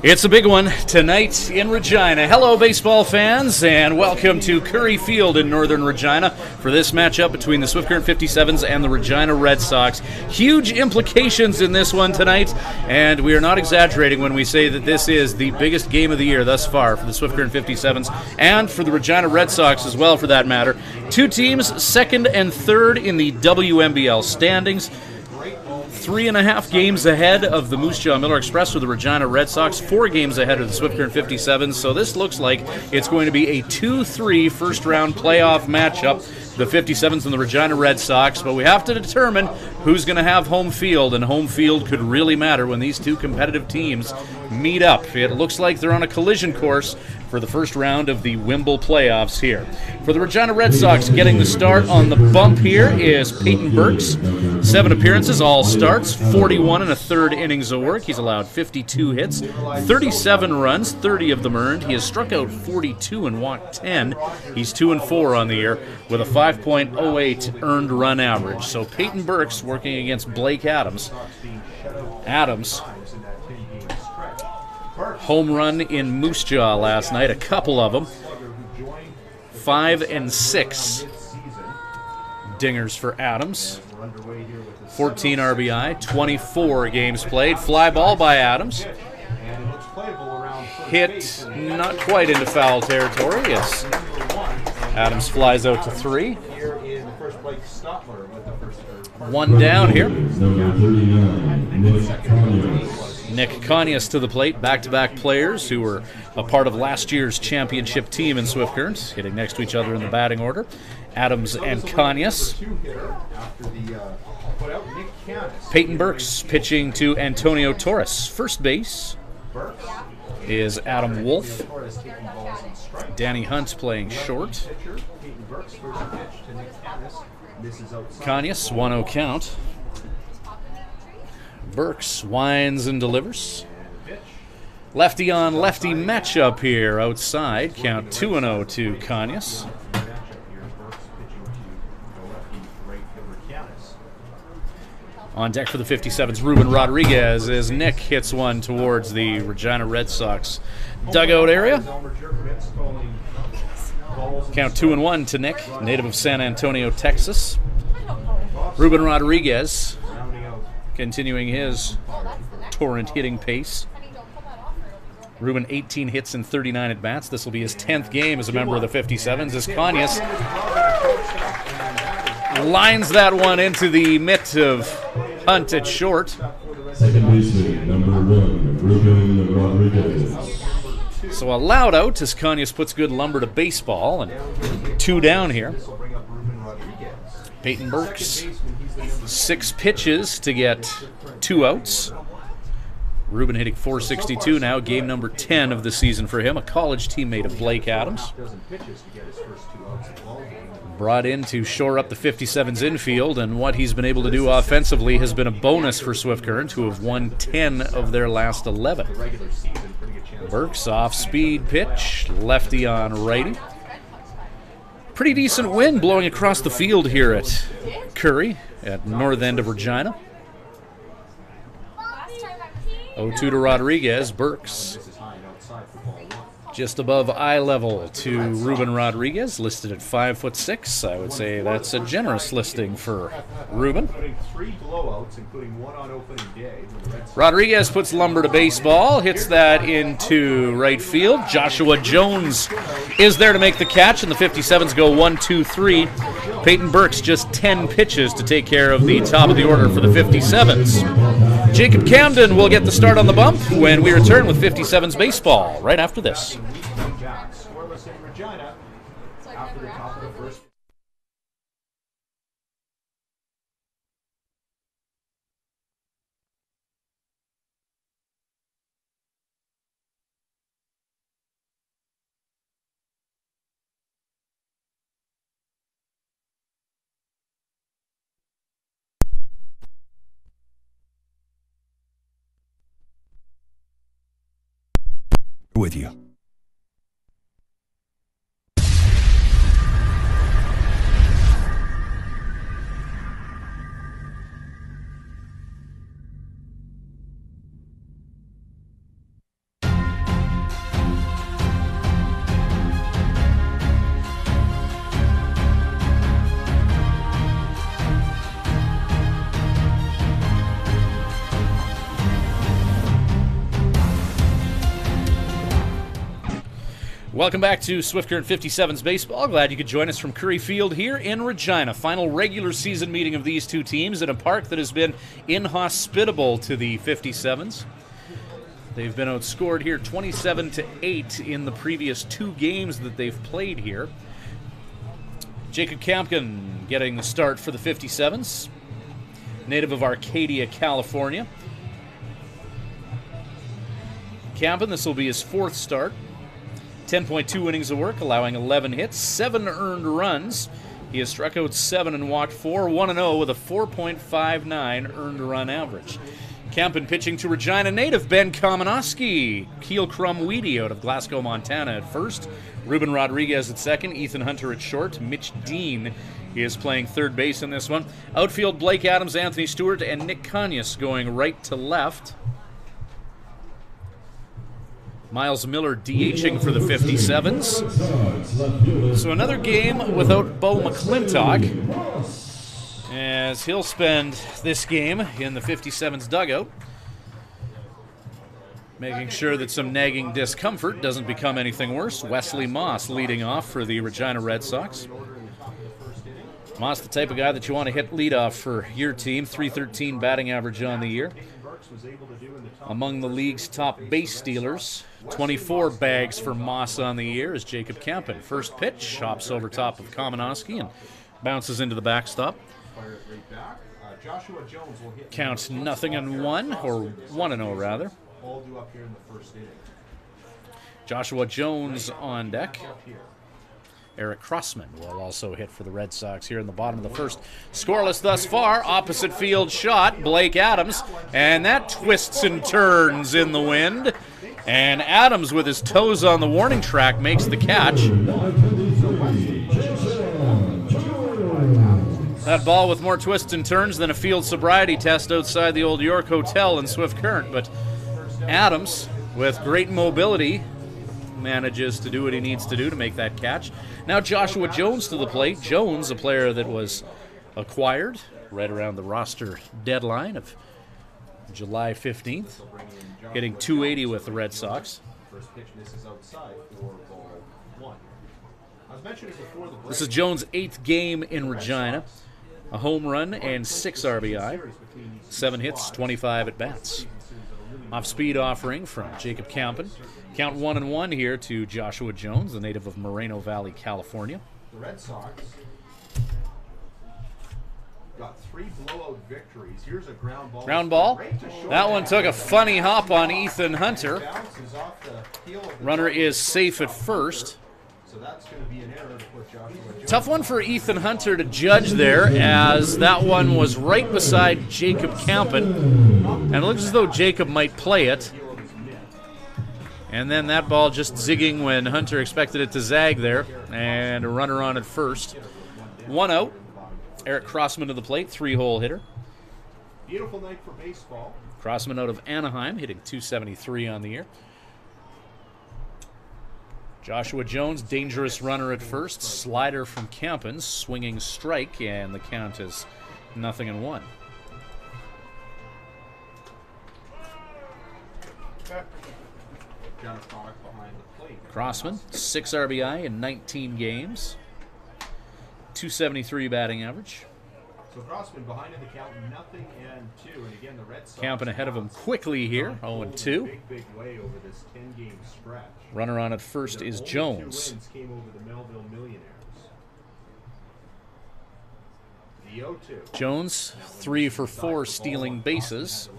It's a big one tonight in Regina. Hello, baseball fans, and welcome to Curry Field in northern Regina for this matchup between the Swift Current 57's and the Regina Red Sox. Huge implications in this one tonight, and we are not exaggerating when we say that this is the biggest game of the year thus far for the Swift Current 57's and for the Regina Red Sox as well, for that matter. Two teams, second and third in the WMBL standings. 3.5 games ahead of the Moose Jaw Miller Express for the Regina Red Sox, 4 games ahead of the Swift Current 57s. So this looks like it's going to be a 2-3 first-round playoff matchup, the 57s and the Regina Red Sox. But we have to determine who's going to have home field, and home field could really matter when these two competitive teams meet up. It looks like they're on a collision course for the first round of the WMBL playoffs here. For the Regina Red Sox, getting the start on the bump here is Peyton Burks. 7 appearances, all starts, 41 1/3 innings of work. He's allowed 52 hits, 37 runs, 30 of them earned. He has struck out 42 and walked 10. He's 2-4 on the year with a 5.08 earned run average. So Peyton Burks working against Blake Adams. Adams, home run in Moose Jaw last night, a couple of them. 5 and 6 dingers for Adams. 14 RBI, 24 games played. Fly ball by Adams. Hit not quite into foul territory. Yes. Adams flies out to 3. One down here. Nick Conyas to the plate, back-to-back players who were a part of last year's championship team in Swift Current, hitting next to each other in the batting order. Adams and Conyas. Peyton Burks pitching to Antonio Torres. First base is Adam Wolf. Danny Hunt playing short. Conyas, 1-0 count. Burks winds and delivers. Lefty on lefty matchup here outside. Count 2-0 to Conyas. On deck for the 57's, Ruben Rodriguez, as Nick hits one towards the Regina Red Sox dugout area. Count 2-1 to Nick, native of San Antonio, Texas. Ruben Rodriguez continuing his torrent hitting pace. Ruben, 18 hits and 39 at-bats. This will be his 10th game as a member of the 57's, as Conyas lines that one into the mitt of Hunt at short. Second baseman, number 1, Ruben Rodriguez. So a loud out as Conyas puts good lumber to baseball, and 2 down here. Peyton Burks, 6 pitches to get 2 outs. Ruben hitting .462 now, game number 10 of the season for him, a college teammate of Blake Adams. Brought in to shore up the 57's infield, and what he's been able to do offensively has been a bonus for Swift Current, who have won 10 of their last 11. Burks, off-speed pitch, lefty on righty. Pretty decent wind blowing across the field here at Curry, at north end of Regina. 0-2 to Rodriguez. Burks just above eye level to Ruben Rodriguez, listed at 5'6". I would say that's a generous listing for Ruben. Rodriguez puts lumber to baseball, hits that into right field. Joshua Jones is there to make the catch, and the 57's go 1-2-3. Peyton Burks just 10 pitches to take care of the top of the order for the 57's. Jacob Camden will get the start on the bump when we return with 57's baseball right after this. Scoreless in Regina after the top of the first. With you. Welcome back to Swift Current 57's Baseball. Glad you could join us from Curry Field here in Regina. Final regular season meeting of these two teams in a park that has been inhospitable to the 57's. They've been outscored here 27-8 in the previous two games that they've played here. Jacob Campen getting the start for the 57's, native of Arcadia, California. Campen, this will be his fourth start. 10.2 innings of work, allowing 11 hits, 7 earned runs. He has struck out 7 and walked 4, 1-0 with a 4.59 earned run average. Campen pitching to Regina native Ben Kamenowski. Keel Crumweedy out of Glasgow, Montana at first. Ruben Rodriguez at second. Ethan Hunter at short. Mitch Dean is playing third base in this one. Outfield Blake Adams, Anthony Stewart, and Nick Kanyas going right to left. Miles Miller DHing for the 57's. So another game without Bo McClintock, as he'll spend this game in the 57's dugout, making sure that some nagging discomfort doesn't become anything worse. Wesley Moss leading off for the Regina Red Sox. Moss, the type of guy that you want to hit leadoff for your team. .313 batting average on the year. Among the league's top base stealers. 24 bags for Moss on the year is Jacob Campen. First pitch, hops over top of Kamenowski and bounces into the backstop. Counts 0-1, or 1-0 rather. Joshua Jones on deck. Eric Crossman will also hit for the Red Sox here in the bottom of the first. Scoreless thus far. Opposite field shot, Blake Adams. And that twists and turns in the wind. And Adams, with his toes on the warning track, makes the catch. That ball with more twists and turns than a field sobriety test outside the old York Hotel in Swift Current. But Adams, with great mobility, manages to do what he needs to do to make that catch. Now Joshua Jones to the plate. Jones, a player that was acquired right around the roster deadline of July 15th, hitting .280 with the Red Sox. This is Jones' 8th game in Regina. A home run and 6 RBI. 7 hits, 25 at-bats. Off-speed offering from Jacob Campen. Count 1-1 here to Joshua Jones, the native of Moreno Valley, California. The Red Sox got 3 blowout victories. Here's a ground ball. Ground ball. That one took a funny hop on Ethan Hunter. Runner is safe at first. So that's going to be an error to put Joshua Jones. Tough one for Ethan Hunter to judge there, as that one was right beside Jacob Campen. And it looks as though Jacob might play it. And then that ball just zigging when Hunter expected it to zag there. And a runner on at first. 1 out. Eric Crossman to the plate, 3-hole hitter. Beautiful night for baseball. Crossman out of Anaheim, hitting .273 on the year. Joshua Jones, dangerous runner at first. Slider from Campen, swinging strike, and the count is 0-1. Crossman, 6 RBI in 19 games. .273 batting average. So Crossman behind in the count, 0-2, and again the Red Sox. Campen ahead of him quickly here, 0-2. Big way over this 10-game stretch. Runner on at first is Jones. 2 wins came over the Melville Millionaires. The 0-2. Jones, 3 for 4 stealing bases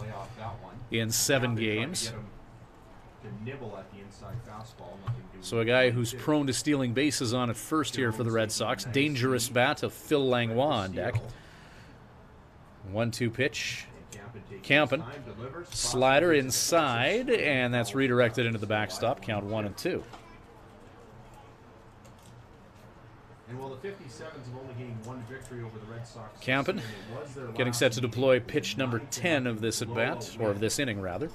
in 7 games. So a guy who's prone to stealing bases on at first here for the Red Sox. Dangerous bat of Phil Langlois on deck. 1-2 pitch. Campen. Slider inside, and that's redirected into the backstop. Count 1-2. And while the 57's have only gained 1 victory over the Red Sox, Campen getting set to deploy pitch number 10 of this at-bat, or of this inning rather.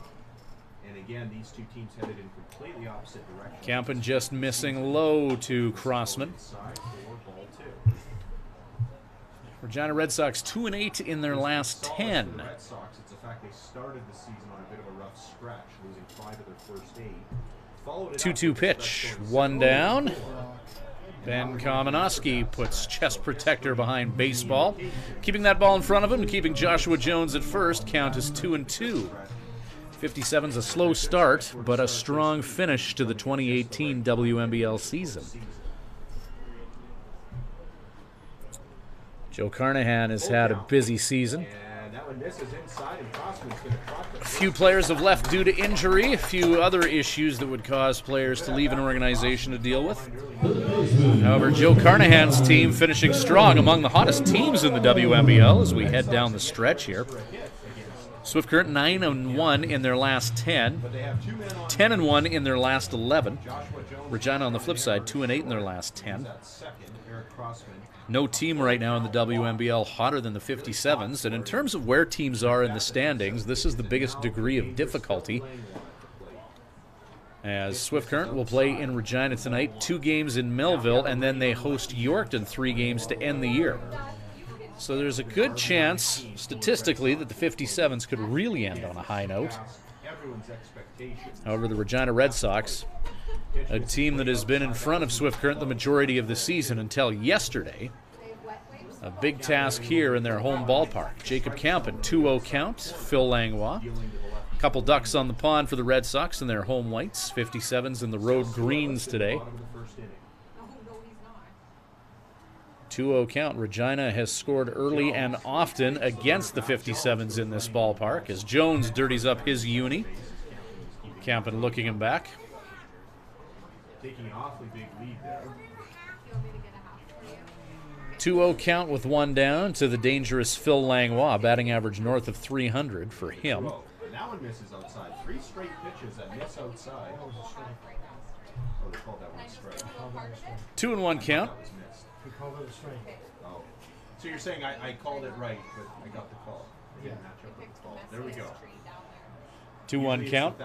And again, these two teams headed in completely opposite directions. Campen just missing low to Crossman. Regina Red Sox 2-8 in their last 10. Red Sox, it's the fact they started the season on a bit of a rough stretch, losing 5 of their first 8. 2-2 pitch, one down. Ben Kamenowski puts chest protector behind baseball, keeping that ball in front of him, keeping Joshua Jones at first. Count is 2-2. 57's a slow start, but a strong finish to the 2018 WMBL season. Joe Carnahan has had a busy season. A few players have left due to injury, a few other issues that would cause players to leave an organization to deal with. However, Joe Carnahan's team finishing strong, among the hottest teams in the WMBL as we head down the stretch here. Swift Current 9-1 in their last 10, 10-1 in their last 11. Regina on the flip side, 2-8 in their last 10. No team right now in the WMBL hotter than the 57's, and in terms of where teams are in the standings, this is the biggest degree of difficulty. As Swift Current will play in Regina tonight, 2 games in Melville, and then they host Yorkton 3 games to end the year. So there's a good chance, statistically, that the 57's could really end on a high note. However, the Regina Red Sox, a team that has been in front of Swift Current the majority of the season until yesterday, a big task here in their home ballpark. Jacob Campen, 2-0 count. Phil Langlois. A couple ducks on the pond for the Red Sox in their home whites. 57's in the road greens today. 2-0 count. Regina has scored early and often against the 57's in this ballpark as Jones dirties up his uni. Campen looking him back. Taking an awfully big lead there. 2-0 count with one down to the dangerous Phil Langlois, batting average north of 300 for him. That one misses outside. 3 straight pitches that miss outside. Oh, they called that one straight. 2-1 count. We called it a strike. Oh. So you're saying I called it right, but I got the call. I didn't match up with the call. There we go. 2-1 count.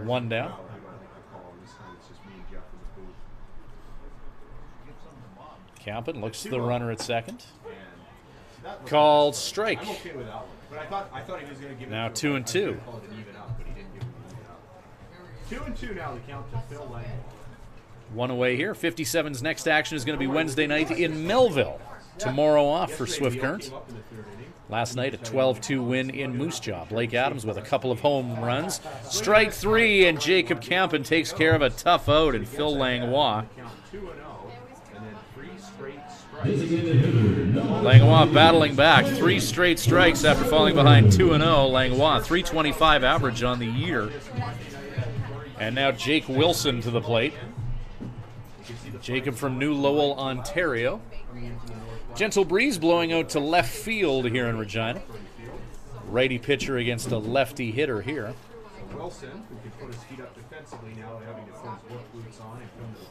One down. Campen looks to the runner at second. Called strike. I'm okay with that one. But I thought he was going to give it. Now 2-2. 2-2 now. The count to Phil Lang. One away here. 57's next action is going to be Wednesday night in Melville. Tomorrow off for Swift Current. Last night, a 12-2 win in Moose Jaw. Blake Adams with a couple of home runs. Strike 3, and Jacob Campen takes care of a tough out, and Phil Langlois. Langlois battling back. 3 straight strikes after falling behind 2-0. Langlois, 325 average on the year. And now Jake Wilson to the plate. Jacob from New Lowell, Ontario. Gentle breeze blowing out to left field here in Regina. Righty pitcher against a lefty hitter here. Wilson, who can put his feet up defensively now, having to put his work boots on and come to the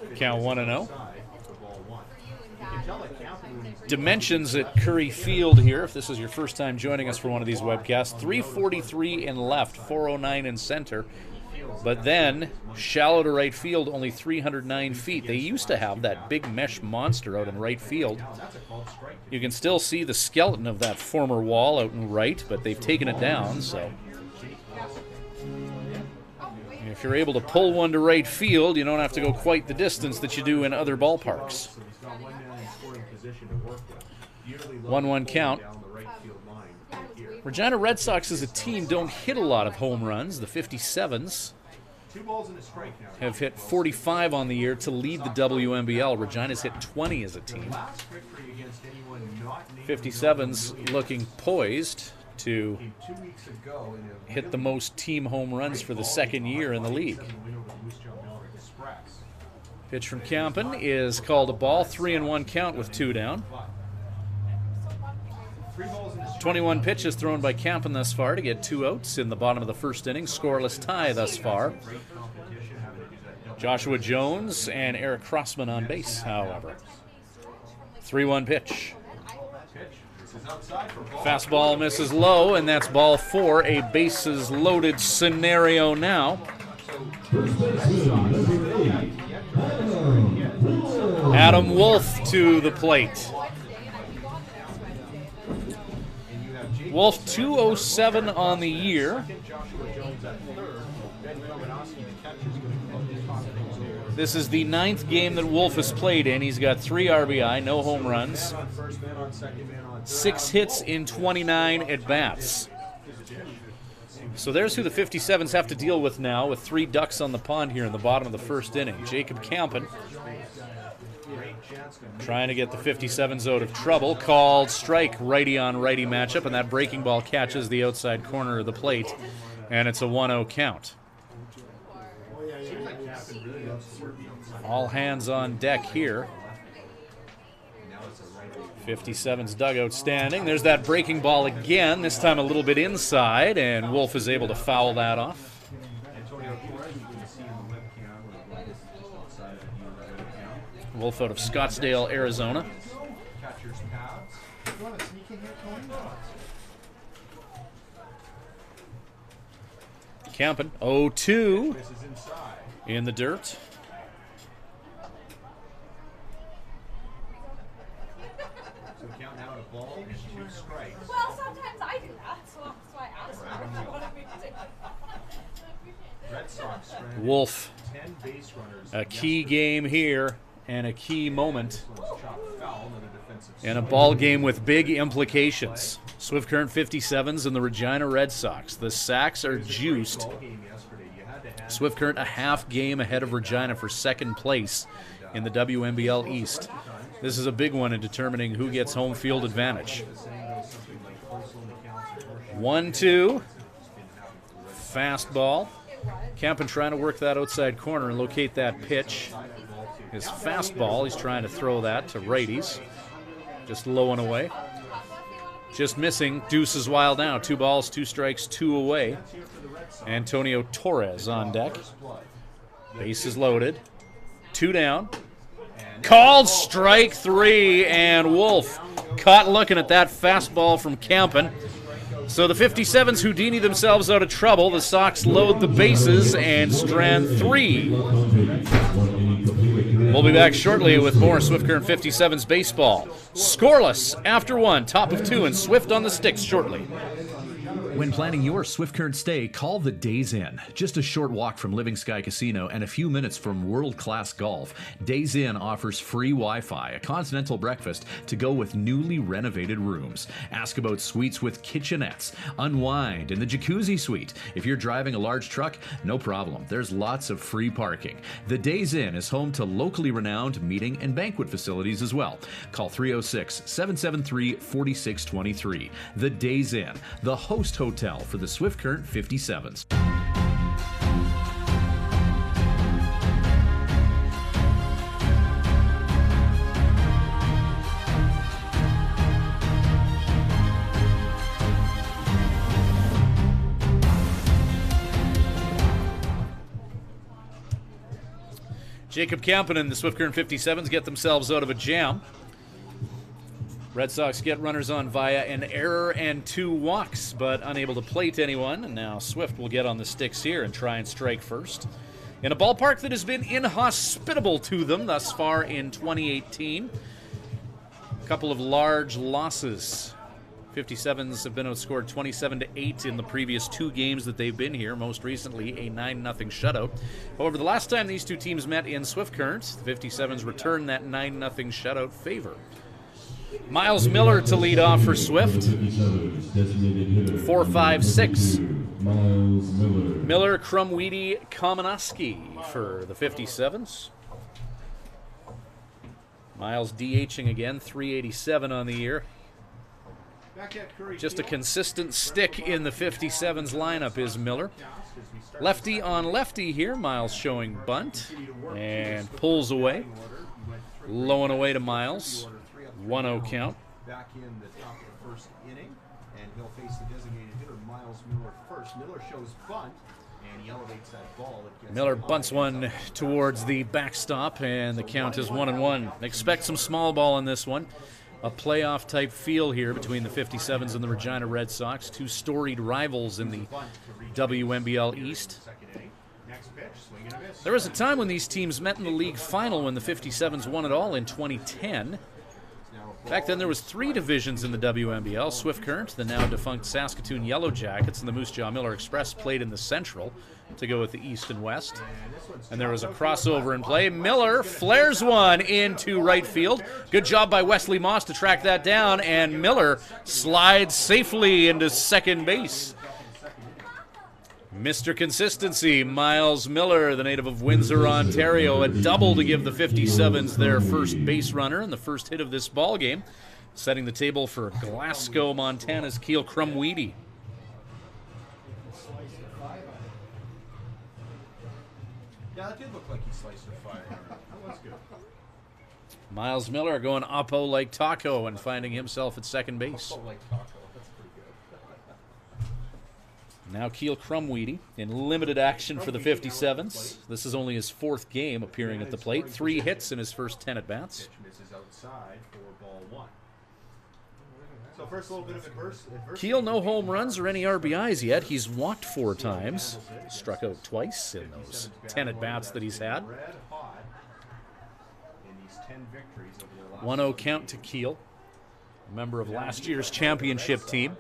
plate. Count 1-0. Dimensions at Curry Field here, if this is your first time joining us for one of these webcasts. 343 in left, 409 in center. But then, shallow to right field, only 309 feet. They used to have that big mesh monster out in right field. You can still see the skeleton of that former wall out in right, but they've taken it down, so if you're able to pull one to right field, you don't have to go quite the distance that you do in other ballparks. 1-1 count. Regina Red Sox as a team don't hit a lot of home runs. The 57's have hit 45 on the year to lead the WMBL. Regina's hit 20 as a team. 57's looking poised to hit the most team home runs for the second year in the league. Pitch from Campen is called a ball. 3-1 count with 2 down. 21 pitches thrown by Campen thus far to get 2 outs in the bottom of the first inning. Scoreless tie thus far. Joshua Jones and Eric Crossman on base, however. 3-1 pitch. Fastball misses low, and that's ball 4. A bases loaded scenario now. Adam Wolf to the plate. Wolf 207 on the year. This is the 9th game that Wolf has played in. He's got 3 RBI, no home runs, 6 hits in 29 at-bats. So there's who the 57's have to deal with now, with 3 ducks on the pond here in the bottom of the first inning. Jacob Campen trying to get the 57's out of trouble. Called strike, righty-on-righty matchup, and that breaking ball catches the outside corner of the plate, and it's a 1-0 count. All hands on deck here. 57's dugout standing. There's that breaking ball again, this time a little bit inside, and Wolf is able to foul that off. Wolf out of Scottsdale, Arizona. Campen, 0-2 in the dirt. Well, sometimes I do that, so that's why I asked what you wanted me to do. Wolf, a key game here and a key moment in a ball game with big implications. Swift Current 57's and the Regina Red Sox. The Sacks are juiced. Swift Current a half game ahead of Regina for second place in the WMBL East. This is a big one in determining who gets home field advantage. 1-2. Fastball. Campen trying to work that outside corner and locate that pitch. His fastball, he's trying to throw that to righties. Just low and away. Just missing. Deuce is wild now. 2 balls, 2 strikes, 2 away. Antonio Torres on deck. Base is loaded. 2 down. Called strike 3, and Wolf caught looking at that fastball from Campen. So the 57's Houdini themselves out of trouble. The Sox load the bases and strand 3. We'll be back shortly with more Swift Current 57's baseball. Scoreless after 1, top of 2, and Swift on the sticks shortly. When planning your Swift Current stay, call the Days Inn. Just a short walk from Living Sky Casino and a few minutes from world-class golf, Days Inn offers free Wi-Fi, a continental breakfast to go with newly renovated rooms. Ask about suites with kitchenettes. Unwind in the jacuzzi suite. If you're driving a large truck, no problem. There's lots of free parking. The Days Inn is home to locally renowned meeting and banquet facilities as well. Call 306-773-4623. The Days Inn, the host hotel for the Swift Current 57's. Jacob Campen and the Swift Current 57's get themselves out of a jam. Red Sox get runners on via an error and 2 walks, but unable to plate anyone. And now Swift will get on the sticks here and try and strike first. In a ballpark that has been inhospitable to them thus far in 2018. A couple of large losses. 57's have been outscored 27-8 in the previous 2 games that they've been here, most recently a 9-0 shutout. However, the last time these 2 teams met in Swift Current, the 57's returned that 9-0 shutout favor. Miles Miller to lead off for Swift. 4-5-6. Miller, Krumweedy, Kamenowski for the 57's. Miles DHing again, 387 on the year. Just a consistent stick in the 57's lineup is Miller. Lefty on lefty here. Miles showing bunt and pulls away. Low and away to Miles. 1-0 count. Back in the top of the first inning, and he'll face the designated hitter, Miles Miller, first. Miller shows bunt, and he elevates that ball. Miller bunts one towards the backstop, and the count is 1-1. Expect some small ball in this one. A playoff type feel here between the 57's and the Regina Red Sox, 2 storied rivals in the WMBL East. There was a time when these teams met in the league final when the 57's won it all in 2010. Back then, there was 3 divisions in the WMBL. Swift Current, the now defunct Saskatoon Yellow Jackets, and the Moose Jaw Miller Express played in the Central to go with the East and West. And there was a crossover in play. Miller flares one into right field. Good job by Wesley Moss to track that down, and Miller slides safely into second base. Mr. Consistency, Miles Miller, the native of Windsor, Ontario, a double to give the 57's their first base runner and the first hit of this ball game, setting the table for Glasgow, Montana's Keel Crumweedy. Yeah, that did look like he sliced a fire. That was good. Miles Miller going oppo like taco and finding himself at second base. Oh, like taco. That's pretty good. Now Keel Crumweedy in limited action for the 57's. This is only his 4th game appearing at the plate. 3 hits in his first 10 at-bats. Misses outside for ball 1. So first a little bit of adversity. Keel no home runs or any RBIs yet. He's walked 4 times, struck out twice in those 10 at-bats that he's had. 1-0 count to Keel, a member of last year's championship team.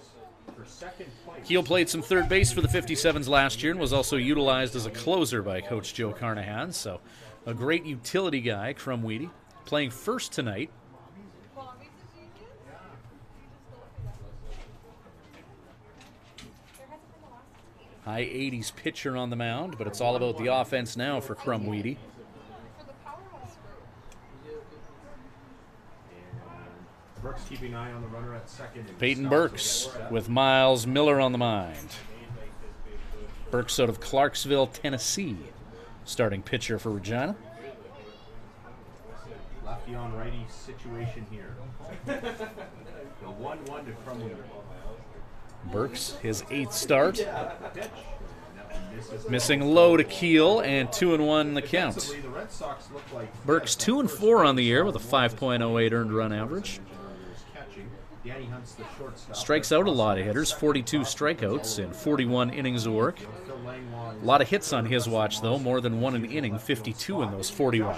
Keel played some third base for the 57's last year and was also utilized as a closer by Coach Joe Carnahan, so a great utility guy, Crumweedy, playing first tonight. High 80s pitcher on the mound, but it's all about the offense now for Crumweedy. Burks keeping an eye on the runner at second. Peyton Burks with Miles Miller on the mind. Burks out of Clarksville, Tennessee, starting pitcher for Regina. Lefty on righty situation here. The 1-1 to Crumweedy. Burks, his 8th start. Missing low to Keel, and 2-1 the count. Burks 2-4 on the year with a 5.08 earned run average. Strikes out a lot of hitters, 42 strikeouts in 41 innings of work. A lot of hits on his watch, though, more than 1 an inning, 52 in those 41.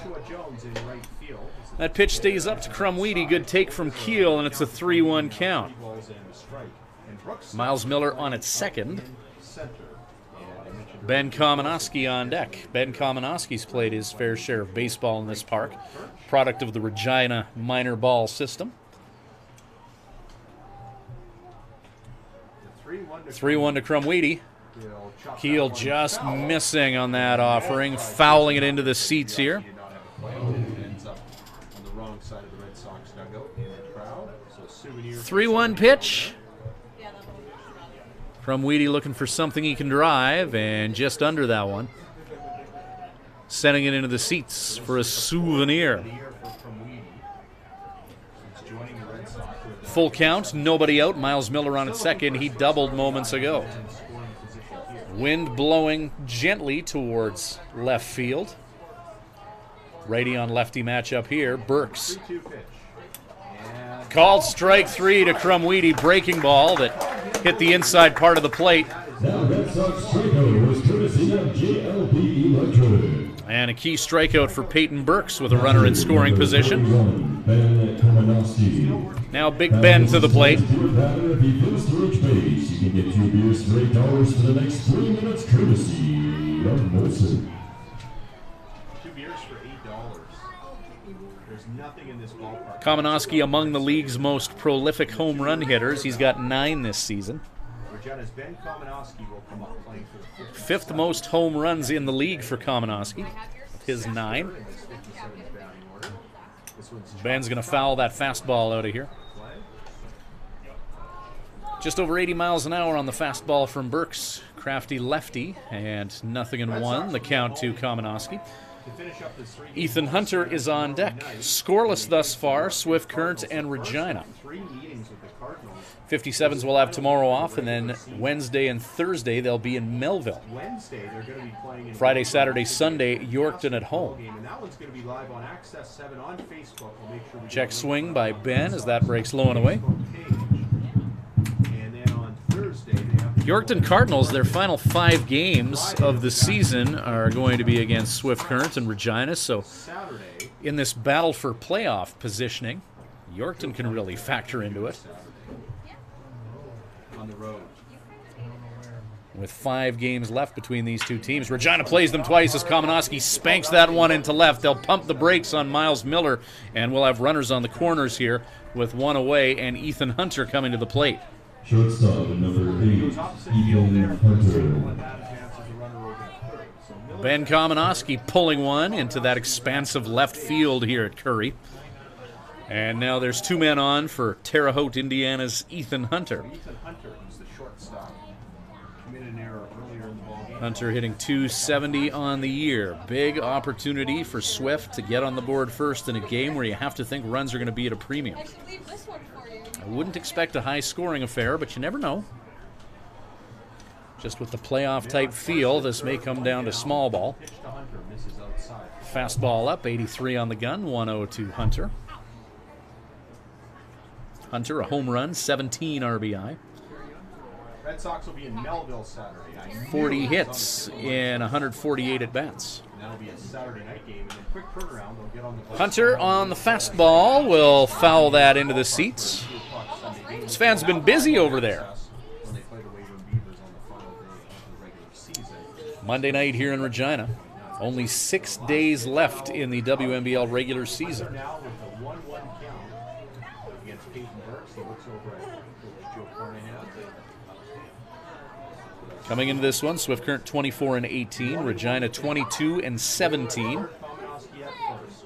That pitch stays up to Crumweedy, good take from Keel, and it's a 3-1 count. Miles Miller on at second. Ben Kamenowski on deck. Ben Kamenowski's played his fair share of baseball in this park, product of the Regina minor ball system. 3-1 to Crumweedy. Keel just missing on that offering, fouling it into the seats here. 3-1 pitch. Crumweedy looking for something he can drive, and just under that one. Sending it into the seats for a souvenir. Full count, nobody out. Miles Miller on at second. He doubled moments ago. Wind blowing gently towards left field. Righty on lefty matchup here. Burks. Called strike 3 to Crumweedy. Breaking ball that hit the inside part of the plate. And a key strikeout for Peyton Burks with a runner in scoring position. Now Big Ben to the plate. Kamenowski among the league's most prolific home run hitters. He's got 9 this season. Fifth most home runs in the league for Kamenowski. His 9. Ben's going to foul that fastball out of here. Just over 80 miles an hour on the fastball from Burks. Crafty lefty, and 0-1, the count to Kamenowski. Ethan Hunter is on deck. Scoreless thus far, Swift Current and Regina. 57's will have tomorrow off, and then Wednesday and Thursday they'll be in Melville. Friday, Saturday, Sunday, Yorkton at home. Check swing by Ben as that breaks low and away. Yorkton Cardinals, their final 5 games of the season are going to be against Swift Current and Regina, so in this battle for playoff positioning, Yorkton can really factor into it. On the road. With 5 games left between these two teams, Regina plays them twice as Kamenowski spanks that one into left. They'll pump the brakes on Miles Miller, and we'll have runners on the corners here with 1 away, and Ethan Hunter coming to the plate. Shortstop, number 8, Ethan Hunter. Ben Kamenowski pulling one into that expansive left field here at Curry. And now there's 2 men on for Terre Haute, Indiana's Ethan Hunter. Ethan Hunter, who's the shortstop, committed an error earlier in the ballgame. Hunter hitting .270 on the year. Big opportunity for Swift to get on the board first in a game where you have to think runs are going to be at a premium. I should leave this one for you. I wouldn't expect a high-scoring affair, but you never know. Just with the playoff-type feel, this may come down to small ball. Pitch to Hunter, misses outside. Fastball up, 83 on the gun, 1-0 to Hunter. Hunter, a home run, 17 RBI. Red Sox will be in Melville Saturday. 40 hits in 148 at-bats. And that'll be a Saturday night game. And then quick turnaround, they'll get on the bus. Hunter on the fastball will foul that into the seats. This fan's been busy over there. When they play the Waverham Beavers on the final day of the regular season. Monday night here in Regina. Only 6 days left in the WMBL regular season. Now with a 1-1 count against Peyton Burks, he looks over at Joe Carnahan. Coming into this one, Swift Current 24-18, Regina 22-17. Kamenowski at first.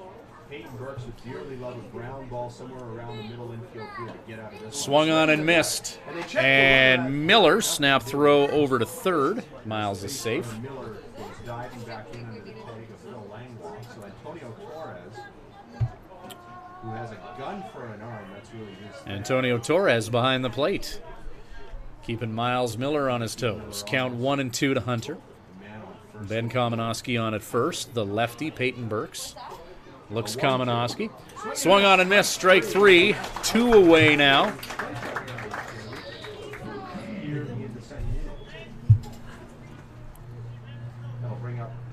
Peyton Burks with dearly loved a ground ball somewhere around the middle infield here to get out of this. Swung on and missed. And Miller snap throw over to third. Miles is safe. Miller goes diving back in under the tag of Phil Langlois. So Antonio Torres, who has a gun for an arm, that's really his. Antonio Torres behind the plate. Keeping Miles Miller on his toes. Count 1 and 2 to Hunter. Ben Kamenowski on at first. The lefty, Peyton Burks. Looks Kamenowski. Swung on and missed. Strike 3. 2 away now.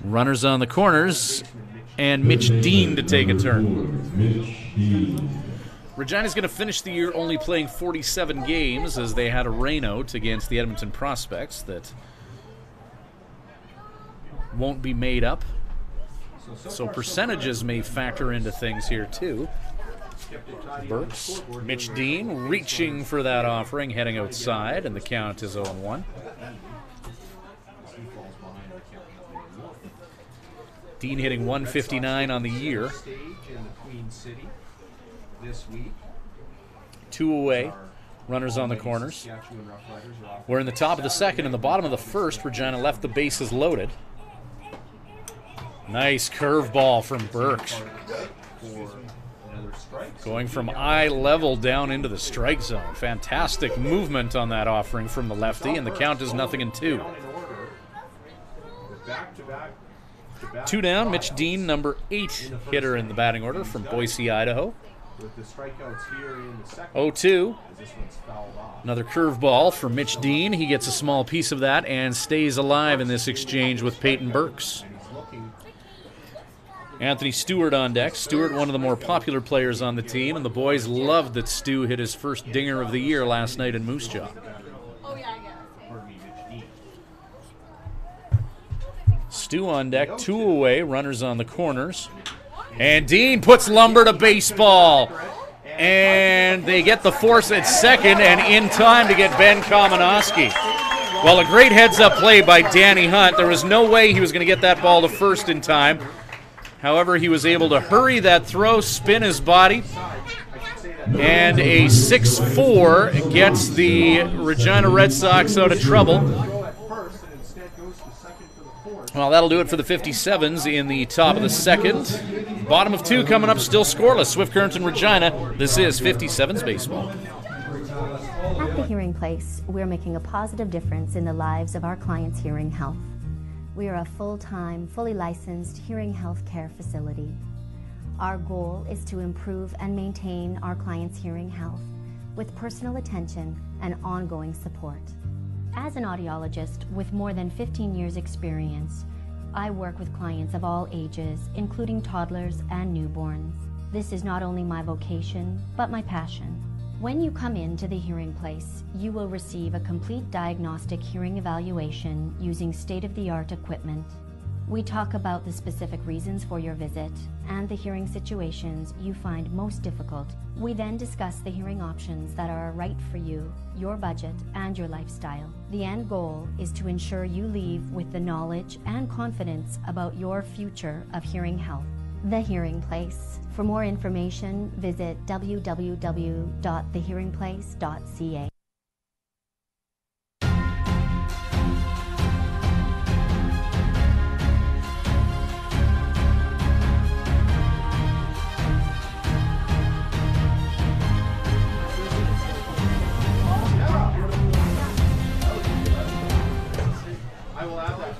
Runners on the corners. And Mitch Dean to take a turn. Mitch Dean. Regina's going to finish the year only playing 47 games as they had a rainout against the Edmonton Prospects that won't be made up. So percentages may factor into things here too. Burks, Mitch Dean reaching for that offering, heading outside, and the count is 0-1. Dean hitting 159 on the year. This week. 2 away. Runners on the corners. We're in the top of the second. In the bottom of the first, Regina left the bases loaded. Nice curveball from Burks. Going from eye level down into the strike zone. Fantastic movement on that offering from the lefty, and the count is 0-2. 2 down, Mitch Dean, number 8 hitter in the batting order from Boise, Idaho. With the strikeouts here in the second, 0-2. as this one's fouled off. Another curveball for Mitch Dean. He gets a small piece of that and stays alive in this exchange with Peyton Burks. And he's looking. Anthony Stewart on deck. Stewart, one of the more popular players on the team, and the boys loved that Stu hit his first dinger of the year last night in Moose Jaw. Oh, yeah, I guess. Pardon me, Mitch Dean. Stu on deck, 2 away, runners on the corners. And Dean puts lumber to baseball. And they get the force at second and in time to get Ben Kamenowski. Well, a great heads-up play by Danny Hunt. There was no way he was going to get that ball to first in time. However, he was able to hurry that throw, spin his body, and a 6-4 gets the Regina Red Sox out of trouble. Well, that'll do it for the 57's in the top of the second. Bottom of 2 coming up, still scoreless. Swift Current and Regina. This is 57's Baseball. At the Hearing Place, we're making a positive difference in the lives of our clients' hearing health. We are a full-time, fully licensed hearing health care facility. Our goal is to improve and maintain our clients' hearing health with personal attention and ongoing support. As an audiologist with more than 15 years' experience, I work with clients of all ages, including toddlers and newborns. This is not only my vocation, but my passion. When you come into the hearing place, you will receive a complete diagnostic hearing evaluation using state-of-the-art equipment. We talk about the specific reasons for your visit and the hearing situations you find most difficult. We then discuss the hearing options that are right for you, your budget, and your lifestyle. The end goal is to ensure you leave with the knowledge and confidence about your future of hearing health. The Hearing Place. For more information, visit www.thehearingplace.ca.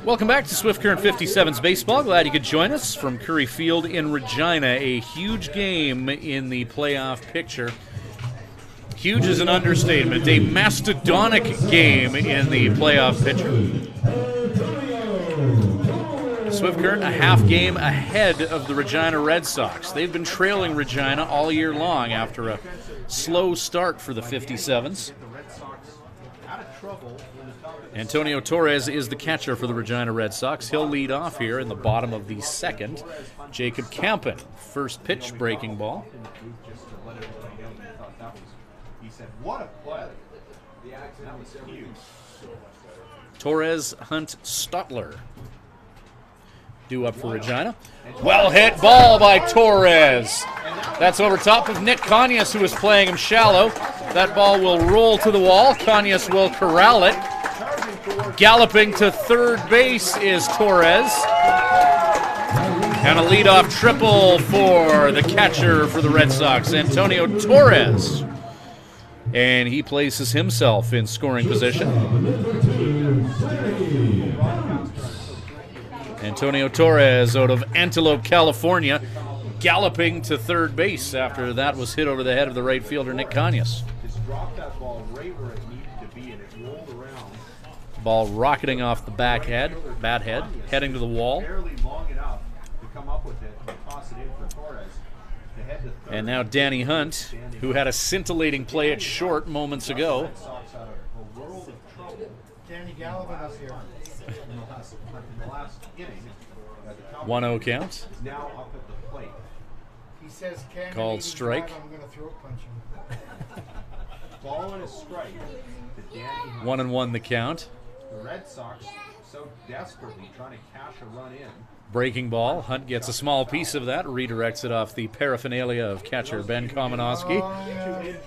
Welcome back to Swift Current 57's Baseball. Glad you could join us from Curry Field in Regina. A huge game in the playoff picture. Huge is an understatement. A mastodonic game in the playoff picture. Swift Current a half game ahead of the Regina Red Sox. They've been trailing Regina all year long after a slow start for the 57's. Antonio Torres is the catcher for the Regina Red Sox. He'll lead off here in the bottom of the second. Jacob Campen, first pitch, breaking ball. He said, "What a play!" That was huge. Torres, Hunt, Stotler. Due up for Regina. Well hit ball by Torres. That's over top of Nick Conyas, who was playing him shallow. That ball will roll to the wall. Conyas will corral it. Galloping to third base is Torres. And a leadoff triple for the catcher for the Red Sox, Antonio Torres. And he places himself in scoring position. Antonio Torres out of Antelope, California, galloping to third base after that was hit over the head of the right fielder, Nick Conyas. Just dropped that ball right where it needed to be, and it rolled around. Ball rocketing off the bat head, heading to the wall. Barely long enough to come up with it and toss it in for Torres. To head to third. And now Danny Hunt, who had a scintillating play at short moments ago. Danny Gallivan up here. In the last inning, 1-0 count. is now up at the plate. He says, "Can Called strike. I'm going to throat punch him." Ball and a strike to Danny Hunt. 1-1 the count. The Red Sox so desperately trying to cash a run in. Breaking ball. Hunt gets a small piece of that, redirects it off the paraphernalia of catcher Ben Komanowski.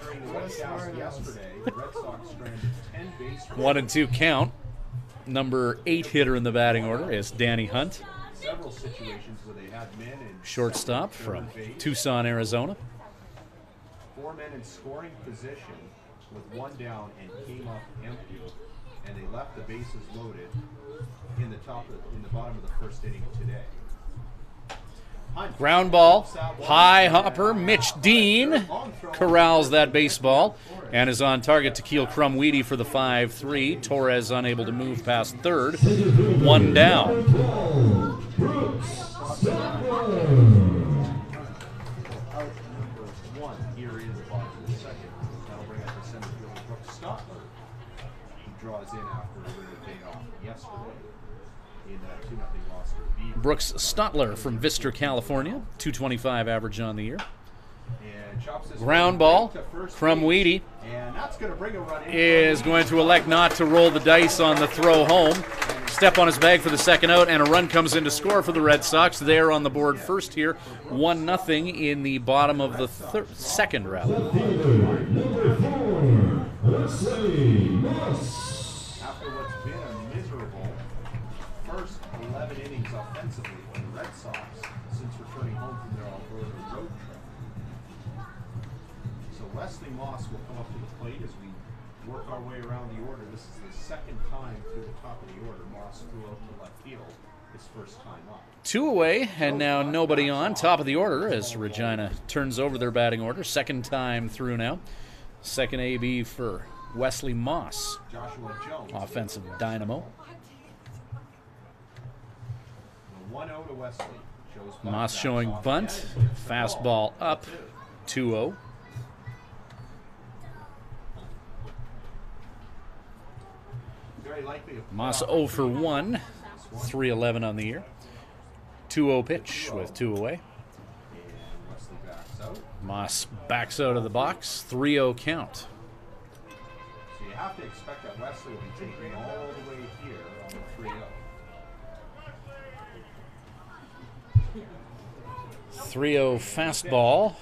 During the Red Sox yesterday, the Red Sox stranded 10 base runners. 1-2 count. Number 8 hitter in the batting order is Danny Hunt, Several situations where they had men in shortstop from Tucson, Arizona. 4 men in scoring position with 1 down and came up empty, and they left the bases loaded in the bottom of the first inning today. Hunt Ground ball, high hopper, Mitch Dean corrals that baseball and is on target to Keel Crumweedy for the 5-3. Torres unable to move past third. 1 down. out number 1 here in the bottom of the second. That'll bring up the center fielder Brooks Stotler, who draws in after a little day off yesterday in that 2-0 loss to the Beavers. Brooks Stotler from Vista, California. 225 average on the year. And chops this Ground one ball, to first Crumweedy base, and that's going to bring a run in. is going to elect not to roll the dice on the throw home. Step on his bag for the second out, and a run comes in to score for the Red Sox. They're on the board first here, 1-0 in the bottom of the second round. After what's been a miserable first 11 innings offensively for the Red Sox since returning home from their Alberta road trip. So Wesley Moss will come up to the plate as we work our way around the order. This is the second time through the top of the order. Moss threw out to left field his first time up. 2 away, and now nobody on. Top of the order as Regina turns over their batting order. Second time through now. Second AB for Wesley Moss, Joshua Jones. offensive dynamo. The 1-0 to Wesley. Moss showing bunt. Fastball up, 2-0. Moss 0 for 1, 3-11 on the year. 2-0 pitch with 2 away. Moss backs out of the box, 3-0 count. So you have to expect that Wesley will be taking all the way here on the 3-0. 3-0 fastball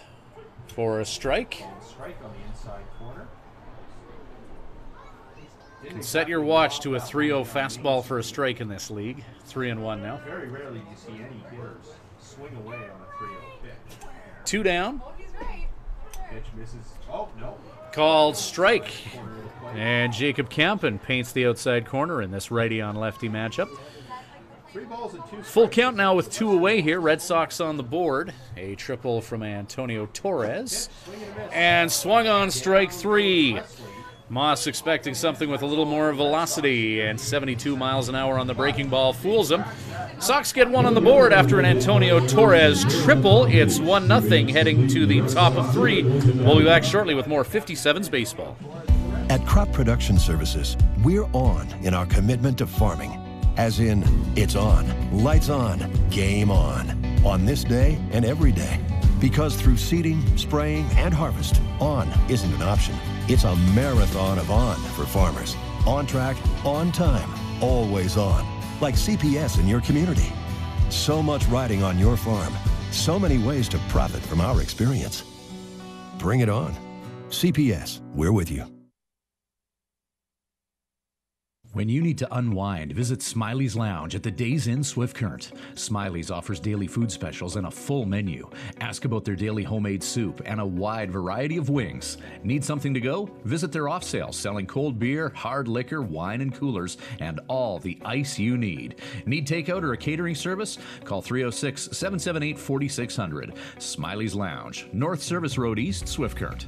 for a strike. Strike on the inside corner. Can set your watch to a 3-0 fastball for a strike in this league. 3-1 now. Very rarely do you see any hitters swing away on a 3-0 pitch. 2 down. Pitch misses. Oh, no. Called strike. And Jacob Campen paints the outside corner in this righty on lefty matchup. 3 balls and 2 Full count now with 2 away here. Red Sox on the board. A triple from Antonio Torres. And swung on strike 3. Moss expecting something with a little more velocity, and 72 miles an hour on the breaking ball fools him. Sox get 1 on the board after an Antonio Torres triple. It's 1-0 heading to the top of 3. We'll be back shortly with more 57's baseball. At Crop Production Services, we're on in our commitment to farming. As in, it's on, lights on, game on this day and every day. Because through seeding, spraying, and harvest, on isn't an option. It's a marathon of on for farmers. On track, on time, always on. Like CPS in your community. So much riding on your farm. So many ways to profit from our experience. Bring it on. CPS, we're with you. When you need to unwind, visit Smiley's Lounge at the Days Inn Swift Current. Smiley's offers daily food specials and a full menu. Ask about their daily homemade soup and a wide variety of wings. Need something to go? Visit their off sale, selling cold beer, hard liquor, wine and coolers, and all the ice you need. Need takeout or a catering service? Call 306-778-4600. Smiley's Lounge, North Service Road East, Swift Current.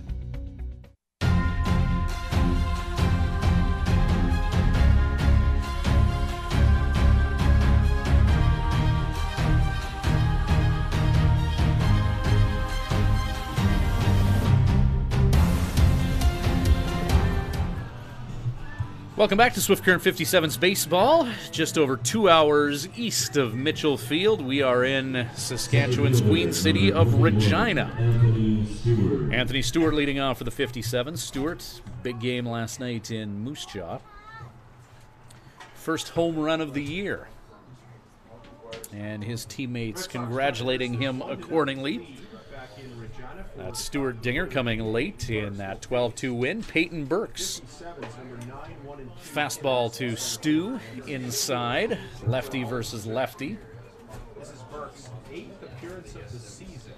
Welcome back to Swift Current 57's baseball. Just over 2 hours east of Mitchell Field. We are in Saskatchewan's Queen City of Regina. Anthony Stewart leading off for the 57's. Stewart, big game last night in Moose Jaw. First home run of the year. And his teammates congratulating him accordingly. That's Stuart Dinger coming late in that 12-2 win. Peyton Burks. Fastball to Stu inside. Lefty versus lefty. This is Burke's 8th appearance of the season.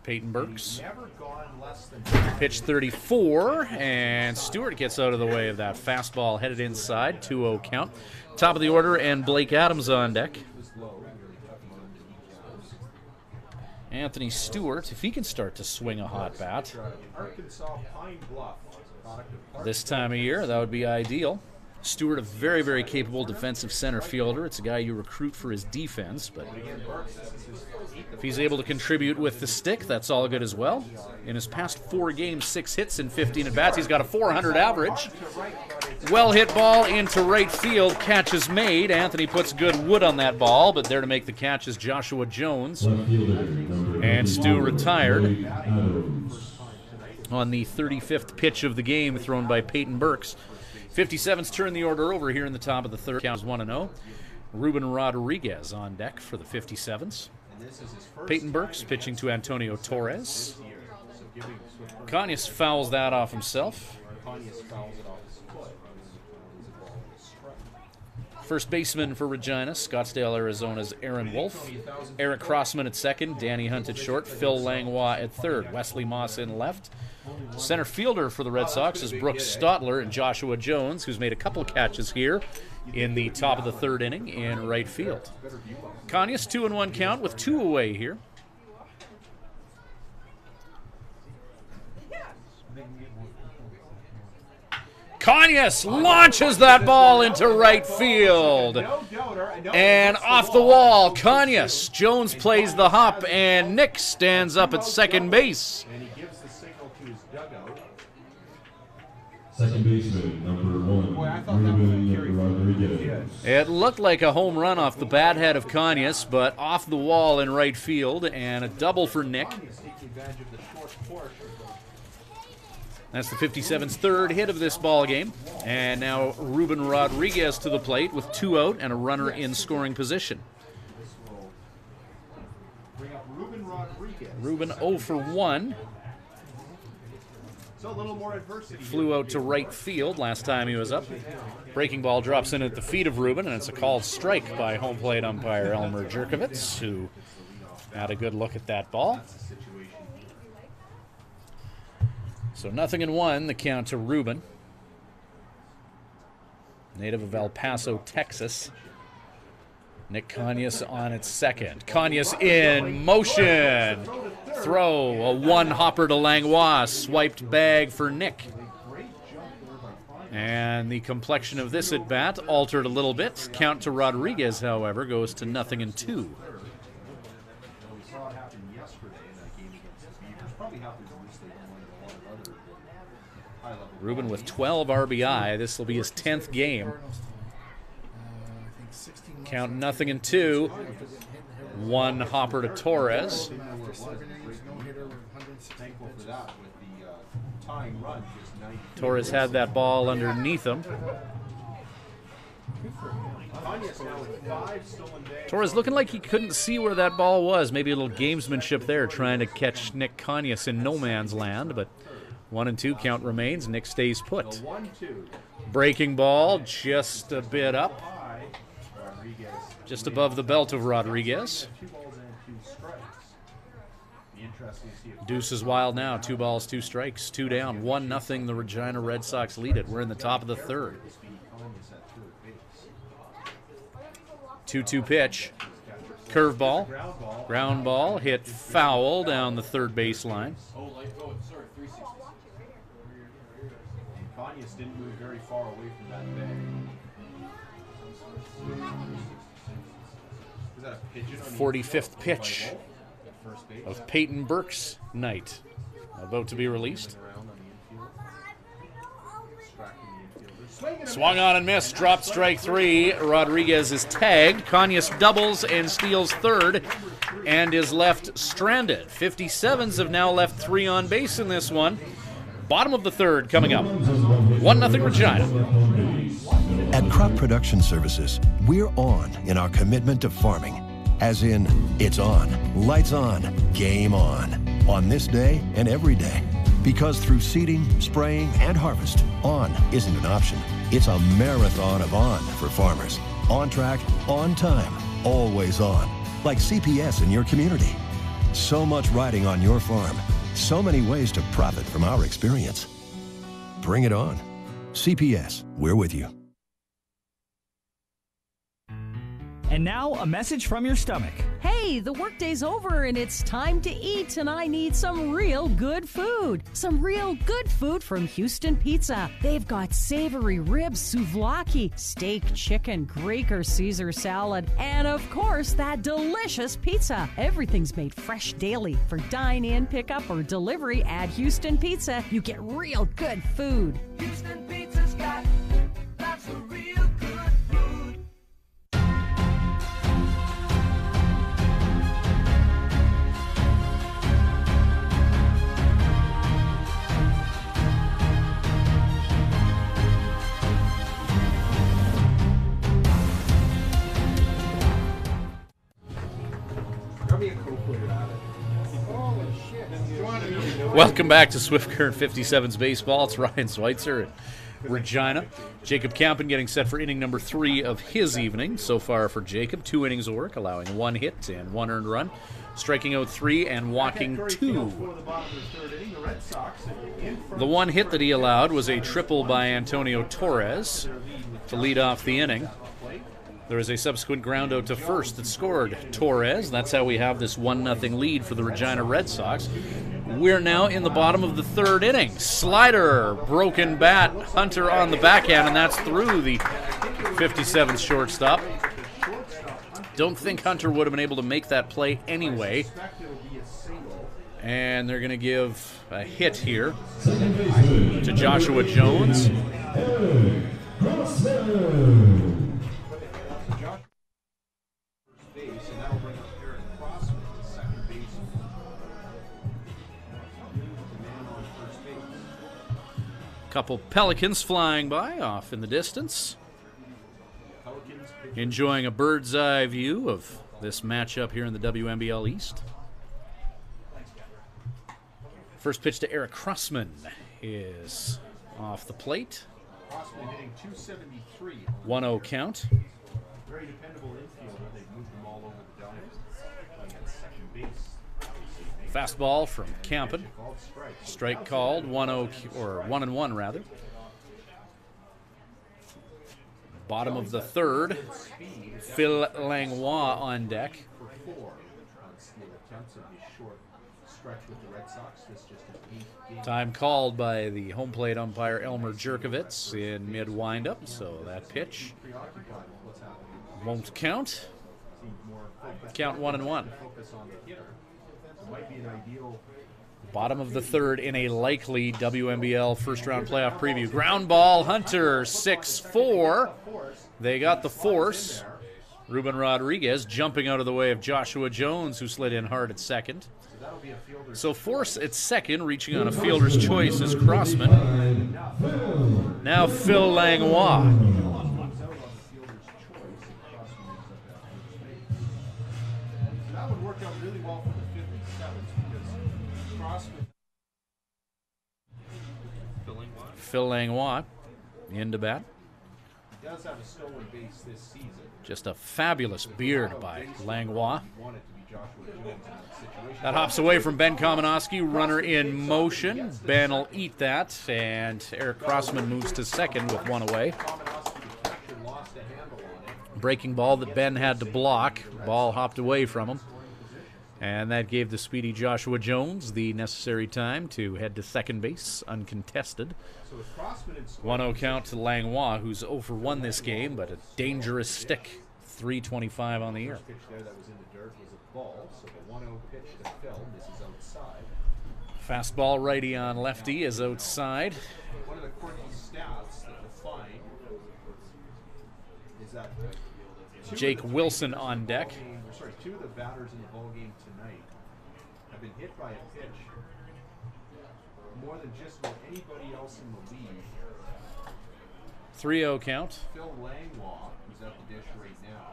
Peyton Burks. Never gone less than Pitch 34, and Stewart gets out of the way of that fastball headed inside. 2-0 count. Top of the order, and Blake Adams on deck. Anthony Stewart, if he can start to swing a hot bat Arkansas Pine Bluff. this time of year, that would be ideal. Stewart, a very, very capable defensive center fielder. It's a guy you recruit for his defense, but if he's able to contribute with the stick, that's all good as well. In his past 4 games, 6 hits and 15 at-bats. He's got a .400 average. Well hit ball into right field. Catch is made. Anthony puts good wood on that ball, but there to make the catch is Joshua Jones. And Stu retired on the 35th pitch of the game thrown by Peyton Burks. 57's turn the order over here in the top of the third. Count is 1-0. Ruben Rodriguez on deck for the 57's. Peyton Burks pitching to Antonio Torres. Kanyas fouls that off himself. First baseman for Regina, Scottsdale, Arizona's Aaron Wolf. Eric Crossman at second, Danny Hunt at short, Phil Langlois at third, Wesley Moss in left. Center fielder for the Red Sox is Brooks Stotler, and Joshua Jones, who's made a couple of catches here in the top of the third inning in right field. Kanyas 2-1 count with 2 away here. Conyers launches that ball into right field. And off the wall, Conyers. Jones plays the hop, and Nick stands up at second base. And he gives the signal to his dugout. Second baseman, number 1, Ruben Rodriguez. It looked like a home run off the bat head of Conyers, but off the wall in right field, and a double for Nick. That's the 57's third hit of this ball game. And now Ruben Rodriguez to the plate with 2 out and a runner in scoring position. Ruben 0 for 1. So a little more adversity. Flew out to right field last time he was up. Breaking ball drops in at the feet of Ruben, and it's a called strike by home plate umpire Elmer Jerkovitz, who had a good look at that ball. So 0-1, the count to Ruben. Native of El Paso, Texas. Nick Conyers on its second. Conyers in motion. Throw, a one-hopper to Langlois. Swiped bag for Nick. And the complexion of this at-bat altered a little bit. Count to Rodriguez, however, goes to 0-2. Ruben with 12 RBI. This will be his 10th game. Count 0-2. One hopper to Torres. Torres had that ball underneath him. Torres looking like he couldn't see where that ball was. Maybe a little gamesmanship there, trying to catch Nick Conyers in no man's land, but 1-2 count remains. Nick stays put. Breaking ball just a bit up. Just above the belt of Rodriguez. Deuce is wild now. 2 balls, 2 strikes, 2 down. 1-0. The Regina Red Sox lead it. We're in the top of the third. 2-2 pitch. Curveball. Ground ball. Hit foul down the third baseline. Conyers didn't move very far away from that bag. 45th pitch of Peyton Burke's night, about to be released. Swung on and missed, dropped strike 3. Rodriguez is tagged. Conyers doubles and steals third and is left stranded. 57's have now left 3 on base in this one. Bottom of the third coming up. 1-0 Regina. At Crop Production Services, we're on in our commitment to farming. As in, it's on, lights on, game on this day and every day. Because through seeding, spraying, and harvest, on isn't an option. It's a marathon of on for farmers. On track, on time, always on. Like CPS in your community. So much riding on your farm. So many ways to profit from our experience. Bring it on. CPS, we're with you. And now, a message from your stomach. Hey, the workday's over and it's time to eat, and I need some real good food. Some real good food from Houston Pizza. They've got savory ribs, souvlaki, steak, chicken, Greek or Caesar salad, and of course, that delicious pizza. Everything's made fresh daily. For dine-in, pickup, or delivery at Houston Pizza, you get real good food. Houston Pizza's got lots of real good food. Welcome back to Swift Current 57's Baseball. It's Ryan Schweitzer at Regina. Jacob Campen getting set for inning number 3 of his evening. So far for Jacob, 2 innings of work, allowing 1 hit and 1 earned run, striking out 3 and walking 2. The 1 hit that he allowed was a triple by Antonio Torres to lead off the inning. There is a subsequent ground out to first that scored Torres. That's how we have this 1-0 lead for the Regina Red Sox. We're now in the bottom of the third inning. Slider, broken bat, Hunter on the backhand, and that's through the 57's shortstop. Don't think Hunter would have been able to make that play anyway. And they're going to give a hit here to Joshua Jones. Couple Pelicans flying by off in the distance. Enjoying a bird's eye view of this matchup here in the WMBL East. First pitch to Eric Crossman is off the plate. Crossman hitting 273. 1-0 count. Very dependable infielder. They've moved them all over the diamond. Playing at second base. Fastball from Campen. Strike called, 1-0 or 1-1 rather. Bottom of the third, Phil Langlois on deck. Time called by the home plate umpire Elmer Jerkovitz in mid windup, so that pitch won't count. Count 1-1. Bottom of the third in a likely WMBL first round playoff preview. Ground ball, Hunter, 6-4. They got the force. Ruben Rodriguez jumping out of the way of Joshua Jones, who slid in hard at second. So force at second, reaching on a fielder's choice is Crossman. Now Phil Langlois. That would work out really well for the 57's because Crossman. Phil Langlois into bat. He does have a stolen base this season. Just a fabulous beard by Langlois. That hops away from Ben Kamenowski, runner in motion. Ben will eat that, and Eric Crossman moves to second with one away. Breaking ball that Ben had to block. Ball hopped away from him. And that gave the speedy Joshua Jones the necessary time to head to second base, uncontested. 1-0 count to Langlois, who's 0 for 1 this game, but a dangerous stick. 325 on the year. Fastball righty on lefty is outside. One of the quirky stats that you'll find is that Jake Wilson on deck. Two of the batters in the ball game tonight have been hit by a pitch more than just about anybody else in the league. 3-0 count. Phil Langlois, who's at the dish right now,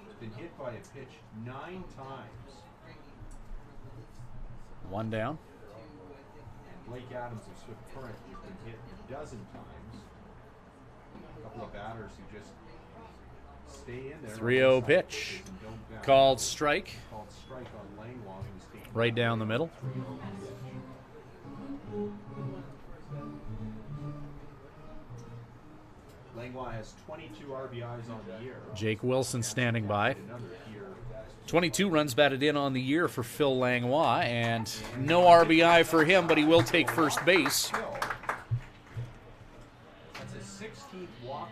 has been hit by a pitch 9 times. One down. And Blake Adams of Swift Current has been hit a dozen times. A couple of batters who just stay in there. 3-0 pitch. Called strike. Called strike on Langlois, who's taking right down the middle. Langlois has 22 RBIs on the year. Jake Wilson standing by. 22 runs batted in on the year for Phil Langlois, and no RBI for him, but he will take first base.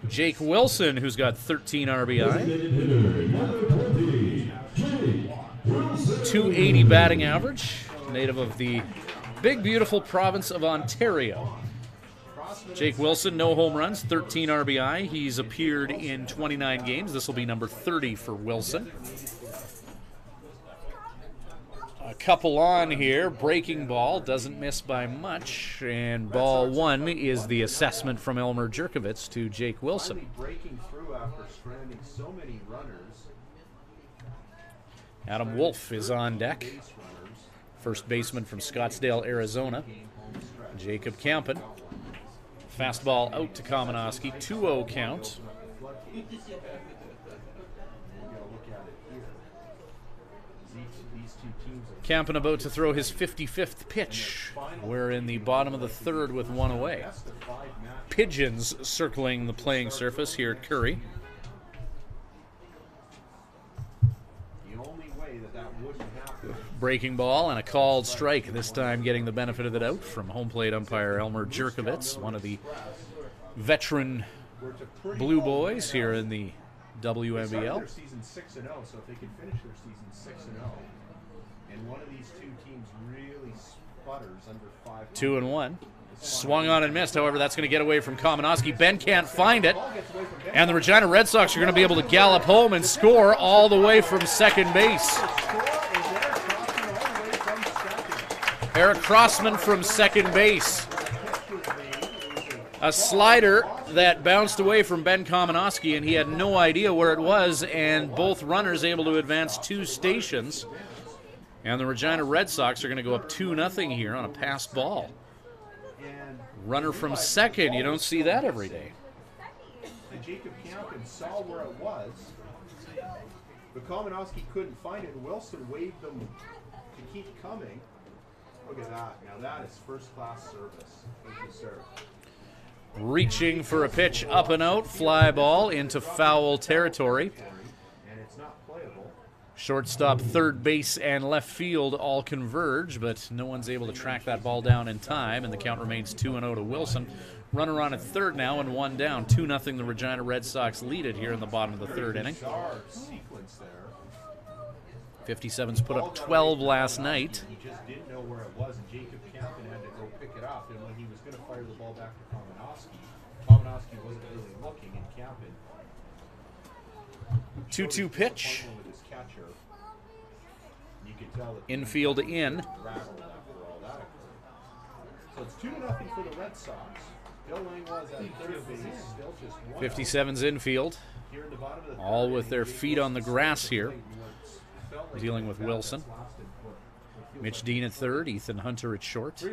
Jake Wilson, who's got 13 RBI. 280 batting average, native of the big, beautiful province of Ontario. Jake Wilson, no home runs, 13 RBI. He's appeared in 29 games. This will be number 30 for Wilson. A couple on here. Breaking ball, doesn't miss by much. And ball one is the assessment from Elmer Jerkovitz to Jake Wilson. Breaking through after stranding so many runners. Adam Wolf is on deck. First baseman from Scottsdale, Arizona. Jacob Campen. Fastball out to Kamenowski. 2-0 count. Campen about to throw his 55th pitch. We're in the bottom of the third with one away. Pigeons circling the playing surface here at Curry. The only way that wouldn't happen Breaking ball and a called strike, this time getting the benefit of the doubt from home plate umpire Elmer Jerkovitz, one of the veteran Blue Boys here in the WMBL. Their season 6-0, so if they can finish their season 6-0, and one of these two teams really sputters under 5. 2-1. Swung on and missed. However, that's going to get away from Kamenowski. Ben can't find it. And the Regina Red Sox are going to be able to gallop home and score all the way from second base. Eric Crossman from second base. A slider that bounced away from Ben Kamenowski, and he had no idea where it was, and both runners able to advance 2 stations. And the Regina Red Sox are going to go up 2-0 here on a passed ball. Runner from second, you don't see that every day. And Jacob Campen saw where it was, but Kamenowski couldn't find it, and Wilson waved them to keep coming. Look at that. Now that is first-class service. Thank you, sir. Reaching for a pitch up and out, fly ball into foul territory. And it's not playable. Shortstop, third base, and left field all converge, but no one's able to track that ball down in time, and the count remains 2-0 to Wilson. Runner on at third now and 1 down. 2-0 the Regina Red Sox lead it here in the bottom of the third inning. 57's put up 12 last night. He just didn't know where it was, and Jacob Campen had to go pick it up, and when he was going to fire the ball back to Kamenowski wasn't really looking, and Campen 2-2 pitch. Infield in. So it's 2-0 for the Red Sox. Bill Langlois at third base, still just 57's infield. All with their feet on the grass here. Dealing with Wilson. Mitch Dean at third, Ethan Hunter at short.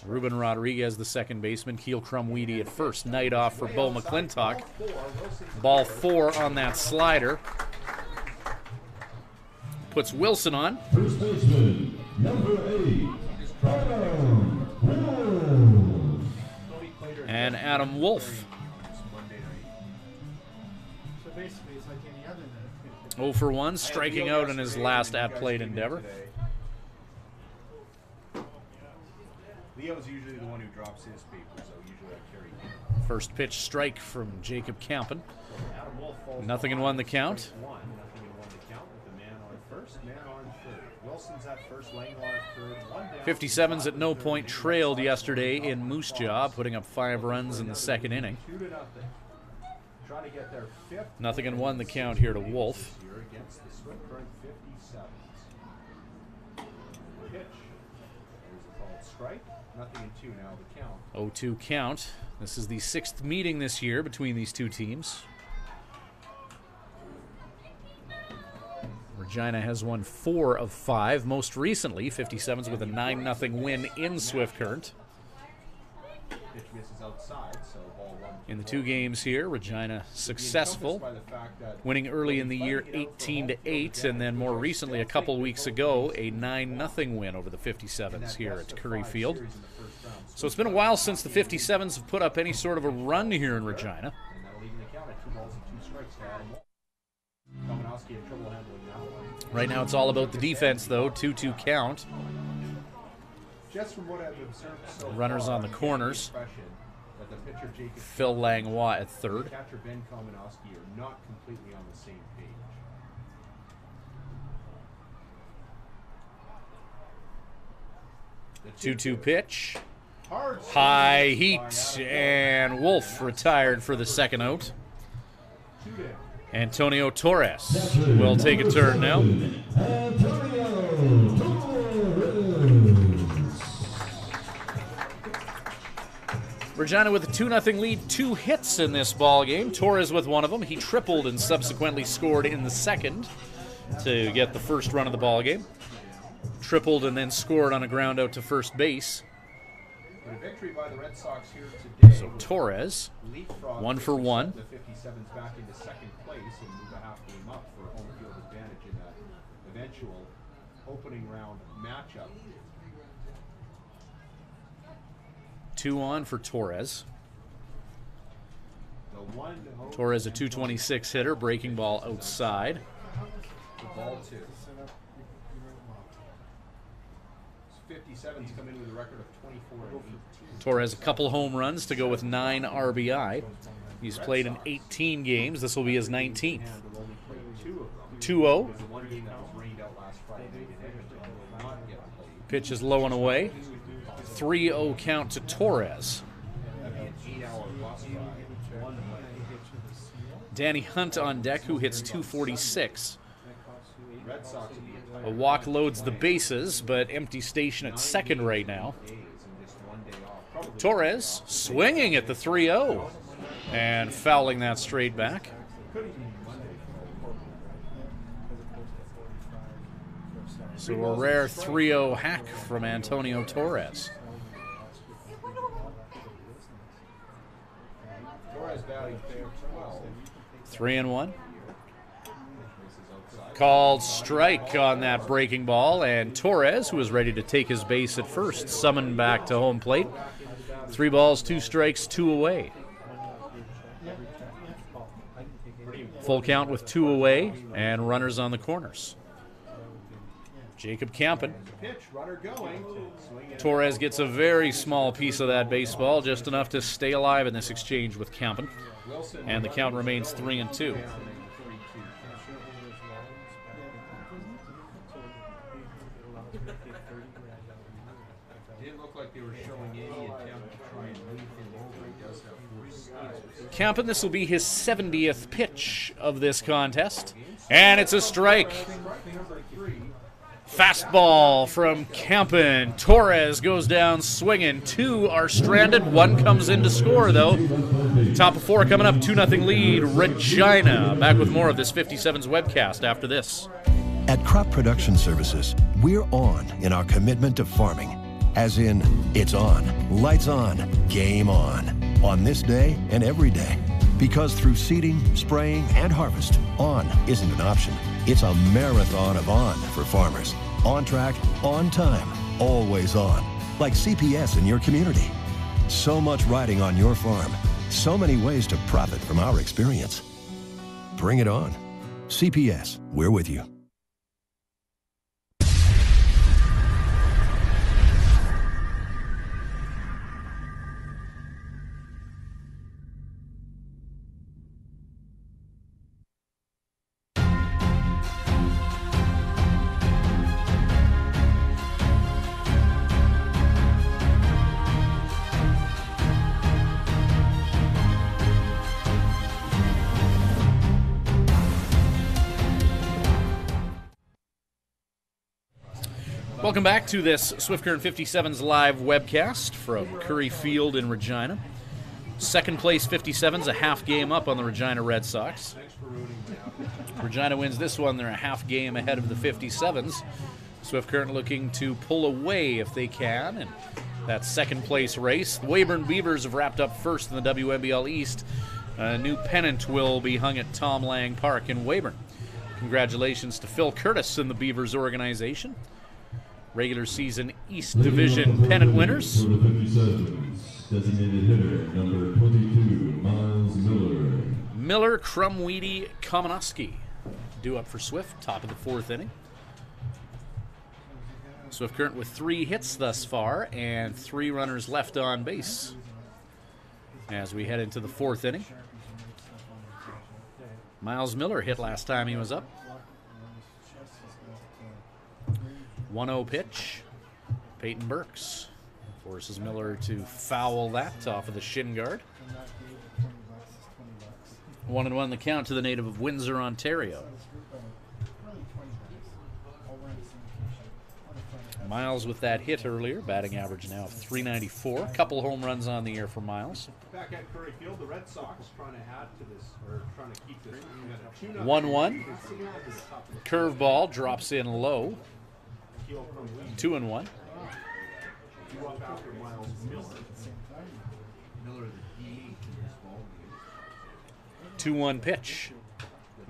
Ruben Rodriguez, the second baseman. Keel Crumweedy at first. Night off for Bo McClintock. Ball 4 on that slider. Puts Wilson on. First baseman, number 8, and Adam Wolf. So basically, it's like any other night. 0 for 1, striking out in his last at-plate endeavor. Leo's usually the one who drops his paper, so usually I carry him. First pitch strike from Jacob Campen. 0-1 the count. 57's at no point trailed yesterday in Moose Jaw, putting up 5 runs in the second inning. 0-1 the count here to Wolf. 0-2 count. This is the 6th meeting this year between these two teams. Regina has won 4 of 5. Most recently, 57's with a 9-0 win in Swift Current. In the 2 games here, Regina successful, winning early in the year 18-8, and then more recently, a couple weeks ago, a 9-0 win over the 57's here at Curry Field. So it's been a while since the 57's have put up any sort of a run here in Regina. Right now it's all about the defense, though. 2-2 count. Just from what I've observed so runners far, on the corners. That the pitcher Jacob Phil Langlois at third. And catcher Ben Kamenowski are not completely on the same page. 2-2 pitch. High heat, and Wolf retired for the second out. Antonio Torres will take a turn now. Regina with a 2-0 lead, 2 hits in this ball game. Torres with one of them. He tripled and subsequently scored in the second to get the first run of the ball game. Tripled and then scored on a ground out to first base. But a victory by the Red Sox here today. So Torres, 1 for 1. The 57's back into second place and move a half game up for home field advantage in that eventual opening round matchup. 2 on for Torres. Torres, a .226 hitter, breaking ball outside. The ball 2. 57's come in with a record of 24-18. Torres a couple home runs to go with 9 RBI. He's played in 18 games. This will be his 19th. 2-0. Pitch is low and away. 3-0 count to Torres. Danny Hunt on deck, who hits 246. A walk loads the bases, but empty station at second right now. Torres swinging at the 3-0 and fouling that straight back. So a rare 3-0 hack from Antonio Torres. Torres batting 3-1. Called strike on that breaking ball, and Torres, who was ready to take his base at first, summoned back to home plate. 3 balls, 2 strikes, 2 away. Full count with 2 away and runners on the corners. Jacob Campen. Torres gets a very small piece of that baseball, just enough to stay alive in this exchange with Campen. And the count remains 3-2. Campen, this will be his 70th pitch of this contest. And it's a strike. Fastball from Campen. Torres goes down swinging. 2 are stranded. 1 comes in to score, though. Top of 4 coming up. 2-0 lead. Regina. Back with more of this 57's webcast after this. At Crop Production Services, we're on in our commitment to farming. As in, it's on, lights on, game on this day and every day. Because through seeding, spraying, and harvest, on isn't an option. It's a marathon of on for farmers. On track, on time, always on. Like CPS in your community. So much riding on your farm. So many ways to profit from our experience. Bring it on. CPS, we're with you. Welcome back to this Swift Current 57's live webcast from Curry Field in Regina. Second place 57's a half game up on the Regina Red Sox. Regina wins this one. They're a half game ahead of the 57's. Swift Current looking to pull away if they can in that second place race. The Weyburn Beavers have wrapped up first in the WMBL East. A new pennant will be hung at Tom Lang Park in Weyburn. Congratulations to Phil Curtis and the Beavers organization. Regular season East Division pennant winners. For the 57's, designated hitter number 22, Miles Miller. Miller, Crumweedy, Komanowski due up for Swift, top of the 4th inning. Swift Current with 3 hits thus far and 3 runners left on base as we head into the 4th inning. Miles Miller hit last time he was up. 1-0 pitch. Peyton Burks forces Miller to foul that off of the shin guard. 1-1 the count to the native of Windsor, Ontario. Miles with that hit earlier, batting average now of .394. A couple home runs on the year for Miles. Back at Curry Field, the Red Sox trying to add to this, or trying to keep this. 1-1. Curveball drops in low. 2-1. 2-1 pitch.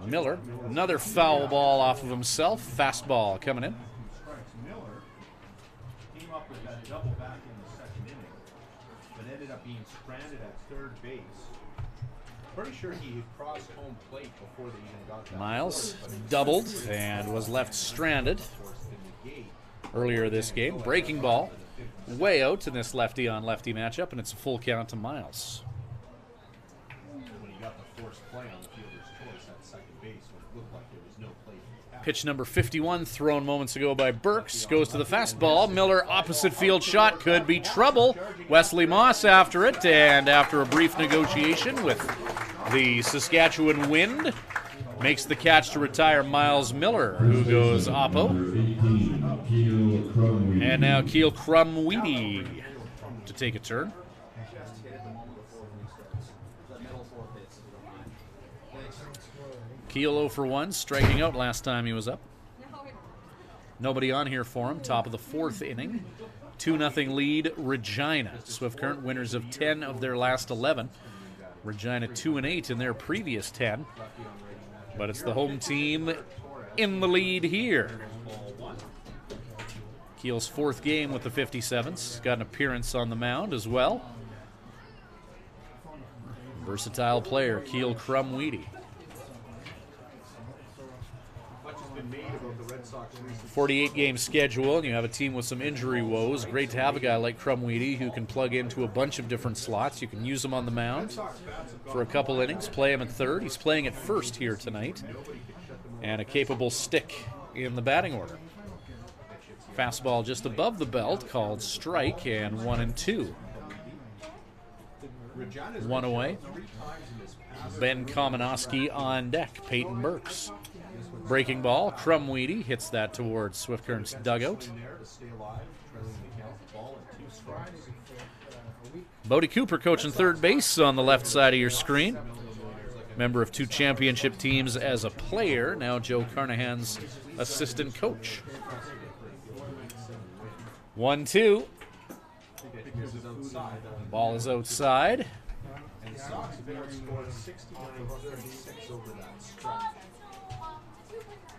Miller, another foul ball off of himself. Fastball coming in. Miller came up with that double back in the second inning, but ended up being stranded at third base. Pretty sure he had crossed home plate before they even got that. Miles doubled and was left stranded. earlier this game. Breaking ball, way out in this lefty-on-lefty matchup, and it's a full count to Miles. When he got the forced play on the fielder's choice at second base, when it looked like there was no play for the catch. Pitch number 51, thrown moments ago by Burks, goes to the fastball. Miller, opposite field shot, could be trouble. Wesley Moss after it, and after a brief negotiation with the Saskatchewan Wind, makes the catch to retire Miles Miller, who goes oppo. And now Keel Crumweedy to take a turn. Keel 0 for 1, striking out last time he was up. Nobody on here for him. Top of the 4th inning. 2-0 lead, Regina. Swift Current winners of 10 of their last 11. Regina 2-8 in their previous 10. But it's the home team in the lead here. Keel's 4th game with the 57's. Got an appearance on the mound as well. Versatile player, Keel Crumweedy. 48-game schedule, and you have a team with some injury woes. Great to have a guy like Crumweedy who can plug into a bunch of different slots. You can use him on the mound for a couple innings, play him at third. He's playing at first here tonight, and a capable stick in the batting order. Fastball just above the belt, called strike, and 1-2. 1 away. Ben Kamenowski on deck. Peyton Burks. Breaking ball, Crumweedy hits that towards Swift Current's dugout. Bodie Cooper coaching third base on the left side of your screen. Member of 2 championship teams as a player, now Joe Carnahan's assistant coach. 1-2. Ball is outside. And the Sox have been outscored 69-36 over that stretch.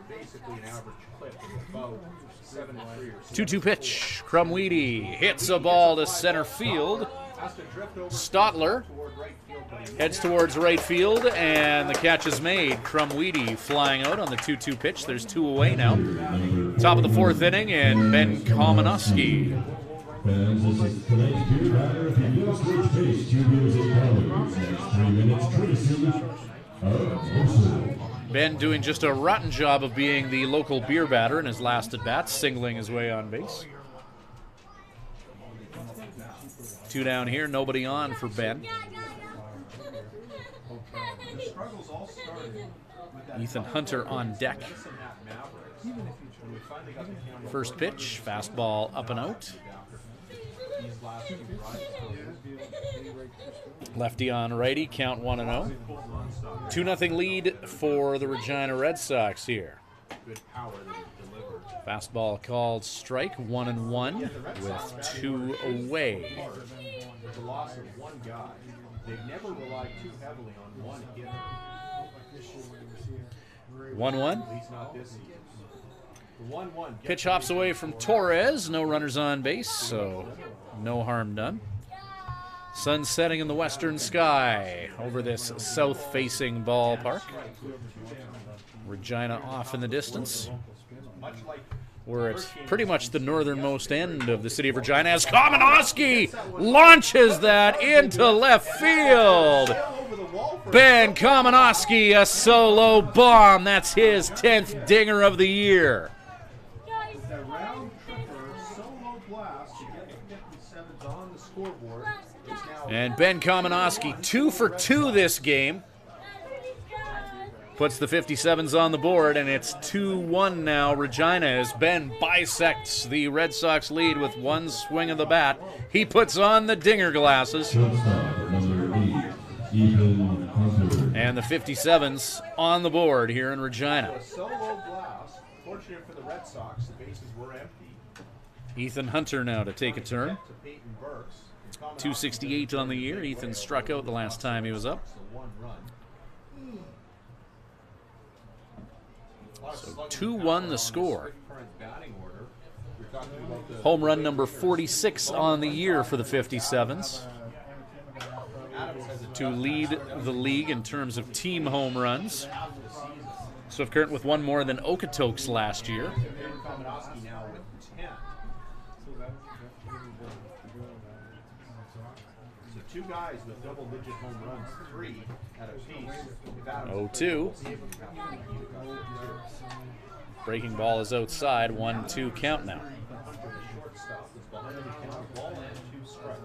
Basically an average clip of about 7-3 or 2-2 pitch. Crumweedy hits a ball to center field. Stotler heads towards right field, and the catch is made. Crumweedy flying out on the 2-2 pitch. There's 2 away now. Top of the 4th inning, and Ben Kamenowski. Fans, this is tonight's beer batter. If you will switch pace, 2 beers at calories. Next 3 minutes, courtesy of Mercer. Ben doing just a rotten job of being the local beer batter in his last at-bat, singling his way on base. 2 down here, nobody on for Ben. Ethan Hunter on deck. First pitch, fastball up and out. Lefty on righty, count 1-0. 2-0 lead for the Regina Red Sox here. Fastball called strike, 1-1 with 2 away. With the loss of one guy, they've never relied too heavily on one hitter. 1-1. At least not this season. The 1-1 Pitch hops away from Torres. No runners on base, so no harm done. Sun setting in the western sky over this south-facing ballpark. Regina off in the distance. We're at pretty much the northernmost end of the city of Regina as Kamenowski launches that into left field. Ben Kamenowski, a solo bomb. That's his 10th dinger of the year. And Ben Kamenowski, 2 for 2 this game. Puts the 57's on the board, and it's 2-1 now. Regina, as Ben bisects the Red Sox lead with one swing of the bat. He puts on the dinger glasses. And the 57's on the board here in Regina. A solo blast. Fortunate for the Red Sox, the bases were empty. Ethan Hunter now to take a turn. 268 on the year. Ethan struck out the last time he was up. So 2-1 the score. Home run number 46 on the year for the 57's. To lead the league in terms of team home runs. Swift Current with one more than Okotoks last year. two guys with double-digit home runs, 3 at a piece. 0-2. Breaking ball is outside. 1-2 count now.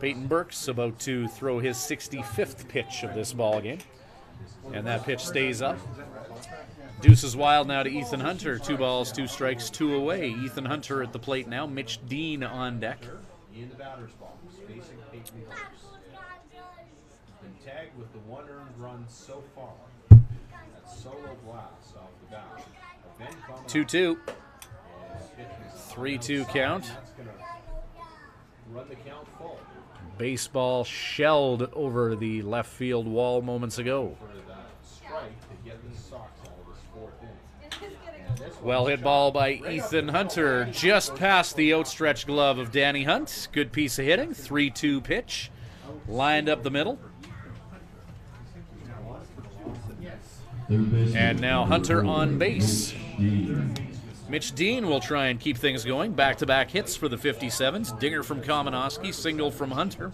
Peyton Burke's about to throw his 65th pitch of this ball game, and that pitch stays up. Deuces wild now to Ethan Hunter. 2 balls, 2 strikes, 2 away. Ethan Hunter at the plate now. Mitch Dean on deck. In the batter's box, facing Peyton Burke. Been tagged with the 1 earned run so far. That solo blast off the bat. 2-2. 3-2 count. Run the count full. Baseball shelled over the left field wall moments ago. Well hit ball by Ethan Hunter, just past the outstretched glove of Danny Hunt. Good piece of hitting. 3-2 pitch, lined up the middle. And now Hunter on base. Mitch Dean will try and keep things going. Back-to-back hits for the 57's. Dinger from Kamenowski, single from Hunter.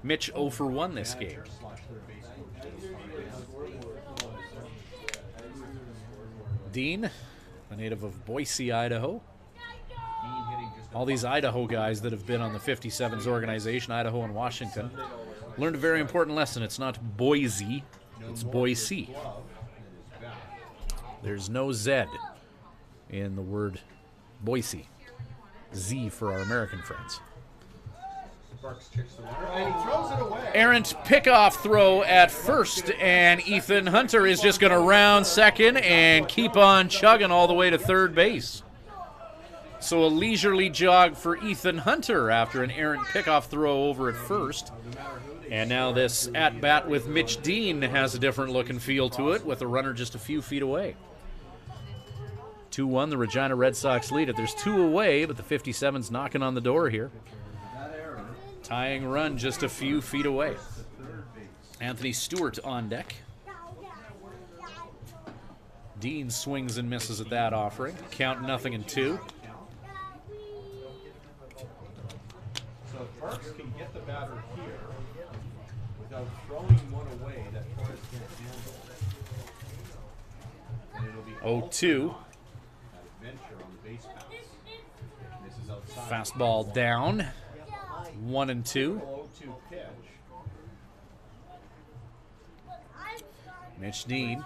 Mitch 0 for 1 this game. Dean, a native of Boise, Idaho. All these Idaho guys that have been on the 57's organization, Idaho and Washington, learned a very important lesson. It's not Boise, it's Boise. There's no Z in the word Boise. Z for our American friends. Errant pickoff throw at first, and Ethan Hunter is just going to round second and keep on chugging all the way to third base. So a leisurely jog for Ethan Hunter after an errant pickoff throw over at first. And now this at-bat with Mitch Dean has a different look and feel to it, with a runner just a few feet away. 2-1, the Regina Red Sox lead it. There's 2 away, but the 57's knocking on the door here. Tying run just a few feet away. Anthony Stewart on deck. Dean swings and misses at that offering. Count 0-2. So if Burks can get the batter here without throwing one away that Torres can't handle, and it'll be 0-2. Fastball down. 1-2. Mitch Dean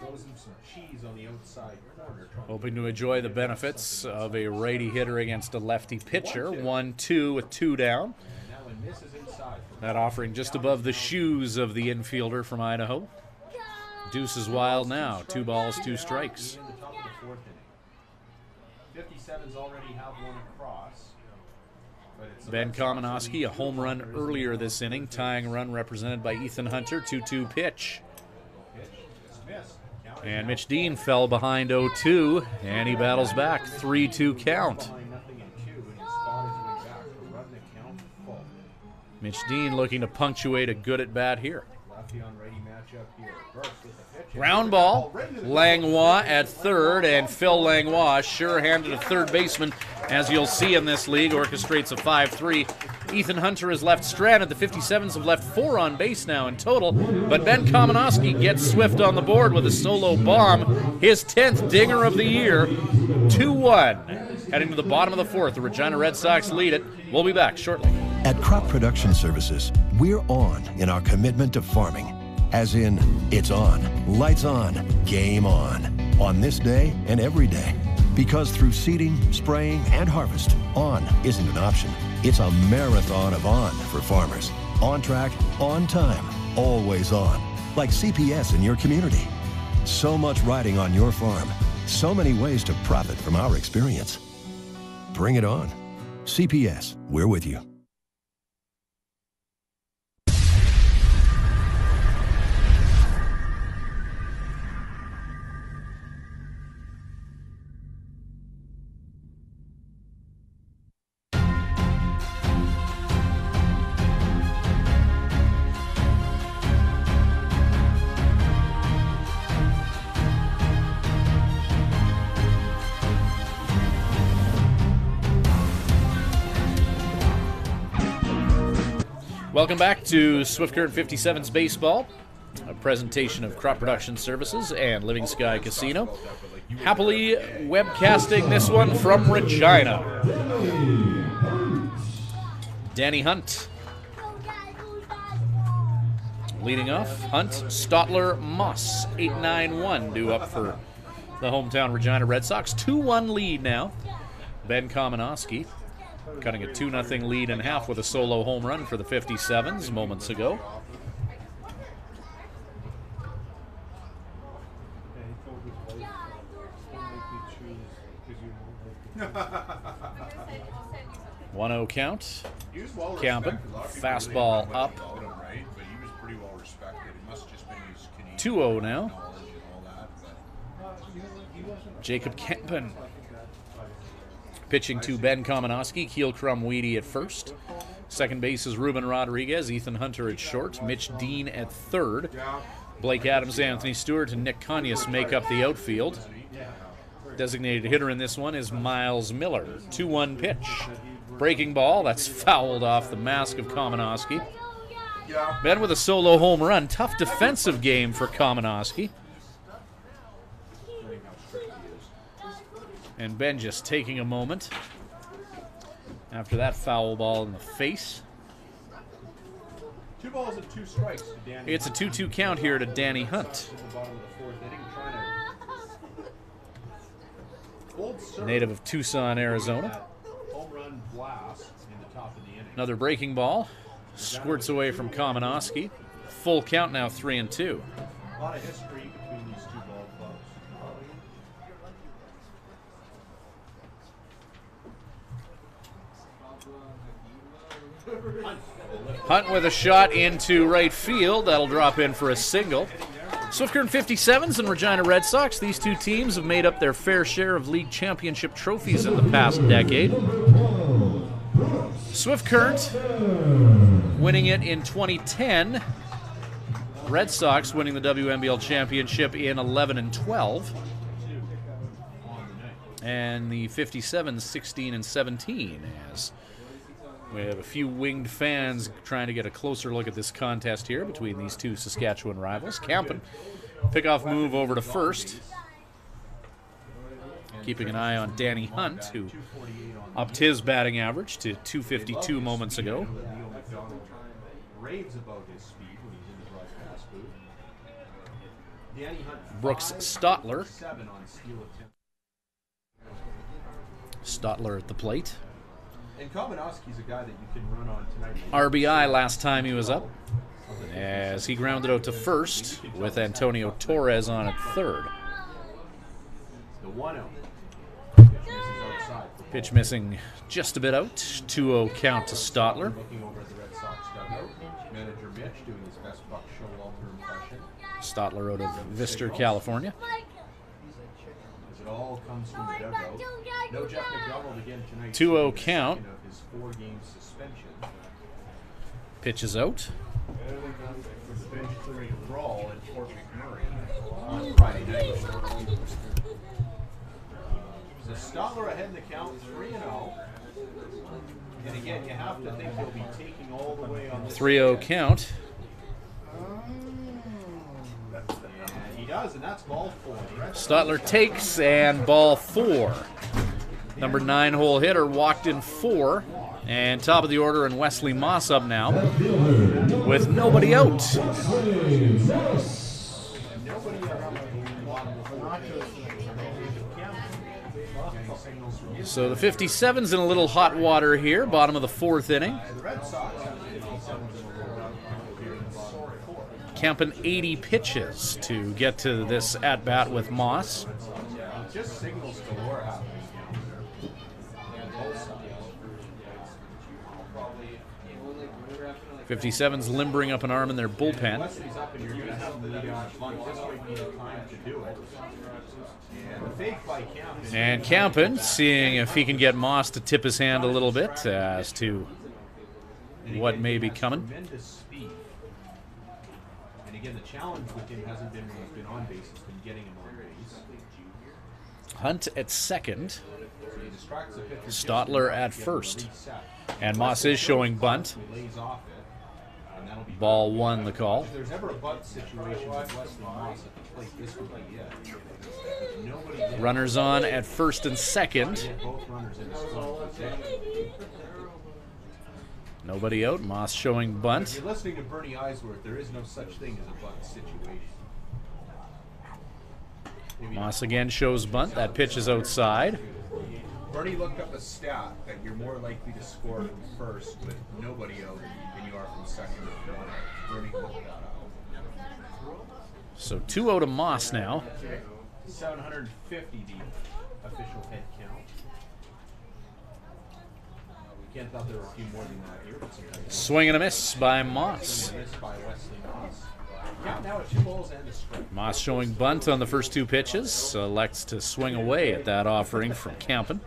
hoping to enjoy the benefits of a righty hitter against a lefty pitcher. 1-2 with 2 down. That offering just above the shoes of the infielder from Idaho. Deuce is wild now. 2 balls, 2 strikes. 57's already have one across. Ben Kamenowski, a home run earlier this inning. Tying run represented by Ethan Hunter. 2-2 pitch. And Mitch Dean fell behind 0-2, and he battles back. 3-2 count. Mitch Dean looking to punctuate a good at-bat here. Ground ball, Langlois at third, and Phil Langlois, sure-handed a third baseman, as you'll see in this league, orchestrates a 5-3. Ethan Hunter is left stranded. The 57's have left 4 on base now in total, but Ben Kamenowski gets swift on the board with a solo bomb, his 10th dinger of the year. 2-1. Heading to the bottom of the 4th, the Regina Red Sox lead it. We'll be back shortly. At Crop Production Services, we're on in our commitment to farming. As in, it's on, lights on, game on this day and every day. Because through seeding, spraying, and harvest, on isn't an option. It's a marathon of on for farmers. On track, on time, always on. Like CPS in your community. So much riding on your farm. So many ways to profit from our experience. Bring it on. CPS, we're with you. Welcome back to Swift Current 57's Baseball, a presentation of Crop Production Services and Living Sky Casino. Happily webcasting this one from Regina. Danny Hunt leading off. Hunt, Stotler, Moss, 8-9-1 due up for the hometown Regina Red Sox. 2-1 lead now. Ben Kamenowski cutting a 2-0 lead in half with a solo home run for the 57's moments ago. One 0 count. Campen, fastball up. 2-0 now. Jacob Campen pitching to Ben Kamenowski. Keel Crum Weedy at first. Second base is Ruben Rodriguez. Ethan Hunter at short. Mitch Dean at third. Blake Adams, Anthony Stewart, and Nick Conyas make up the outfield. Designated hitter in this one is Miles Miller. 2-1 pitch. Breaking ball. That's fouled off the mask of Kamenowski. Ben with a solo home run. Tough defensive game for Kamenowski. And Ben just taking a moment after that foul ball in the face. 2 balls and 2 strikes to Danny. It's a 2-2 count here to Danny Hunt. Native of Tucson, Arizona. Home run blast in the top of the inning. Another breaking ball. Squirts away from Kamenowski. Full count now, 3-2. A lot of history between these 2 ball clubs. Hunt with a shot into right field. That'll drop in for a single. Swift Current 57's and Regina Red Sox. These two teams have made up their fair share of league championship trophies in the past decade. Swift Current winning it in 2010. Red Sox winning the WMBL championship in 11 and 12. And the 57's 16 and 17, as we have a few winged fans trying to get a closer look at this contest here between these two Saskatchewan rivals. Campen, pickoff move over to first. Keeping an eye on Danny Hunt, who upped his batting average to .252 moments ago. Raves about his speed when he's in the broadcast booth. Danny Hunt, Brooks Stotler. 7 on steal attempt. Stotler at the plate. And Kamenowski's a guy that you can run on tonight. RBI last time he was up, as he grounded out to first with Antonio Torres on at third. The 1-0. Pitch missing just a bit out. 2-0 count to Stotler. Looking over at the Red Sox dugout. Manager Mitch doing his best Buck Showalter impression. Stotler out of Vista, California. As it all comes from the dugout. No Jeff McDonald again tonight. 2-0 count. Of his 4-game suspension. Pitches out. From the bench clearing a brawl in Fort McMurray on Friday night. So Stotler ahead in the count, 3-0. And again, you have to think he'll be taking all the way on this. 3-0 count. And he does, and that's ball 4. Stotler takes, and ball 4. Number 9 hole hitter walked in 4. And top of the order, and Wesley Moss up now with nobody out. So the 57's in a little hot water here, bottom of the 4th inning. Campen 80 pitches to get to this at-bat with Moss. Just signals galore happening. 57's limbering up an arm in their bullpen. Wesley's up and you're going to have the lead on front. This might be the time to do it. And the fake by Campen. And Campen seeing if he can get Moss to tip his hand a little bit as to what may be coming. Tremendous speed. And again, the challenge with him hasn't been when he's been on base, it's been getting him on base. Hunt at second. So he distracts the pitcher. Stotler at first. And Moss is showing bunt. He lays off Ball one, the call. If there's ever a bunt situation with Wesley Moss at the plate, this would be it. Nobody did. Runners on at first and second. Both runners in the scoring position. Nobody out. Moss showing If bunt. you're listening to Bernie Eisworth, there is no such thing as a bunt situation. Moss again shows bunt. That pitch is outside. Bernie looked up a stat that you're more likely to score from first with nobody out than you are from second or one out. Bernie looked that up. So 2 out of Moss now. 750 the official head count. Again, thought there were a few more than that here, but sometimes Swing and a miss by Moss. missed by Wesley Moss. Count now at 2 balls and a strike. Moss showing bunt on the first 2 pitches. Elects to swing away at that offering from Campen.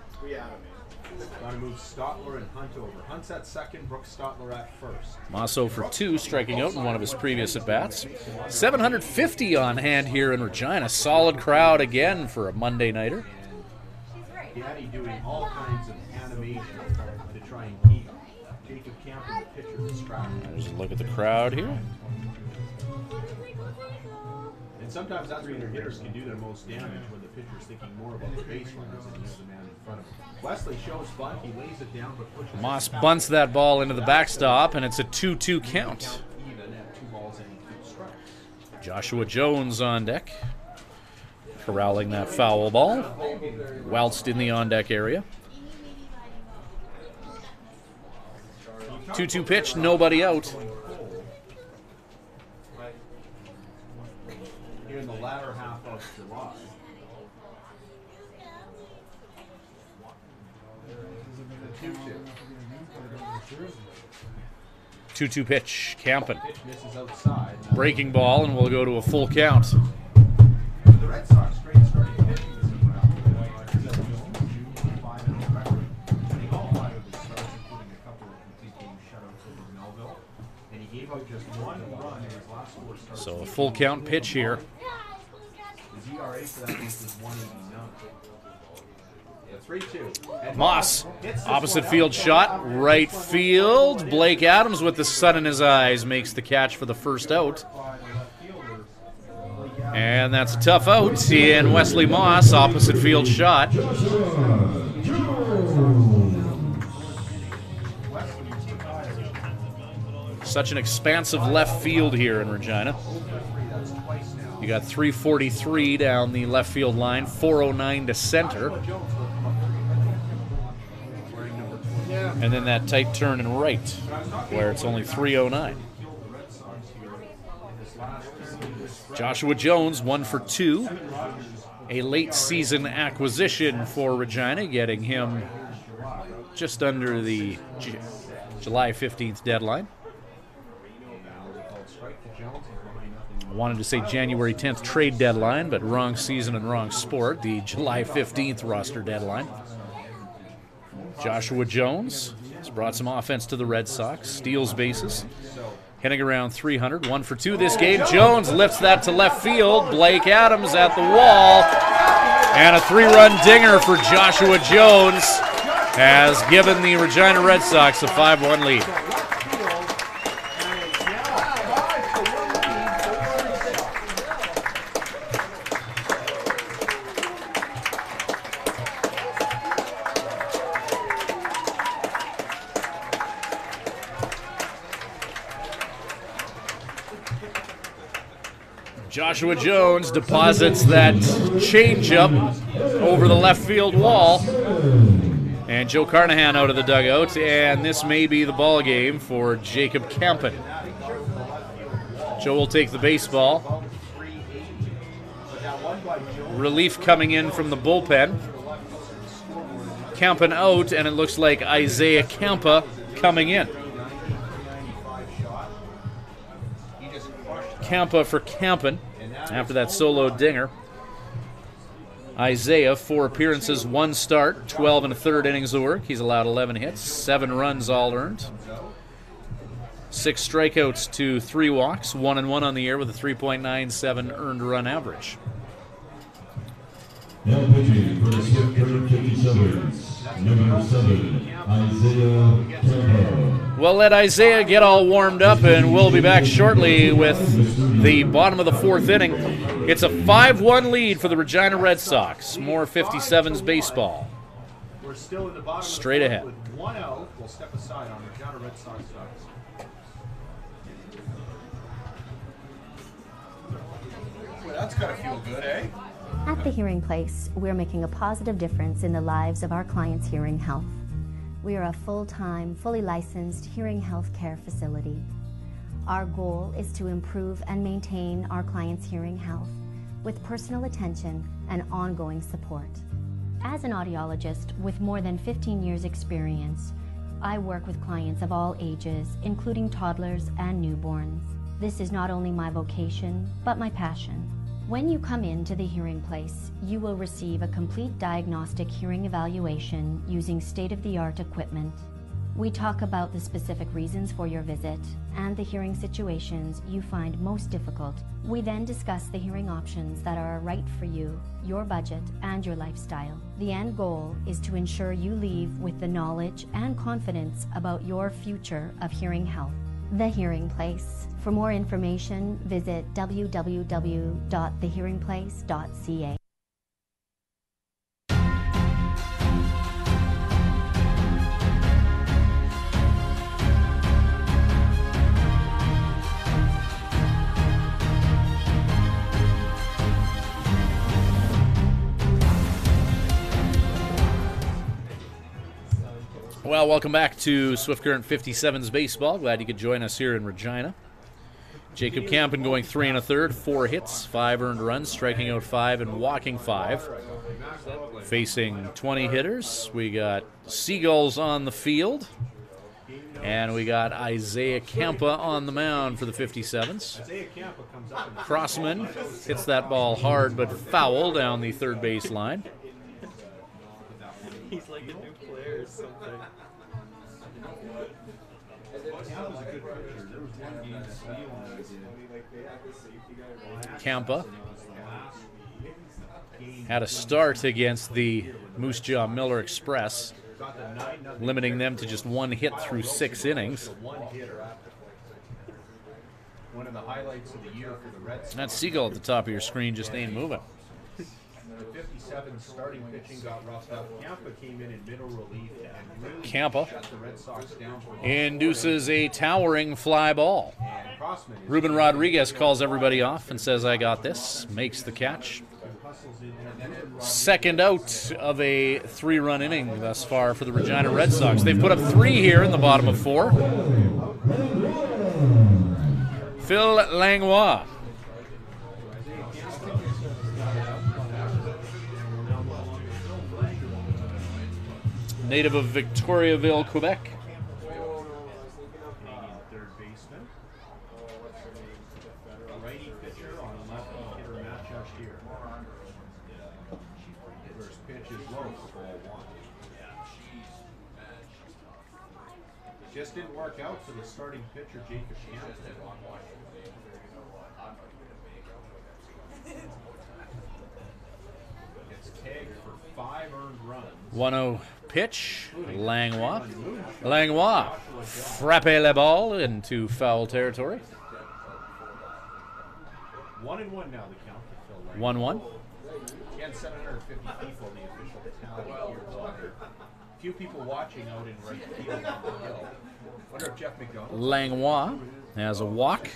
Got to move Stotler and Hunt over. Hunt's at second, Brooks Stotler at first. Moss 0 for 2, striking out in one of his previous at-bats. 750 on hand here in Regina. Solid crowd again for a Monday nighter. Daddy doing all kinds of animation to try and keep Jacob Campen, the pitcher, distracted. There's a look at the crowd here. And sometimes that's when your hitters can do their most damage, when the pitcher's thinking more about the base runners than he has the man in front of him. Wesley shows bunt, he lays it down, but pushes Moss bunts that ball into the backstop, and it's a 2-2 count. even at 2 balls and 2 strikes. Joshua Jones on deck, corralling that foul ball, whilst in the on-deck area. 2-2 pitch, nobody out. Here in the latter half of July. 2-2 pitch, Campen. Pitch misses outside. Breaking ball, and we'll go to a full count. The Red Sox straight starting pitching this year. 5-0 record. They all 5 of his starts, including a couple of complete game shutouts over Melville. And he gave out just 1 run in his last 4 starts. So a full count pitch here. His ERA for that was 189. 3-2. And Moss, hits this opposite one field out. shot, right field. Blake Adams with the sun in his eyes makes the catch for the first out. And that's a tough out in Wesley Moss, opposite field shot. Such an expansive left field here in Regina. You got 343 down the left field line, 409 to center. And then that tight turn and right, where it's only 309. Joshua Jones, 1 for 2. A late season acquisition for Regina, getting him just under the July 15th deadline. I wanted to say January 10th trade deadline, but wrong season and wrong sport. The July 15th roster deadline. Joshua Jones has brought some offense to the Red Sox. Steals bases. Hitting around 300. 1 for 2 this game. Jones lifts that to left field. Blake Adams at the wall. And a 3-run dinger for Joshua Jones has given the Regina Red Sox a 5-1 lead. Joshua Jones deposits that changeup over the left field wall. And Joe Carnahan out of the dugout, and this may be the ball game for Jacob Campen. Joe will take the baseball. Relief coming in from the bullpen. Campen out, and it looks like Isaiah Campa coming in. Campa for Campen after that solo dinger. Isaiah, 4 appearances, 1 start, 12 1/3 innings of work. He's allowed 11 hits, 7 runs all earned. 6 strikeouts to 3 walks, 1-1 on the year with a 3.97 earned run average. Now pitching for the Swift Current 57's, number 7, Isaiah Campo. We'll let Isaiah get all warmed up, and we'll be back shortly with the bottom of the 4th inning. It's a 5-1 lead for the Regina Red Sox. More 57's baseball. We're still in the bottom Straight of the ahead. With 1 out, we'll step aside on Regina Red Sox side. Well, that's gotta feel good, eh? At the Hearing Place, we're making a positive difference in the lives of our clients' hearing health. We are a full-time, fully licensed hearing health care facility. Our goal is to improve and maintain our clients' hearing health with personal attention and ongoing support. As an audiologist with more than 15 years' experience, I work with clients of all ages, including toddlers and newborns. This is not only my vocation, but my passion. When you come into the Hearing Place, you will receive a complete diagnostic hearing evaluation using state-of-the-art equipment. We talk about the specific reasons for your visit and the hearing situations you find most difficult. We then discuss the hearing options that are right for you, your budget, and your lifestyle. The end goal is to ensure you leave with the knowledge and confidence about your future of hearing health. The Hearing Place. For more information, visit www.thehearingplace.ca. Well, welcome back to Swift Current 57's baseball. Glad you could join us here in Regina. Jacob Campen going 3 1/3, 4 hits, 5 earned runs, striking out 5 and walking 5. Facing 20 hitters, we got Seagulls on the field, and we got Isaiah Campa on the mound for the 57's. Crossman hits that ball hard but foul down the third base line. He's like a new player or something. Campa had a start against the Moose Jaw Miller Express, limiting them to just 1 hit through 6 innings. One of the highlights of the year for the Red Sox. That Seagull at the top of your screen just ain't moving. The 57 starting pitching got roughed up. Campa came in middle relief and really Campa shut the Red Sox down for induces a towering fly ball. Ruben Rodriguez calls everybody off and says, "I got this." Makes the catch. Second out of a 3-run inning thus far for the Regina Red Sox. They've put up 3 here in the bottom of 4. Phil Langlois. Native of Victoriaville, Quebec. third baseman. Righty pitcher on a lefty hitter matchup here. First pitch is low for ball 1. Just didn't work out for the starting pitcher, Jacob Campa. Gets tagged for 5 earned runs. 1-0 pitch. Langlois. Langlois frappe la ball into foul territory. 1-1 now the count for Phil Langlois. 1-1. Again, 750 people, the official tally here. Few people watching out in right field on the hill. Wonder if Jeff McDonald. Langlois has a walk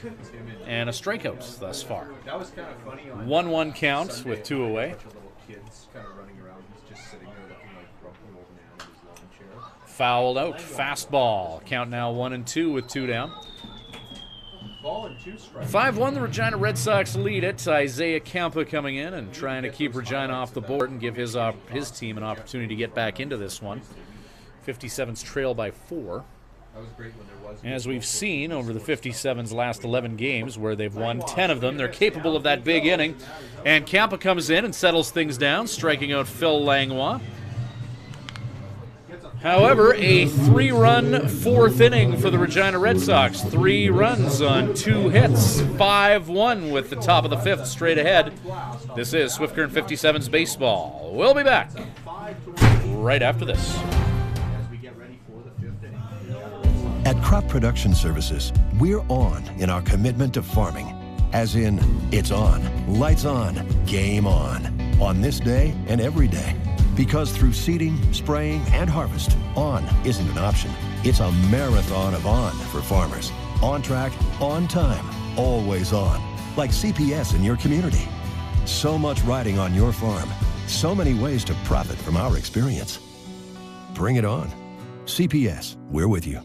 and a strikeout thus far. That was kind of funny. 1-1 count Sunday, with 2 away. A bunch of little kids kind of running around. He's just sitting there looking like a grumpy old man in his lawn chair. Fouled out. Fastball. Count now 1-2 with 2 down. Ball and 2 strikes. 5-1, the Regina Red Sox lead it. Isaiah Campa coming in and trying to keep Regina off the board and give his team an opportunity to get back into this one. 57's trail by 4. That was great when there was. As we've seen over the 57's last 11 games, where they've won 10 of them, they're capable of that big inning. And Campa comes in and settles things down, striking out Phil Langlois. However, a 3-run fourth inning for the Regina Red Sox. 3 runs on 2 hits. 5-1 with the top of the 5th straight ahead. This is Swift Current 57's baseball. We'll be back right after this. At Crop Production Services, we're on in our commitment to farming. As in, it's on, lights on, game on this day and every day. Because through seeding, spraying, and harvest, on isn't an option. It's a marathon of on for farmers. On track, on time, always on. Like CPS in your community. So much riding on your farm. So many ways to profit from our experience. Bring it on. CPS, we're with you.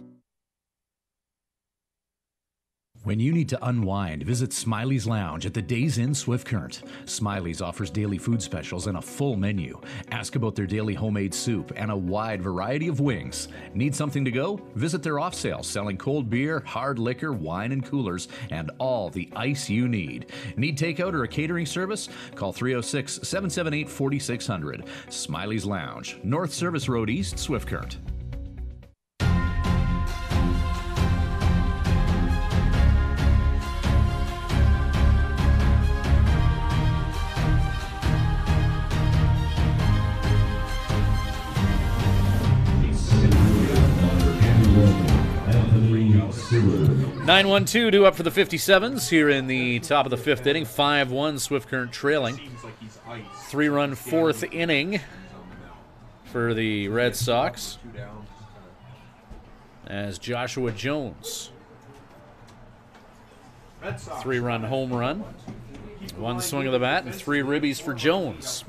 When you need to unwind, visit Smiley's Lounge at the Days Inn Swift Current. Smiley's offers daily food specials and a full menu. Ask about their daily homemade soup and a wide variety of wings. Need something to go? Visit their off sale selling cold beer, hard liquor, wine and coolers, and all the ice you need. Need takeout or a catering service? Call 306-778-4600. Smiley's Lounge, North Service Road East, Swift Current. Stewart. 9-1-2 due up for the 57's here in the top of the 5th inning. 5-1 Swift Current trailing. 3-run 4th inning for the Red Sox as Joshua Jones. 3-run home run. 1 swing of the bat and 3 ribbies for Jones.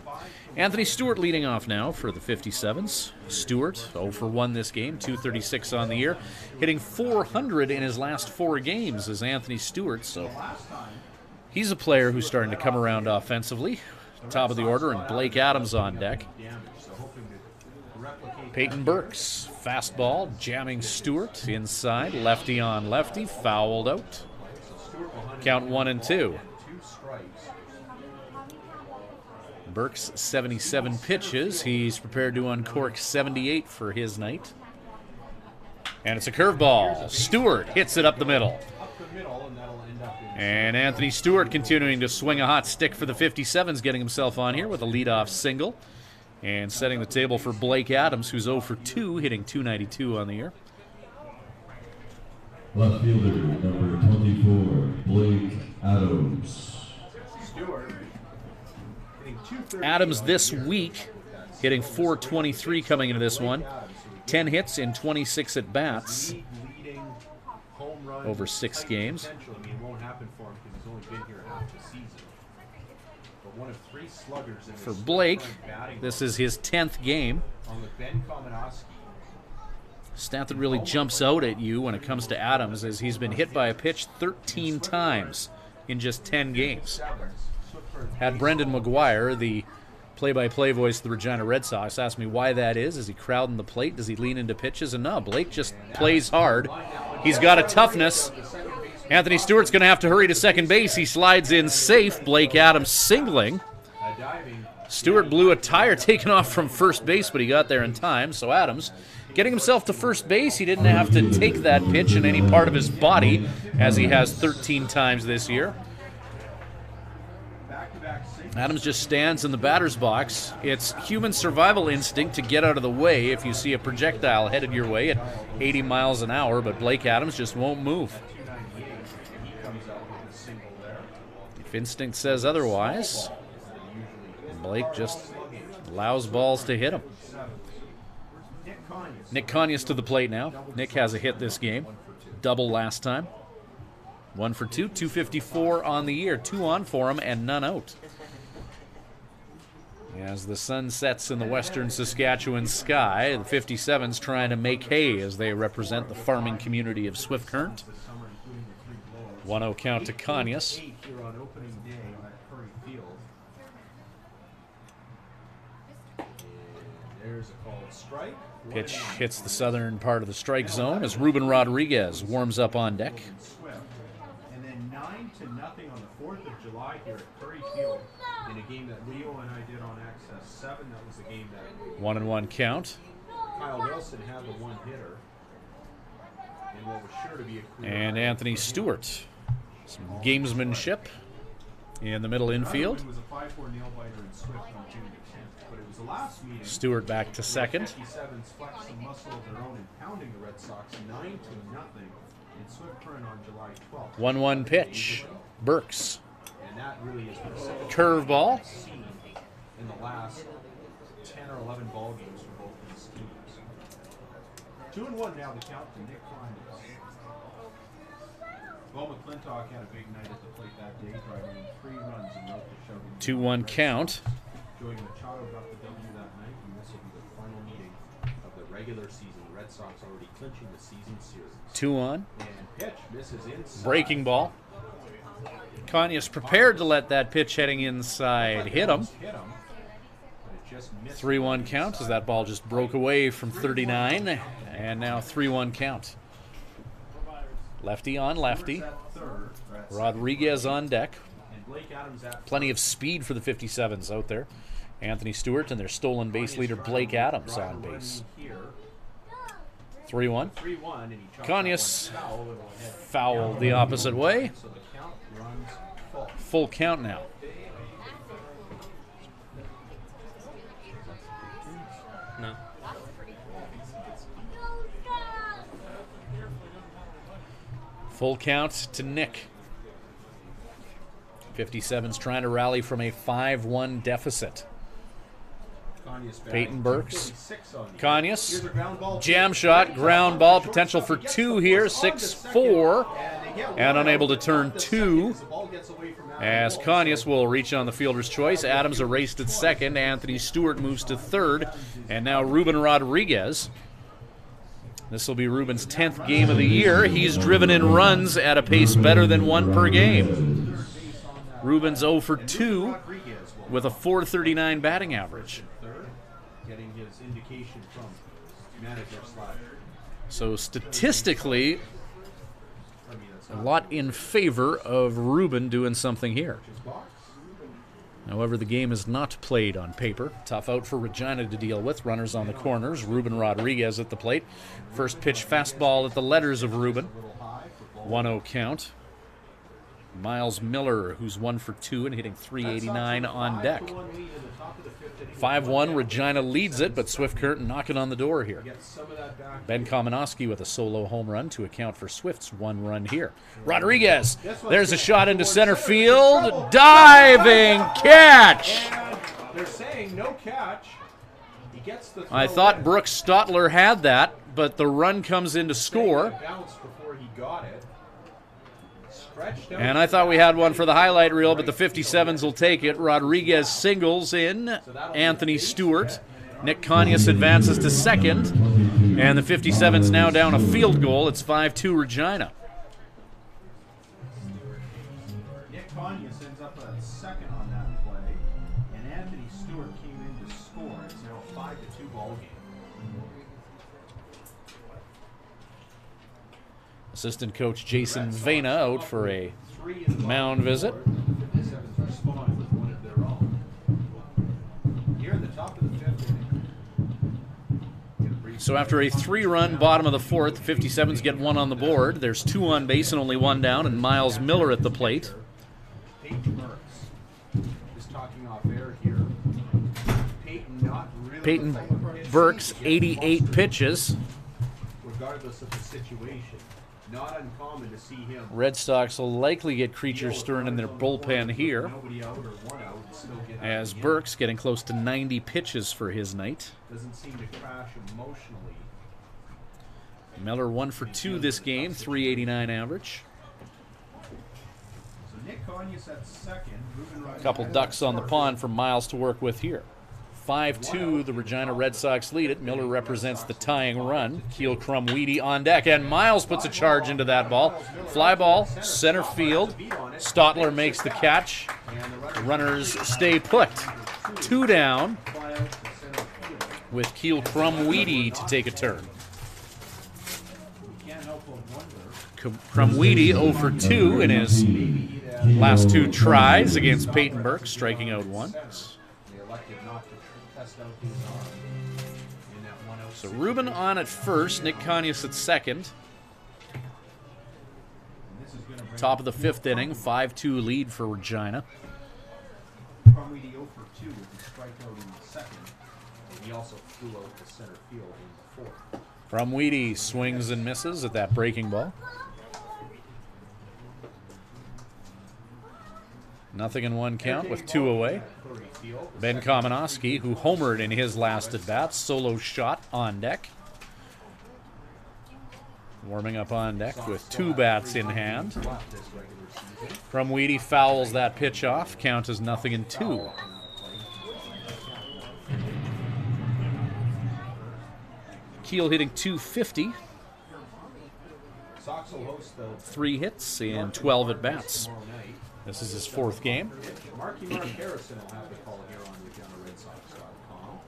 Anthony Stewart leading off now for the 57's. Stewart, 0 for 1 this game, 236 on the year. Hitting .400 in his last 4 games is Anthony Stewart, so he's a player who's starting to come around offensively. Top of the order, and Blake Adams on deck. Peyton Burks, fastball, jamming Stewart inside, lefty on lefty, fouled out. Count 1-2. Burks, 77 pitches. He's prepared to uncork 78 for his night. And it's a curveball. Stewart hits it up the middle. And Anthony Stewart continuing to swing a hot stick for the 57's, getting himself on here with a leadoff single. And setting the table for Blake Adams, who's 0 for 2, hitting .292 on the year. Left fielder, number 24, Blake Adams. Adams this week hitting .423 coming into this one. 10 hits in 26 at-bats over 6 games. For Blake, this is his 10th game. Stat that really jumps out at you when it comes to Adams is he's been hit by a pitch 13 times in just 10 games. Had Brendan McGuire, the play-by-play voice of the Regina Red Sox, ask me why that is. Is he crowding the plate? Does he lean into pitches? And no, Blake just plays hard. He's got a toughness. Anthony Stewart's going to have to hurry to second base. He slides in safe. Blake Adams singling. Stewart blew a tire taken off from first base, but he got there in time. So Adams getting himself to first base. He didn't have to take that pitch in any part of his body, as he has 13 times this year. Adams just stands in the batter's box. It's human survival instinct to get out of the way if you see a projectile headed your way at 80 miles an hour, but Blake Adams just won't move. If instinct says otherwise, Blake just allows balls to hit him. Nick Conyers to the plate now. Nick has a hit this game. Double last time. 1 for 2, 254 on the year. 2 on for him and none out. As the sun sets in the western Saskatchewan sky, the 57's trying to make hay as they represent the farming community of Swift Current. 1-0 count to Conyers. Pitch hits the southern part of the strike zone as Ruben Rodriguez warms up on deck. And then 9-0 on the 4th of July here at Curry Field in a game that Leo and I did on Access 7. That was the game that 1-1 count. Kyle Wilson had the one hitter. And what was sure to be a career And high Anthony for him. Stewart. Some gamesmanship in the middle infield. It was a 5-4 nail biter in Swift on June 10th, but it was the last meeting. Stewart back to second. 57's flexed some muscle of their own in pounding the Red Sox 9-0 in Swift Current on July 12th. 1-1 pitch. Burks. And that really is Curveball. seen in the last 10 or 11 ball games for both these teams. 2-1 now the count to Nick Conyers. Bo McClintock had a big night at the plate that day, driving in 3 runs and wrote the show. 2-1 count. Joey Machado got the W that night, and this will be the final meeting of the regular season. The Red Sox already clinching the season series. 2-1. And pitch misses inside. Breaking ball. Conyers prepared to let that pitch heading inside hit him. 3-1 count as that ball just broke away from 39. And now 3-1 count. Lefty on lefty. Rodriguez on deck. Plenty of speed for the 57's out there. Anthony Stewart and their stolen base leader Blake Adams on base. 3-1. Conyers fouled the opposite way. Full count now. No. Full count to Nick. 57's trying to rally from a 5-1 deficit. Peyton Burks. Conyers. Jam shot, ground ball, potential for 2 here, 6-4. And unable to turn 2. As Conyers will reach on the fielder's choice. Adams erased at second. Anthony Stewart moves to third. And now Ruben Rodriguez. This will be Ruben's 10th game of the year. He's driven in runs at a pace better than 1 per game. Ruben's 0 for 2 with a .439 batting average. Getting his indication from manager Slater. So statistically, a lot in favor of Ruben doing something here. However, the game is not played on paper. Tough out for Regina to deal with. Runners on the corners. Ruben Rodriguez at the plate. First pitch fastball at the letters of Ruben. 1-0 count. Miles Miller, who's 1 for 2 and hitting .389 on deck. 5-1, Regina leads it, but Swift Current knocking on the door here. Ben Kamenowski with a solo home run to account for Swift's 1 run here. Rodriguez, there's a shot into center field. Diving catch! They're saying no catch. He gets the I thought Brooks Stotler had that, but the run comes in to score. Bounced before he got it. And I thought we had one for the highlight reel, but the 57's will take it. Rodriguez singles in. Anthony Stewart. Nick Conyers advances to second. And the 57's now down a field goal. It's 5-2 Regina. Nick Conyers ends up a second on that play. And Anthony Stewart came in to score. It's now a 5-2 ball game. Assistant coach Jason Vena out for a mound visit. So after a 3-run bottom of the 4th, the 57's get 1 on the board. There's 2 on base and only 1 down, and Miles Miller at the plate. Peyton Burks, 88 pitches. Regardless of the situation, not uncommon to see him. Red Sox will likely get creatures stirring in their bullpen here, as Burks getting close to 90 pitches for his night. Doesn't seem to crash emotionally. Miller 1 for 2 this game, .389 average. So Nick Conyers at second. Couple ducks on the pond for Miles to work with here. 5-2, the Regina Red Sox lead it. Miller represents the tying run. Keel Crumweedy on deck, and Miles puts a charge into that ball. Fly ball, center field. Stotler makes the catch. The runners stay put. 2 down with Keel Crumweedy to take a turn. Crumweedy 0 for 2 in his last 2 tries against Peyton Burke, striking out 1. elected not to test out his arm in that 1-0 So Ruben on at first, Nick Conyus at second. Top of the 5th inning, 5-2 lead for Regina. Crumweedy 0 for 2 with the strikeout in the second, and he also flew out to center field in the 4th. Crumweedy swings and misses at that breaking ball. Nothing in one count with 2 away. Ben Kamenowski, who homered in his last at-bat, solo shot on deck. Warming up on deck with 2 bats in hand. Crumweedy fouls that pitch off. Count is 0-2. Keel hitting .250. 3 hits in 12 at-bats. This is his 4th game. Marky Mark Harrison will have the call here on ReginaRedSox.com.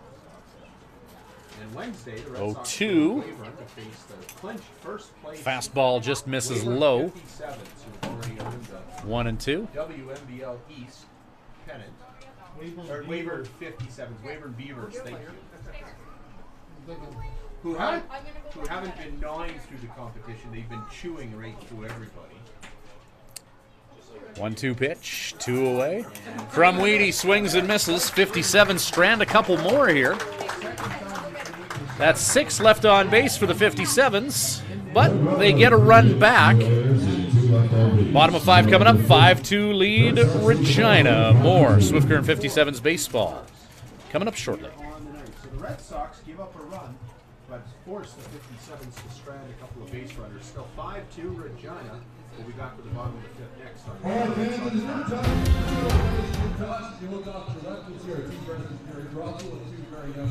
And Wednesday, the Red Sox 0-2. to face the clinched first place. Fastball just misses low. 57's, who have already earned the 1-2. WMBL East pennant. Weyburn 57's, Weyburn Beavers, thank you. Who haven't been gnawing through the competition, they've been chewing right through everybody. 1-2 pitch, 2 away. Crumweedy swings and misses. 57 strand a couple more here. That's 6 left on base for the 57's, but they get a run back. Bottom of 5 coming up, 5-2 lead Regina. More Swift Current 57's baseball coming up shortly. So the Red Sox give up a run, but force the 57's to strand a couple of base runners. Still 5-2 Regina. We'll be back to the bottom of the 5th next on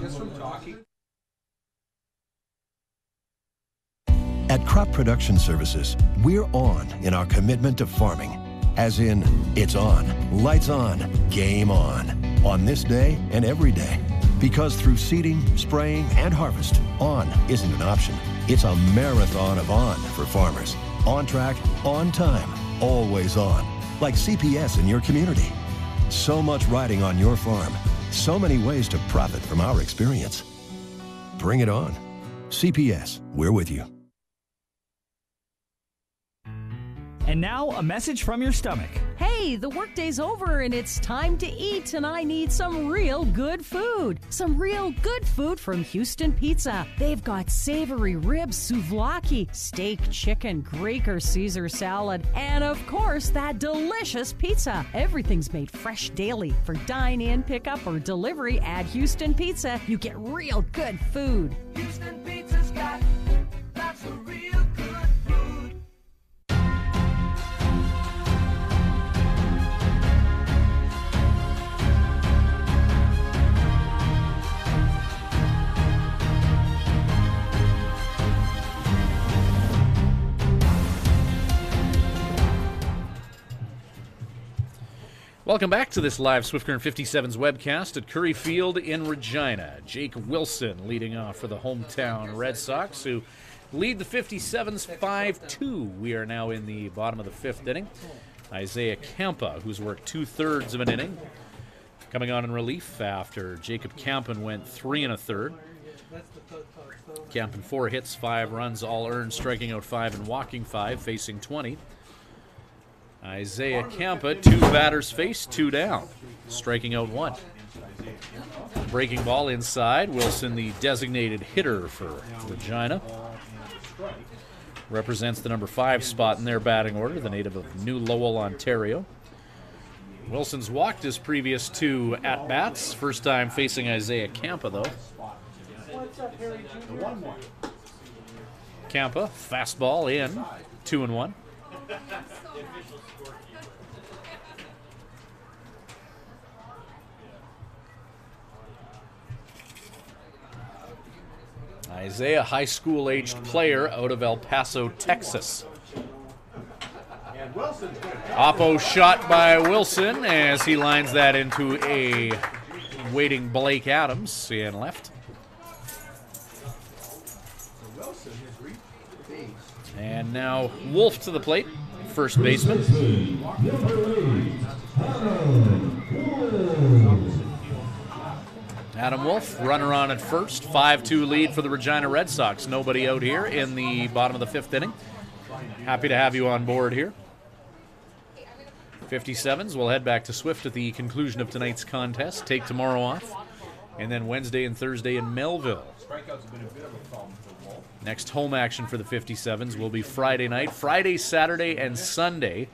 just from talking. At Crop Production Services, we're on in our commitment to farming. As in, it's on, lights on, game on this day and every day. Because through seeding, spraying, and harvest, on isn't an option. It's a marathon of on for farmers. On track, on time, always on. Like CPS in your community. So much riding on your farm. So many ways to profit from our experience. Bring it on. CPS, we're with you. And now, a message from your stomach. Hey, the workday's over and it's time to eat, and I need some real good food. Some real good food from Houston Pizza. They've got savory ribs, souvlaki, steak, chicken, Greek or Caesar salad, and of course, that delicious pizza. Everything's made fresh daily. For dine-in, pickup, or delivery at Houston Pizza, you get real good food. Houston Pizza's got lots of real good food. Welcome back to this live Swift Current 57's webcast at Curry Field in Regina. Jake Wilson leading off for the hometown Red Sox, who lead the 57's 5-2. We are now in the bottom of the 5th inning. Isaiah Campa, who's worked 2/3 of an inning, coming on in relief after Jacob Campen went 3 1/3. Campen 4 hits, 5 runs, all earned, striking out 5 and walking 5, facing 20. Isaiah Campa, 2 batters faced, 2 down, striking out 1. Breaking ball inside. Wilson, the designated hitter for Regina, represents the number 5 spot in their batting order, the native of New Lowell, Ontario. Wilson's walked his previous 2 at-bats, first time facing Isaiah Campa, though. Campa, fastball in, 2-1. Isaiah, high school-aged player out of El Paso, Texas. Oppo shot by Wilson as he lines that into a waiting Blake Adams in left. And now Wolf to the plate, first baseman. Adam Wolf, runner on at first. 5-2 lead for the Regina Red Sox. Nobody out here in the bottom of the 5th inning. Happy to have you on board here. 57's will head back to Swift at the conclusion of tonight's contest. Take tomorrow off. And then Wednesday and Thursday in Melville. Next home action for the 57's will be Friday night. Friday, Saturday, and Sunday.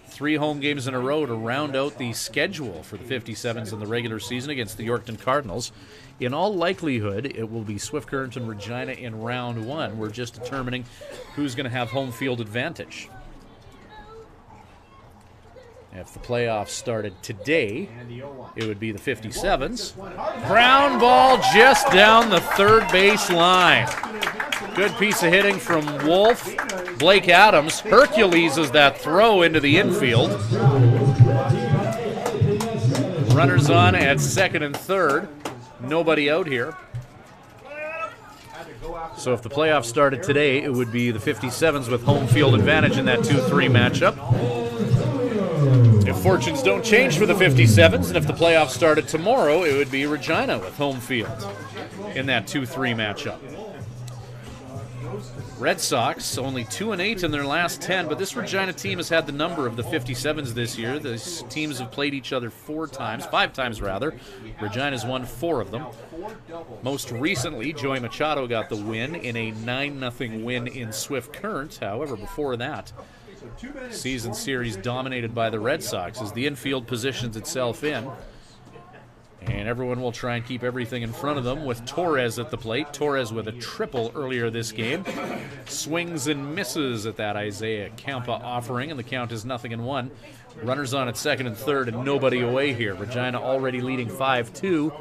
3 home games in a row to round out the schedule for the 57's in the regular season against the Yorkton Cardinals. In all likelihood, it will be Swift Current and Regina in round 1. We're just determining who's going to have home field advantage. If the playoffs started today, it would be the 57's. Ground ball just down the third base line. Good piece of hitting from Wolf. Blake Adams Herculeses that throw into the infield. Runners on at second and third. Nobody out here. So if the playoffs started today, it would be the 57's with home field advantage in that 2-3 matchup. If fortunes don't change for the 57's, and if the playoffs started tomorrow, it would be Regina with home field in that 2-3 matchup. Red Sox only 2-8 in their last 10, but this Regina team has had the number of the 57's this year. These teams have played each other 5 times rather. Regina's won 4 of them. Most recently, Joey Machado got the win in a 9-0 win in Swift Current. However, before that, season series dominated by the Red Sox as the infield positions itself in. And everyone will try and keep everything in front of them with Torres at the plate. Torres with a triple earlier this game. Swings and misses at that Isaiah Campa offering, and the count is 0-1. Runners on at second and third and nobody away here. Regina already leading 5-2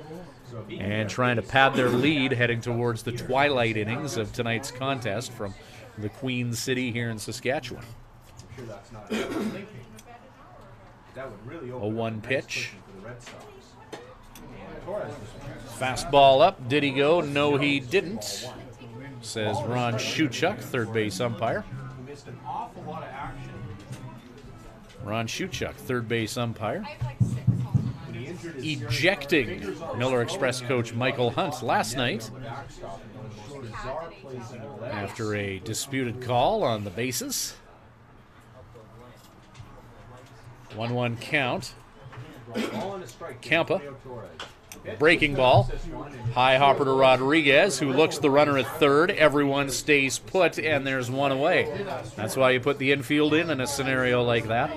and trying to pad their lead heading towards the twilight innings of tonight's contest from the Queen City here in Saskatchewan. 0-1 pitch. Fastball up. Did he go? No, he didn't, says Ron Shuchuk, third base umpire. Ron Shuchuk, third base umpire. Ejecting Miller Express coach Michael Hunt last night after a disputed call on the bases. 1-1 count. Campa. Breaking ball. High hopper to Rodriguez, who looks the runner at third. Everyone stays put, and there's one away. That's why you put the infield in a scenario like that.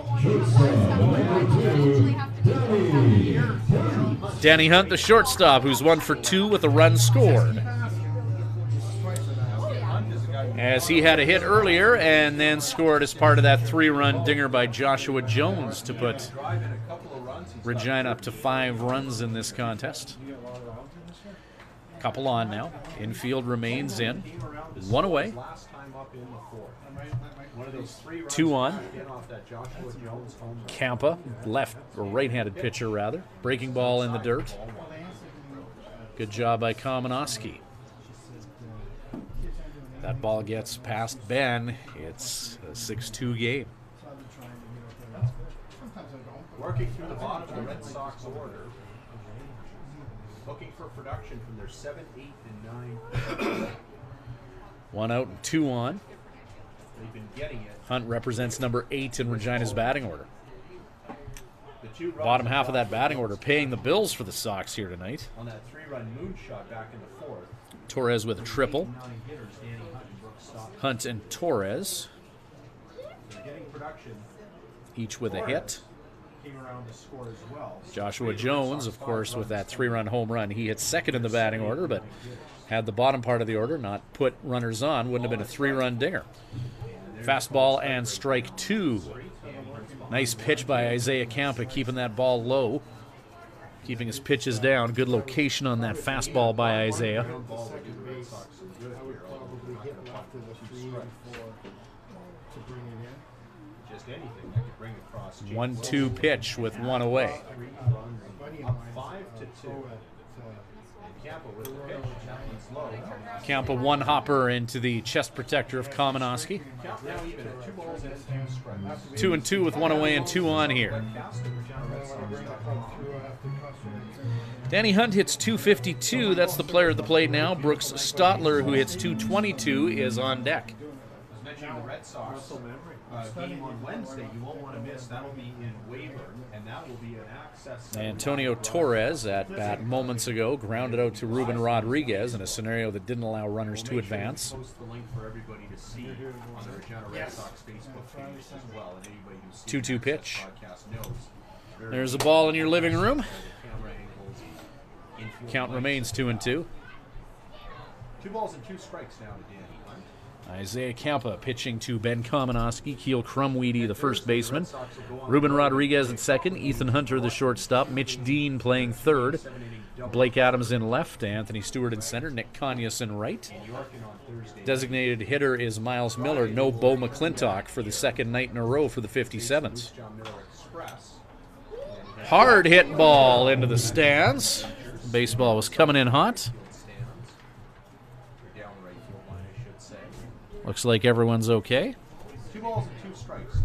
Danny Hunt, the shortstop, who's 1 for 2 with a run scored, as he had a hit earlier and then scored as part of that 3-run dinger by Joshua Jones to put Regina up to 5 runs in this contest. Couple on now. Infield remains in. 1 away. 2 on. Campa, left or right-handed pitcher rather. Breaking ball in the dirt. Good job by Kamenowski. That ball gets past Ben. It's a 6-2 game. Working through the bottom of the Red Sox order, looking for production from their 7, 8, and 9. 1 out and 2 on. They've been getting it. Hunt represents number 8 in Regina's batting order. Bottom half of that batting order paying the bills for the Sox here tonight. On that 3-run moonshot back in the 4th. Torres with a triple. Hunt and Torres, each with a hit. Joshua Jones, of course, with that 3-run home run. He hit second in the batting order, but had the bottom part of the order not put runners on. Wouldn't have been a 3-run dinger. Fastball and strike 2. Nice pitch by Isaiah Campa, keeping that ball low, keeping his pitches down. Good location on that fastball by Isaiah. 1-2 pitch with 1 away. Up 5-2. Campa with the pitch. That one's low. Campa one hopper into the chest protector of Kamenowski. Count now even at 2 balls and 2 strikes. 2-2 with 1 away and 2 on here. Danny Hunt hits 252. That's the player at the plate now. Brooks Stotler, who hits 222, is on deck. As mentioned, the Red Sox game on Wednesday, you won't want to miss. That'll be in Weyburn, and that will be an access. Antonio Torres at bat moments ago grounded out to Ruben Rodriguez in a scenario that didn't allow runners to advance. Post the link for everybody to see on the Regina Red Sox Facebook page as well, and anybody who's 2-2 pitch. podcast knows. There's a ball in your living room. Count remains 2-2. 2 balls and 2 strikes now to Danny Hunt. Isaiah Campa pitching to Ben Kamenowski, Keel Crumweedy, the first baseman, Ruben Rodriguez at second, Ethan Hunter, the shortstop, Mitch Dean playing third, Blake Adams in left, Anthony Stewart in center, Nick Conyas in right. Designated hitter is Miles Miller. No Bo McClintock for the second night in a row for the 57's. Hard hit ball into the stands. Baseball was coming in hot. Looks like everyone's okay. 2 balls and 2 strikes.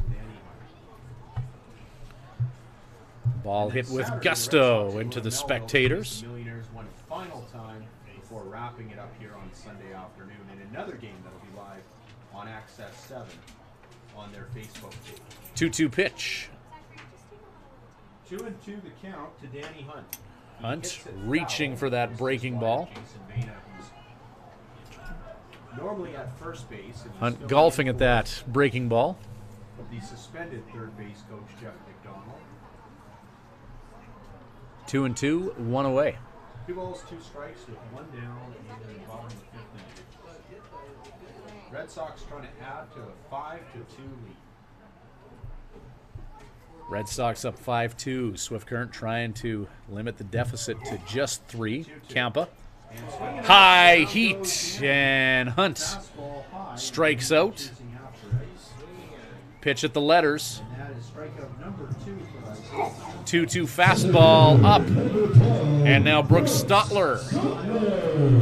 Ball hit with gusto into the spectators. Millionaires one final time before wrapping it up here on Sunday afternoon in another game that'll be live on Access 7 on their Facebook page. 2-2 pitch. 2-2 the count to Danny Hunt. Hunt reaching for that breaking ball. Normally at first base. Hunt golfing at that breaking ball. The suspended third base coach Jeff McDonald. 2-2, 1 away. 2 balls, 2 strikes with 1 down in the bottom of the 5th inning. Red Sox trying to add to a 5-2 lead. Red Sox up 5-2. Swift Current trying to limit the deficit to just 3. Campa. High heat, and Hunt strikes out. Pitch at the letters. 2-2 fastball up. And now Brooks Stotler.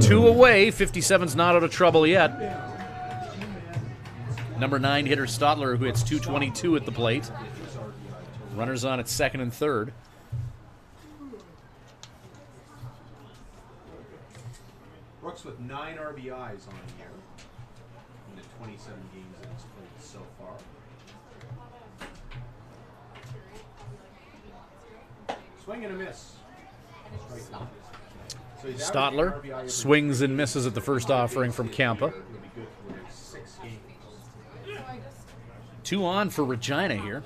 2 away. 57's not out of trouble yet. Number 9 hitter Stotler, who hits 222 at the plate. Runners on at second and third. Brooks with 9 RBIs on the year in the 27 games that he's played so far. Swing and a miss. So Stotler swings and misses at the first offering from Campa. 2 on for Regina here.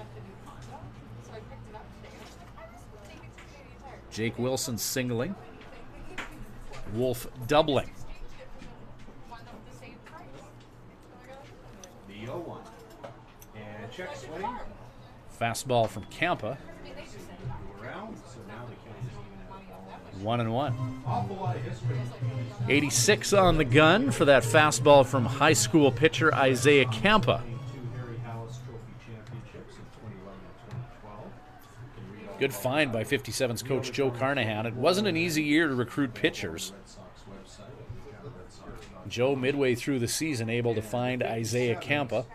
Jake Wilson singling. Wolf doubling. The 0-1. And check swing. Fastball from Campa. Around, so now the count is even at 1-1. Awful lot of history. 86 on the gun for that fastball from high school pitcher Isaiah Campa. Good find by 57's coach Joe Carnahan. It wasn't an easy year to recruit pitchers. Joe, midway through the season, able to find Isaiah Campa,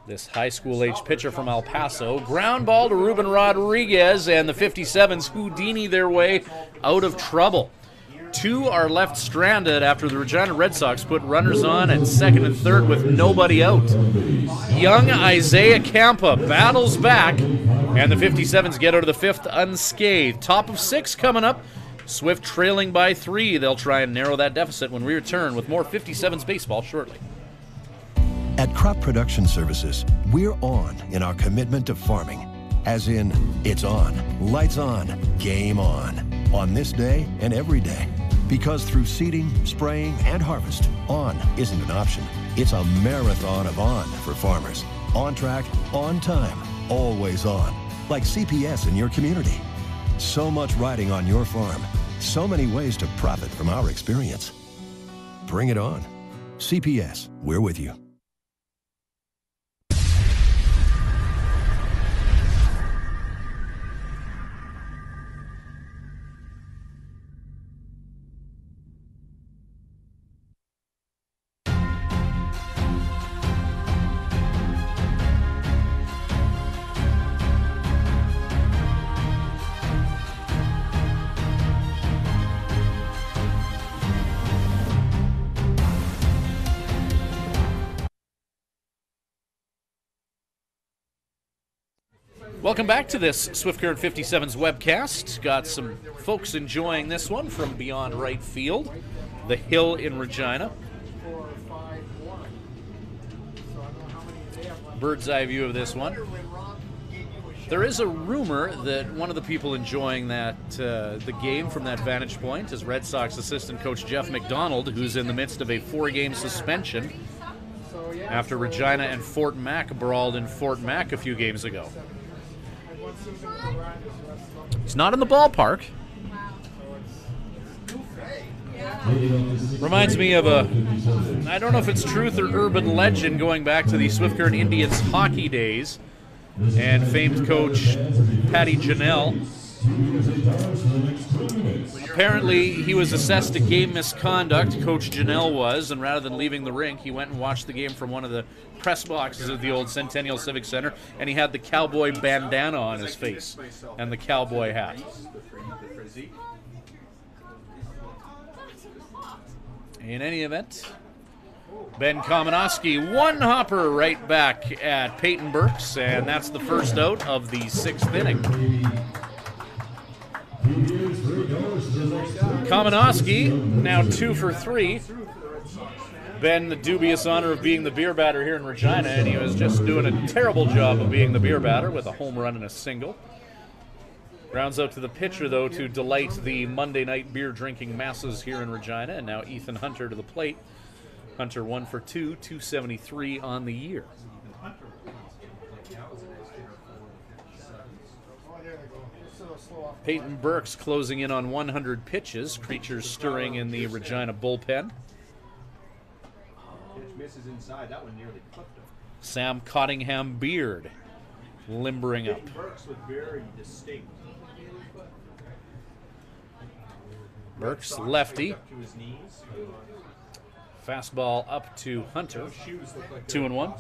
this high school-age pitcher from El Paso. Ground ball to Ruben Rodriguez, and the 57's Houdini their way out of trouble. 2 are left stranded after the Regina Red Sox put runners on at second and third with nobody out. Young Isaiah Campa battles back, and the 57's get out of the 5th unscathed. Top of 6 coming up. Swift trailing by 3. They'll try and narrow that deficit when we return with more 57's baseball shortly. At Crop Production Services, we're on in our commitment to farming. As in, it's on, lights on, game on this day and every day. Because through seeding, spraying, and harvest, on isn't an option. It's a marathon of on for farmers. On track, on time, always on. Like CPS in your community. So much riding on your farm. So many ways to profit from our experience. Bring it on. CPS, we're with you. Welcome back to this Swift Current 57's webcast. Got some folks enjoying this one from beyond right field, the Hill in Regina. Bird's eye view of this one. There is a rumor that one of the people enjoying that the game from that vantage point is Red Sox assistant coach Jeff McDonald, who's in the midst of a 4-game suspension after Regina and Fort Mac brawled in Fort Mac a few games ago. He's not in the ballpark. Reminds me of I don't know if it's truth or urban legend, going back to the Swift Current Indians hockey days and famed coach Patty Janelle. Apparently, he was assessed a game misconduct, Coach Janelle was, and rather than leaving the rink, he went and watched the game from one of the press boxes of the old Centennial Civic Center, and he had the cowboy bandana on his face and the cowboy hat. In any event, Ben Kamenowski, one hopper right back at Peyton Burks, and that's the first out of the 6th inning. Kamenowski now 2 for 3. Ben, the dubious honor of being the beer batter here in Regina, and he was just doing a terrible job of being the beer batter with a home run and a single. Grounds out to the pitcher, though, to delight the Monday night beer drinking masses here in Regina, and now Ethan Hunter to the plate. Hunter 1 for 2, 273 on the year. Peyton Burks closing in on 100 pitches. Creatures stirring in the Regina bullpen. Misses inside. That one nearly clipped him. Sam Cottingham Beard limbering up. Burks was very distinct. Burks lefty. Fastball up to Hunter. 2-1.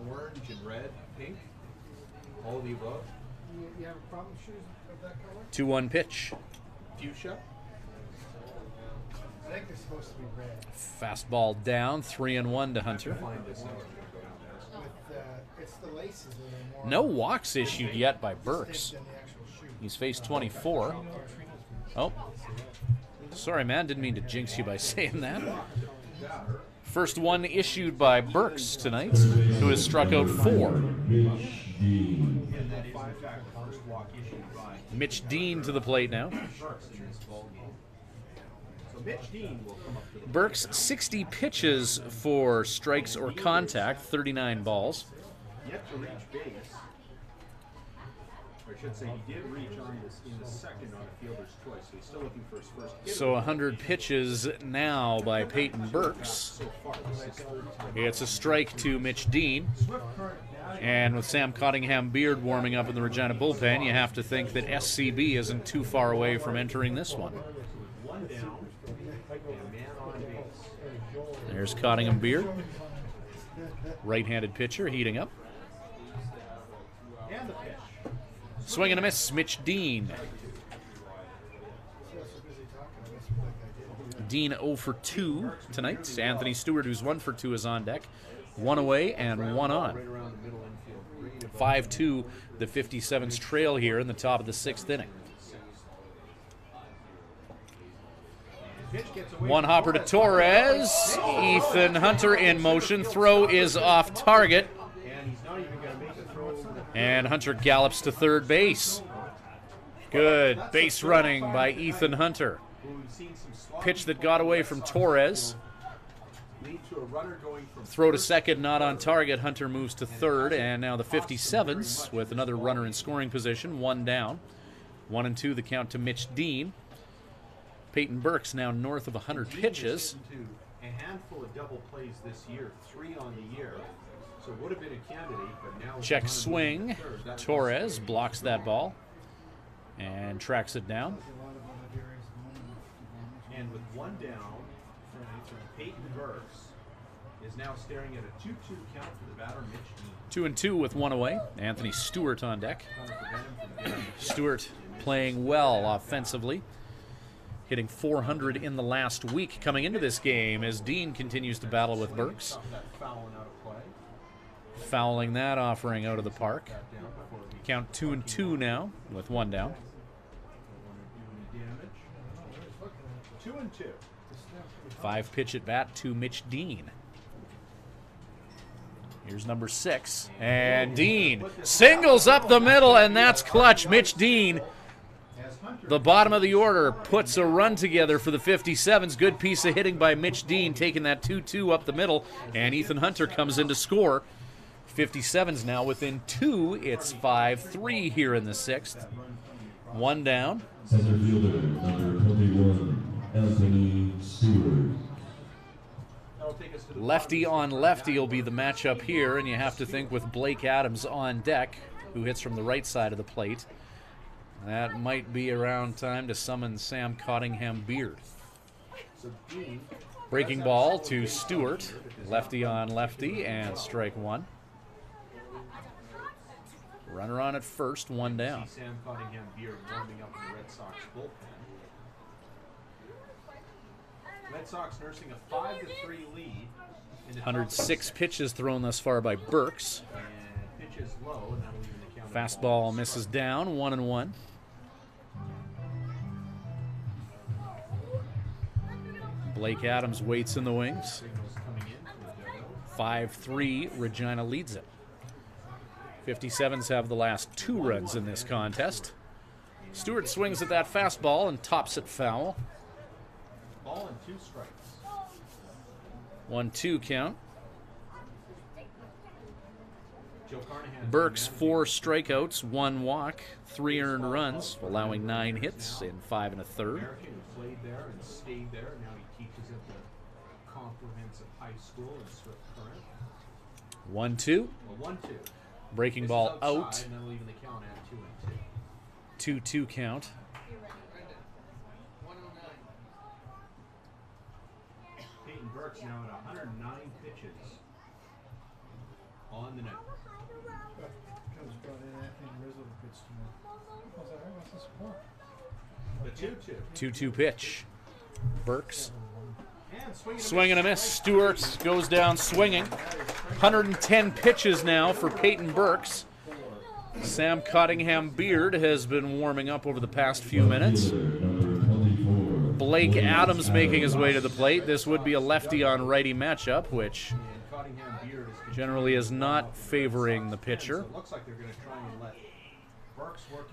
Orange and red, pink, all of the above. You have a problem with shoes of that color? 2-1 pitch. Fuchsia. I think they're supposed to be red. Fastball down, 3-1 to Hunter. It's the laces that are more. No walks issued yet by Burks. He's faced 24. Oh, sorry, man. Didn't mean to jinx you by saying that. First one issued by Burks tonight, who has struck out 4. Mitch Dean to the plate now. Burks 60 pitches for strikes or contact, 39 balls. Yet to reach base. Or I should say he did reach on this in the second on a fielder's choice, so he's still looking for his first hit. So 100 pitches now by Peyton Burks. It's a strike to Mitch Dean. And with Sam Cottingham Beard warming up in the Regina bullpen, you have to think that SCB isn't too far away from entering this one. There's Cottingham Beard. Right-handed pitcher heating up. Swing and a miss, Mitch Dean. Dean 0 for 2 tonight. Anthony Stewart, who's 1 for 2, is on deck. 1 away and 1 on. 5-2, the 57's trail here in the top of the 6th inning. One hopper to Torres. Ethan Hunter in motion. Throw is off target. And Hunter gallops to third base. Good base running by Ethan Hunter. Pitch that got away from Torres. Throw to second, not on target. Hunter moves to third, and now the 57's with another runner in scoring position. 1 down. 1-2 the count to Mitch Dean. Peyton Burks now north of 100 pitches. A handful of double plays this year, 3 on the year. So would have been a candidate, but now check swing. Torres blocks that ball and tracks it down. And with 1 down, Peyton Burks is now staring at a 2-2 count for the batter, Mitch Dean. 2-2 with 1 away. Anthony Stewart on deck. Stewart playing well offensively, hitting .400 in the last week coming into this game as Dean continues to battle with Burks. Fouling that offering out of the park. Count 2-2 now with 1 down. 2-2. 5-pitch at bat to Mitch Dean. Here's number 6. And Dean singles up the middle, and that's clutch. Mitch Dean, the bottom of the order, puts a run together for the 57's. Good piece of hitting by Mitch Dean, taking that 2-2 up the middle, and Ethan Hunter comes in to score. 57's now within 2. It's 5-3 here in the 6th. 1 down. Center fielder, number 21, Anthony Stewart. Lefty on lefty will be the matchup here, and you have to think with Blake Adams on deck, who hits from the right side of the plate. That might be around time to summon Sam Cottingham-Beard. Breaking ball to Stewart, lefty on lefty, and strike 1. Runner on at first, 1 down. Sam Cottingham-Beard warming up in the Red Sox bullpen. Red Sox nursing a 5-3 lead. 106 pitches thrown thus far by Burks. And pitches low, and that'll even the count. Fastball misses down, 1-1. Blake Adams waits in the wings. 5-3, Regina leads it. 57's have the last 2 runs in this contest. Stewart swings at that fastball and tops it foul. Ball and 2 strikes. 1-2 count. Burks 4 strikeouts, 1 walk, 3 earned runs, allowing 9 hits in 5 1/3. American who played there and stayed there. Now he teaches at the comprehensive high school in Swift Current. 1-2. Well, 1-2. Breaking ball out. And that'll even the count at 2-2. 2-2 count. Peyton Burks now at 109 pitches on the night. Comes brought in Anthony Rizzo to pitch tonight. What's that? What's the score? The 2-2. 2-2 pitch. Burks. Swing and a miss. Stewart goes down swinging. 110 pitches now for Peyton Burks. Sam Cottingham-Beard has been warming up over the past few minutes. Blake Adams making his way to the plate. This would be a lefty on righty matchup, which generally is not favoring the pitcher.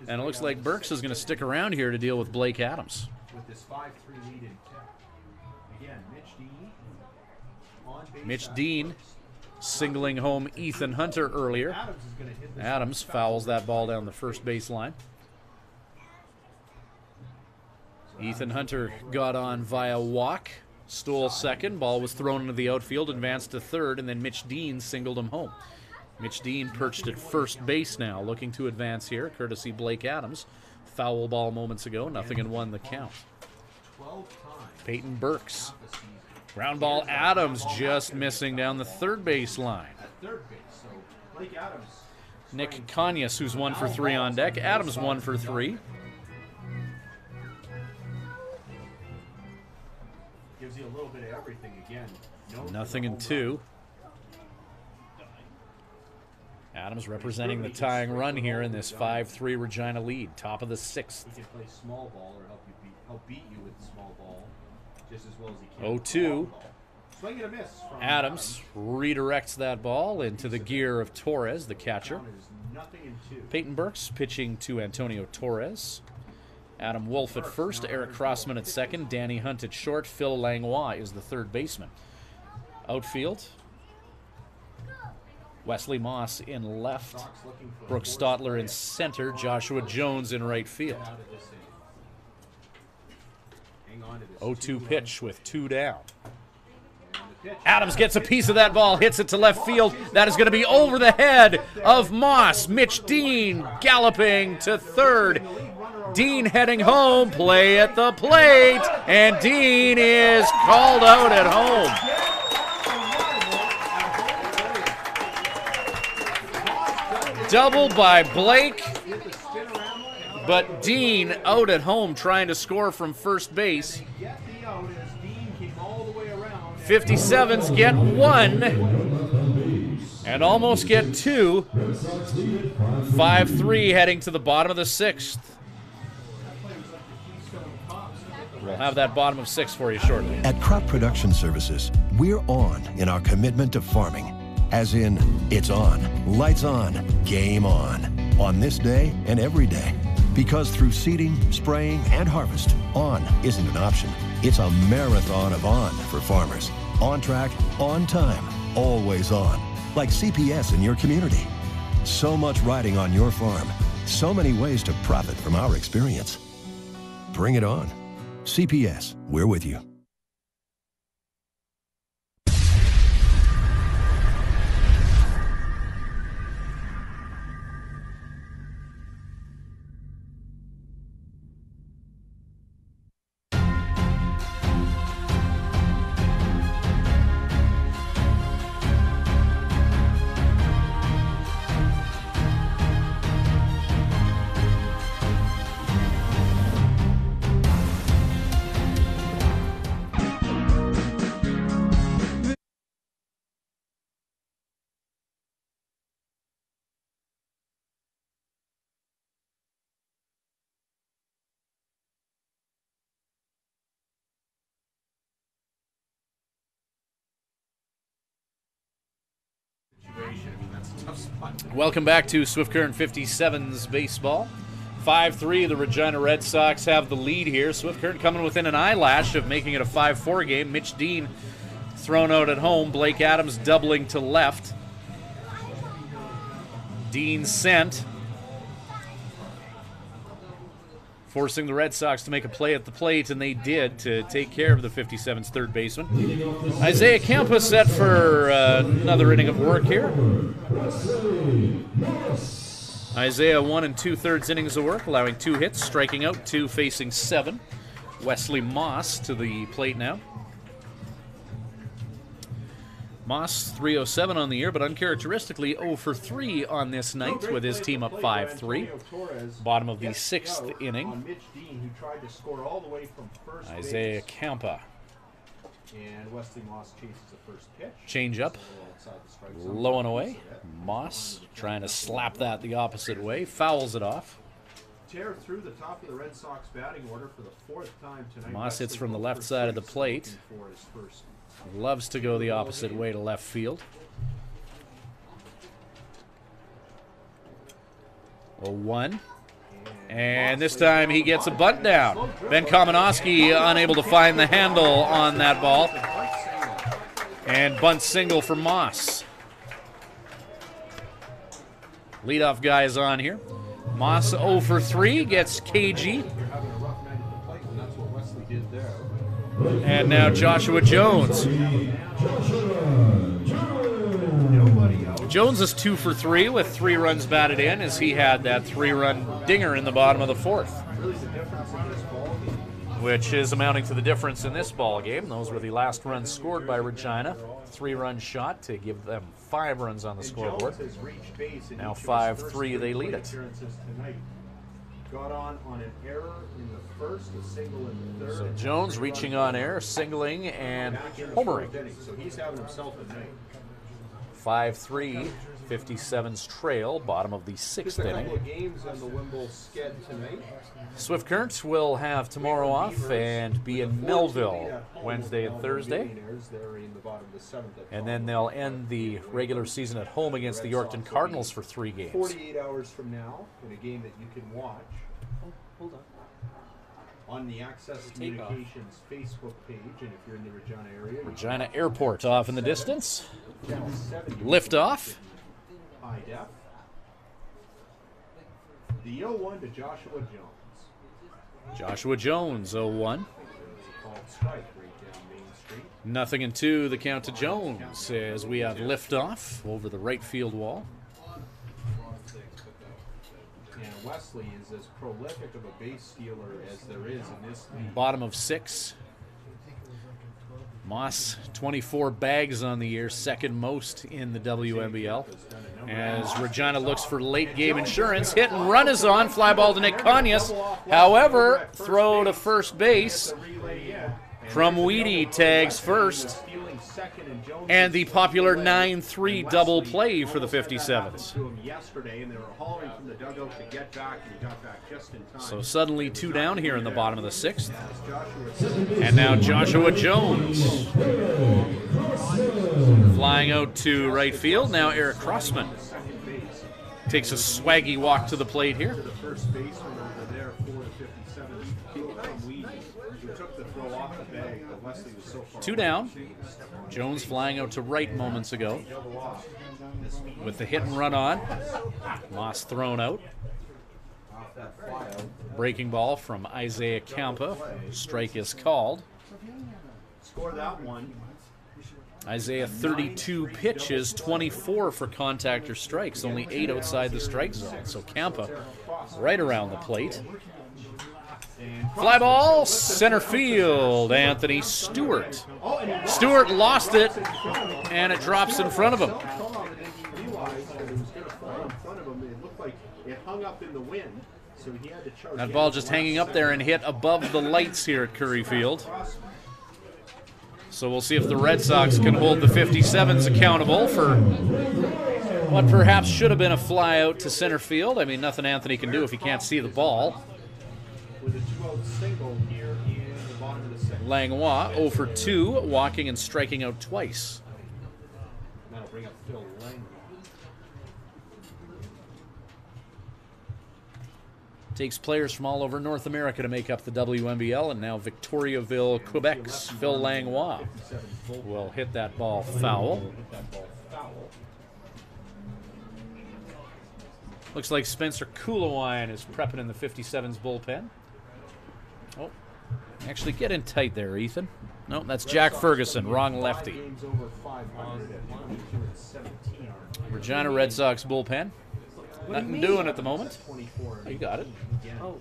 And it looks like Burks is going to stick around here to deal with Blake Adams. With this 5-3 lead in again, Mitch Dean singling home Ethan Hunter earlier. Adams fouls that ball down the first base line. Ethan Hunter got on via walk, stole second, ball was thrown into the outfield, advanced to third, and then Mitch Dean singled him home. Mitch Dean perched at first base now, looking to advance here, courtesy Blake Adams. Foul ball moments ago, 0-1 the count. Peyton Burks. Ground ball, Adams just missing down the third base line. Nick Kanyas, who's 1 for 3 on deck. Adams 1 for 3. Gives you a little bit of everything again. 0-2. Adams representing the tying run here in this 5-3 Regina lead, top of the 6th. He can play small ball or help beat you with small ball just as well as he can. 0-2. Swing and a miss from Adams redirects that ball into the gear of Torres, the catcher. Peyton Burks pitching to Antonio Torres. Adam Wolf at first, Eric Crossman at second, Danny Hunt at short, Phil Langlois is the third baseman. Outfield, Wesley Moss in left, Brooks Stotler in center, Joshua Jones in right field. 0-2 pitch with 2 down. Adams gets a piece of that ball, hits it to left field. That is going to be over the head of Moss. Mitch Dean galloping to third. Dean heading home, play at the plate, and Dean is called out at home. Double by Blake, but Dean out at home trying to score from first base. 57's get 1. And almost get 2. 5-3 heading to the bottom of the 6th. We'll have that bottom of 6 for you shortly. At Crop Production Services, we're on in our commitment to farming. As in, it's on, lights on, game on this day and every day. Because through seeding, spraying, and harvest, on isn't an option. It's a marathon of on for farmers. On track, on time, always on. Like CPS in your community. So much riding on your farm. So many ways to profit from our experience. Bring it on. CPS, we're with you. Welcome back to Swift Current 57's baseball. 5-3, the Regina Red Sox have the lead here. Swift Current coming within an eyelash of making it a 5-4 game. Mitch Dean thrown out at home. Blake Adams doubling to left. Dean sent, forcing the Red Sox to make a play at the plate, and they did to take care of the 57's third baseman. Isaiah Campa set for another inning of work here. Isaiah 1 2/3 innings of work, allowing 2 hits, striking out 2, facing 7. Wesley Moss to the plate now. Moss 307 on the year, but uncharacteristically 0 for 3 on this night with his team up 5-3. Bottom of the 6th inning. Isaiah Campa. And Wesley Moss chases the first pitch. Change up. Low and away. Moss trying to slap that the opposite way. Fouls it off. Tear through the top of the Red Sox batting order for the 4th time tonight. Moss hits from the left side of the plate. Loves to go the opposite way to left field. 0-1. And this time he gets a bunt down. Ben Kamenowski unable to find the handle on that ball. And bunt single for Moss. Leadoff guy is on here. Moss 0 for 3, gets KG. And now Joshua Jones. Jones is 2 for 3 with 3 runs batted in, as he had that 3-run dinger in the bottom of the 4th, which is amounting to the difference in this ball game. Those were the last runs scored by Regina. 3-run shot to give them 5 runs on the scoreboard. Now 5-3, they lead it. Got on an error in the first, a single in the third. So Jones reaching on air, singling, and homering. So he's having himself a night. 5-3, 57's trail, bottom of the 6th inning. Swift Current will have tomorrow off and be in Melville Wednesday and Thursday. And then they'll end the regular season at home against the Yorkton Cardinals for 3 games. 48 hours from now, in a game that you can watch. Hold on the Access Communications Facebook page, and if you're in the Regina area. Regina Airport off in the distance. Lift off. High def. The 0-1 to Joshua Jones. Joshua Jones, 0-1. Nothing in 2, the count to Jones, as we have lift off over the right field wall. And Wesley is as prolific of a base stealer as there is in this league. Bottom of 6. Moss, 24 bags on the year, second most in the WMBL. As Regina looks for late game insurance, hit and run is on, fly ball to Nick Conyas. However, throw to first base. Crumweedy tags first. And the popular 9-3 double play for the 57's. To him yesterday, and they were hollering from the dugout to get back, and he got back just in time. So suddenly 2 down here in the bottom of the 6th. And now Joshua Jones flying out to right field. Now Eric Crossman takes a swaggy walk to the plate here. The first baseman over there for the 57. He took the throw off the bag, but Wesley was so far 2 down. Jones flying out to right moments ago with the hit and run on. Moss thrown out. Breaking ball from Isaiah Campa. Strike is called. Score that one. Isaiah 32 pitches, 24 for contact or strikes, only 8 outside the strike zone. So Campa right around the plate. Fly ball, center field, Anthony Stewart. Stewart lost it, and it drops in front of him. That ball just hanging up there and hit above the lights here at Curry Field. So we'll see if the Red Sox can hold the 57's accountable for what perhaps should have been a fly out to center field. I mean, nothing Anthony can do if he can't see the ball. With a 2-out single here in the bottom of the 6th. Langlois 0 for 2, walking and striking out twice. That'll bring up Phil Langlois. Takes players from all over North America to make up the WMBL, and now Victoriaville, Quebec's Phil Langlois will hit that ball foul. Looks like Spencer Coolawine is prepping in the 57's bullpen. Oh, actually get in tight there, Ethan. No, that's Jack Ferguson, wrong lefty. Regina Red Sox bullpen. Nothing doing at the moment. Oh, you got it. Oh.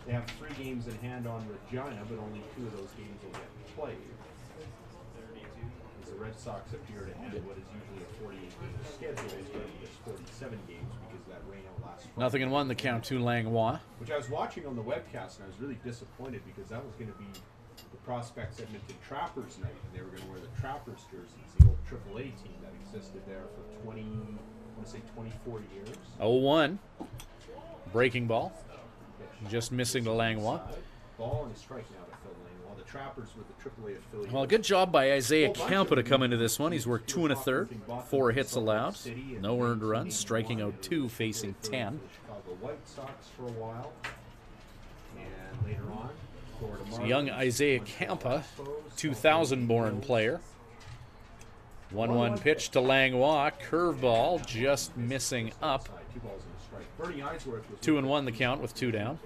They have 3 games in hand on Regina, but only 2 of those games will get played. As the Red Sox appear to end what is usually a 48-game schedule, it's going to be 47 games because that rain out last Friday. Nothing in 1, the count to Langlois. Which I was watching on the webcast, and I was really disappointed because that was going to be the Prospects Edmonton Trappers night, and they were going to wear the Trappers jerseys, the old AAA team that existed there for 24 years. 0-1. Breaking ball. Just missing to Langlois. Ball and a strike now to Phil Langlois. The Trappers with the AAA affiliate. Well, good job by Isaiah Campa to come into this one. He's worked 2 1/3, 4 hits allowed, no earned runs, striking out 2, facing 10. Chicago White Sox for a while, and later on, So young Isaiah Campa, 2000-born player. 1-1 pitch to Langlois, curveball just missing up. 2-1 the count with 2 down.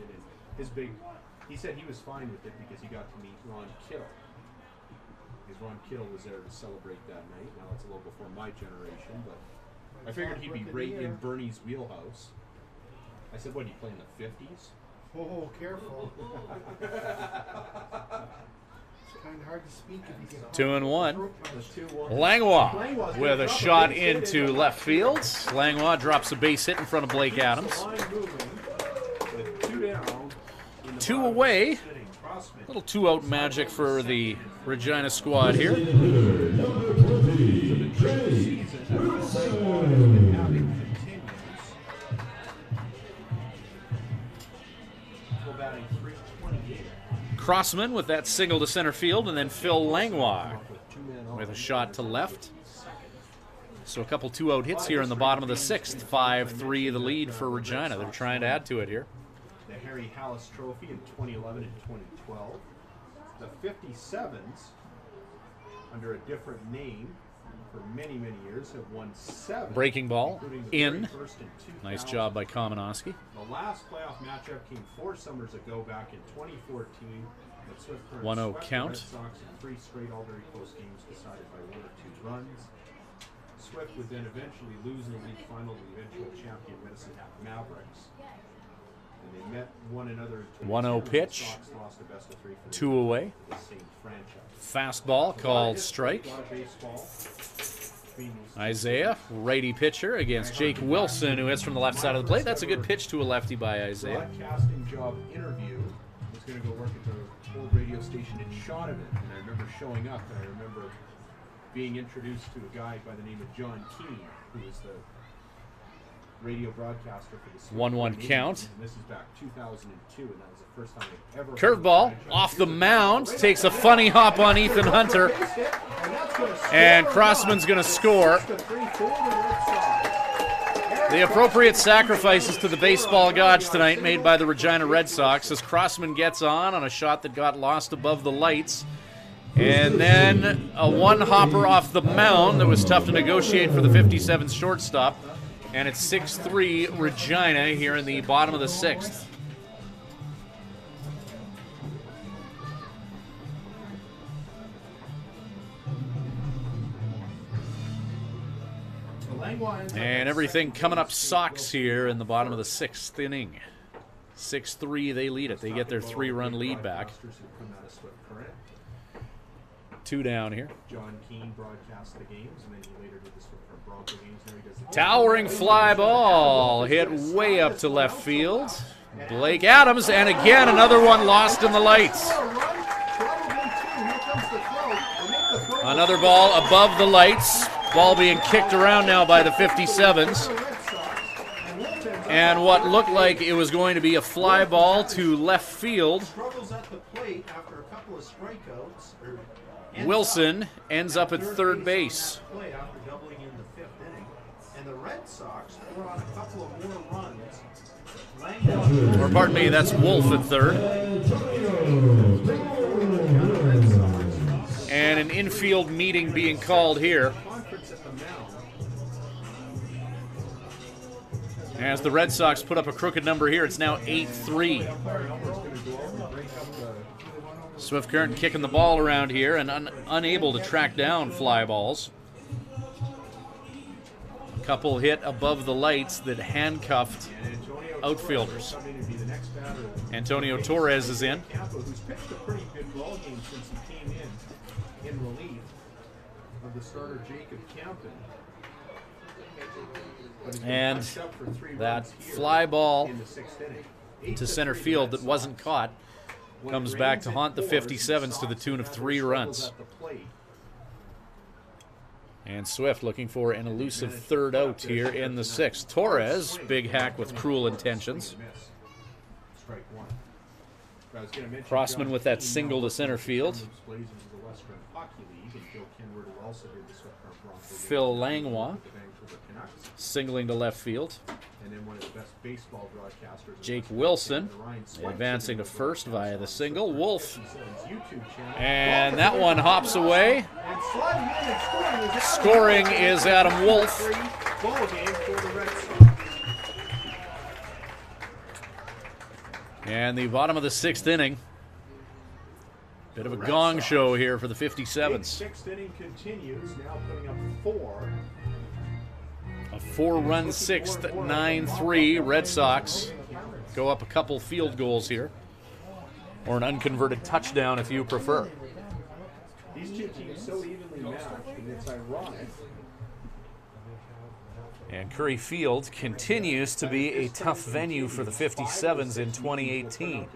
He said he was fine with it because he got to meet Ron Kittle. Because Ron Kittle was there to celebrate that night. Now it's a little before my generation, but I figured he'd be right in Bernie's wheelhouse. I said, what, do you play in the 50s? Oh, careful. Kind of hard to speak if you get 2-1. Langlois with a shot into left field. Langlois drops a base hit in front of Blake Adams. 2 away. Little 2-out magic for the Regina squad here. Crossman with that single to center field, and then Phil Langlois with a shot to left. So a couple 2-out hits here in the bottom of the 6th. 5-3 the lead for Regina. They're trying to add to it here. The Harry Hallis Trophy in 2011 and 2012. The 57's, under a different name for many, many years, have won 7. Breaking ball in. In nice job by Komanowski. The last playoff matchup came 4 summers ago, back in 2014. 1-0 count. Red Sox in 3 straight all very close games decided by 1 or 2 runs. Swift would then eventually lose in the league final to the eventual champion Medicine Hat Mavericks. And they met one another. 1-0 pitch. 2 away. Fastball called strike. Isaiah, righty pitcher against Jake Wilson, who hits from the left side of the plate. That's a good pitch to a lefty by Isaiah. Broadcasting job interview. I was going to go work at the old radio station in Shaunavon, and I remember showing up, and I remember being introduced to a guy by the name of John Keane, who was the radio broadcaster for the 1-1 count. And this is back 2002, and that was the first time I ever Curveball off the mound, takes a funny hop on Ethan Hunter, and Crossman's going to score. The appropriate sacrifices to the baseball gods tonight made by the Regina Red Sox as Crossman gets on a shot that got lost above the lights. And then a one-hopper off the mound that was tough to negotiate for the 57's shortstop. And it's 6-3 Regina here in the bottom of the sixth. And everything coming up Sox here in the bottom of the sixth inning. 6-3, they lead it. They get their 3-run lead back. 2 down here. John Keane broadcast the games, and then he later did the Swift Bronco games. Now he does the Towering fly ball hit way up to left field. Blake Adams, and again another one lost in the lights. Another ball above the lights. Ball being kicked around now by the 57's. And what looked like it was going to be a fly ball to left field. Wilson ends up at third base. Or pardon me, that's Wolf at third. And an infield meeting being called here, as the Red Sox put up a crooked number here. It's now 8-3. Swift Current kicking the ball around here and unable to track down fly balls. A couple hit above the lights that handcuffed outfielders. Antonio Torres is in. Who's pitched a pretty good ball game since he came in relief of the starter Jacob Campton. And that fly ball to center field that wasn't caught comes back to haunt the 57's to the tune of 3 runs. And Swift looking for an elusive third out here in the sixth. Torres, big hack with cruel intentions. Crossman with that single to center field. Phil Langlois singling to left field. Jake Wilson advancing to first via the single. Wolf. And that one hops away. Scoring is Adam Wolf. And the bottom of the sixth inning. Bit of a gong show here for the 57's. Sixth inning continues, now putting up 4. A 4-run sixth, 9-3. Red Sox go up a couple field goals here, or an unconverted touchdown if you prefer. These two teams so evenly matched, and it's ironic. And Curry Field continues to be a tough venue for the 57's in 2018.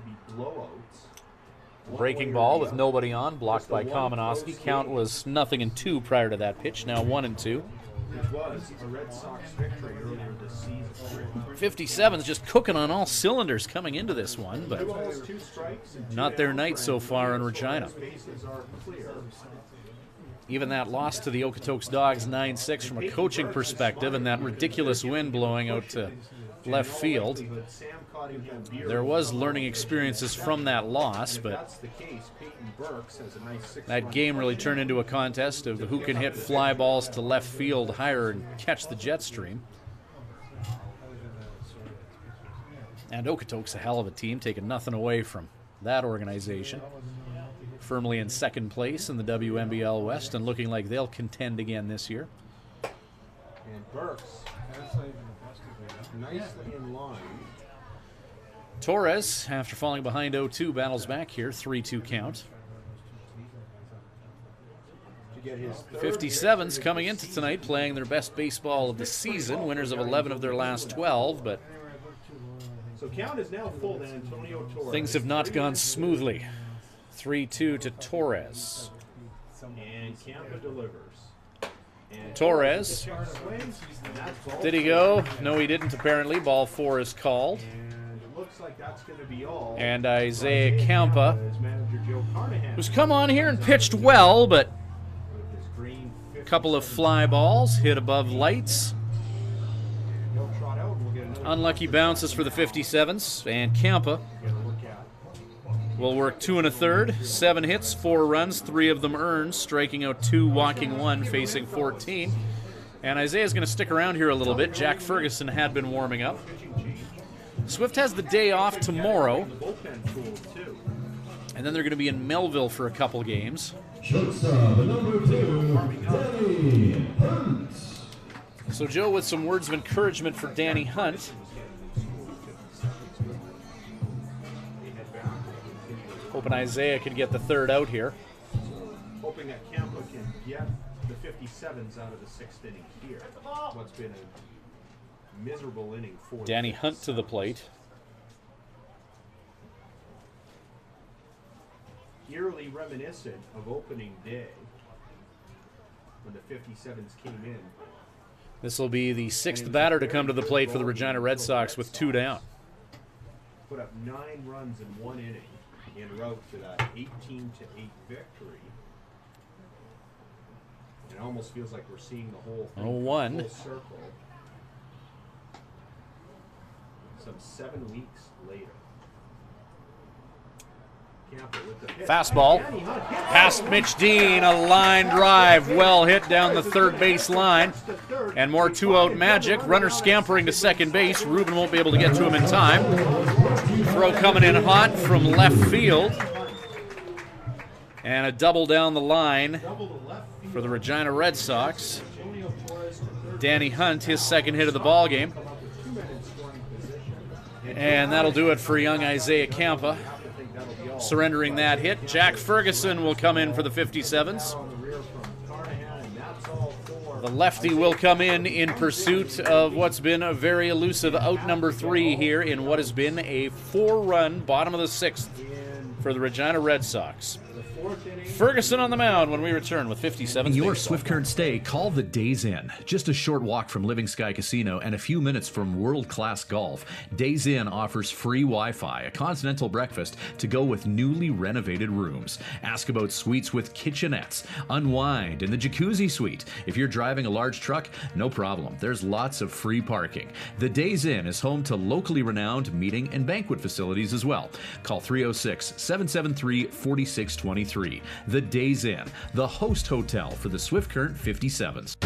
Breaking ball with nobody on, blocked by Komanowski. Count was 0-2 prior to that pitch, now 1-2. Which was a Red Sox victory earlier this season. 57's just cooking on all cylinders coming into this one, but not their night so far in Regina. Even that loss to the Okotoks Dogs 9-6 from a coaching perspective, and that ridiculous wind blowing out to left field. There was learning experiences from that loss, but that game really turned into a contest of who can hit fly balls to left field higher and catch the jet stream. And Okotoks a hell of a team, taking nothing away from that organization. Firmly in second place in the WMBL West and looking like they'll contend again this year. And Burks nicely in line. Torres, after falling behind 0-2, battles back here, 3-2 count. 57's coming into tonight playing their best baseball of the season, winners of 11 of their last 12, but so count is now full to Antonio Torres. Things have not gone smoothly. 3-2 to Torres. And Campa delivers. And Torres. Did he go? No, he didn't, apparently. Ball 4 is called. And it looks like that's going to be all. And Isaiah Campa, As manager Joe Carnahan who's come on here and pitched well, but a couple of fly balls hit above lights. he'll trot out and we'll get another Unlucky bounces for the 57's, and Campa will work 2 1/3, 7 hits, 4 runs, 3 of them earned, striking out 2, walking 1, facing 14. And Isaiah's going to stick around here a little bit. Jack Ferguson had been warming up. Swift has the day off tomorrow, and then they're going to be in Melville for a couple games. Shortstop, number 2, Danny Hunt. So Joe with some words of encouragement for Danny Hunt. Hoping Isaiah can get the 3rd out here. hoping that Campa can get the 57's out of the 6th inning here. What's been a miserable inning for Danny Hunt to the plate. Eerily reminiscent of opening day when the 57's came in. This will be the 6th batter to come to the plate for the Regina Red Sox with 2 down. Put up 9 runs in 1 inning en route to that 18-8 victory. It almost feels like we're seeing the whole thing 0-1. full circle. Some 7 weeks later. Fastball, past Mitch Dean, a line drive, well hit down the 3rd base line, and more 2-out magic. Runner scampering to 2nd base. Ruben won't be able to get to him in time. Throw coming in hot from left field, and a double down the line for the Regina Red Sox. Danny Hunt, his 2nd hit of the ball game, and that'll do it for young Isaiah Campa. Surrendering that hit. Jack Ferguson will come in for the 57's. The lefty will come in pursuit of what's been a very elusive out number 3 here in what has been a 4-run bottom of the 6th for the Regina Red Sox. Ferguson on the mound when we return with 57's. In your baseball. Swift Current stay, call the Days Inn. Just a short walk from Living Sky Casino and a few minutes from world-class golf. Days Inn offers free Wi-Fi, a continental breakfast to go with newly renovated rooms. Ask about suites with kitchenettes. Unwind in the jacuzzi suite. If you're driving a large truck, no problem. There's lots of free parking. The Days Inn is home to locally renowned meeting and banquet facilities as well. Call 306-773-4623. The Days Inn, the host hotel for the Swift Current 57's.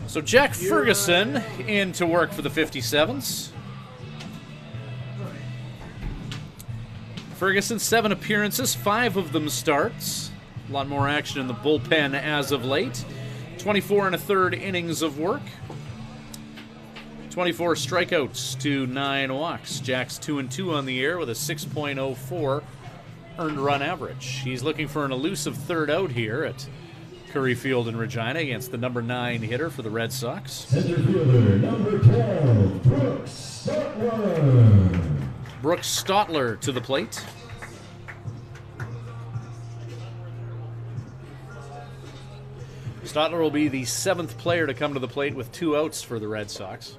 So Jack Ferguson in to work for the 57's. Ferguson, 7 appearances, 5 of them starts. A lot more action in the bullpen as of late. 24 1/3 innings of work. 24 strikeouts to 9 walks. Jack's 2-2 on the year with a 6.04 earned run average. He's looking for an elusive 3rd out here at Curry Field in Regina against the number 9 hitter for the Red Sox. Center fielder, number 12, Brooks Stotler. Brooks Stotler to the plate. Stotler will be the 7th player to come to the plate with 2 outs for the Red Sox.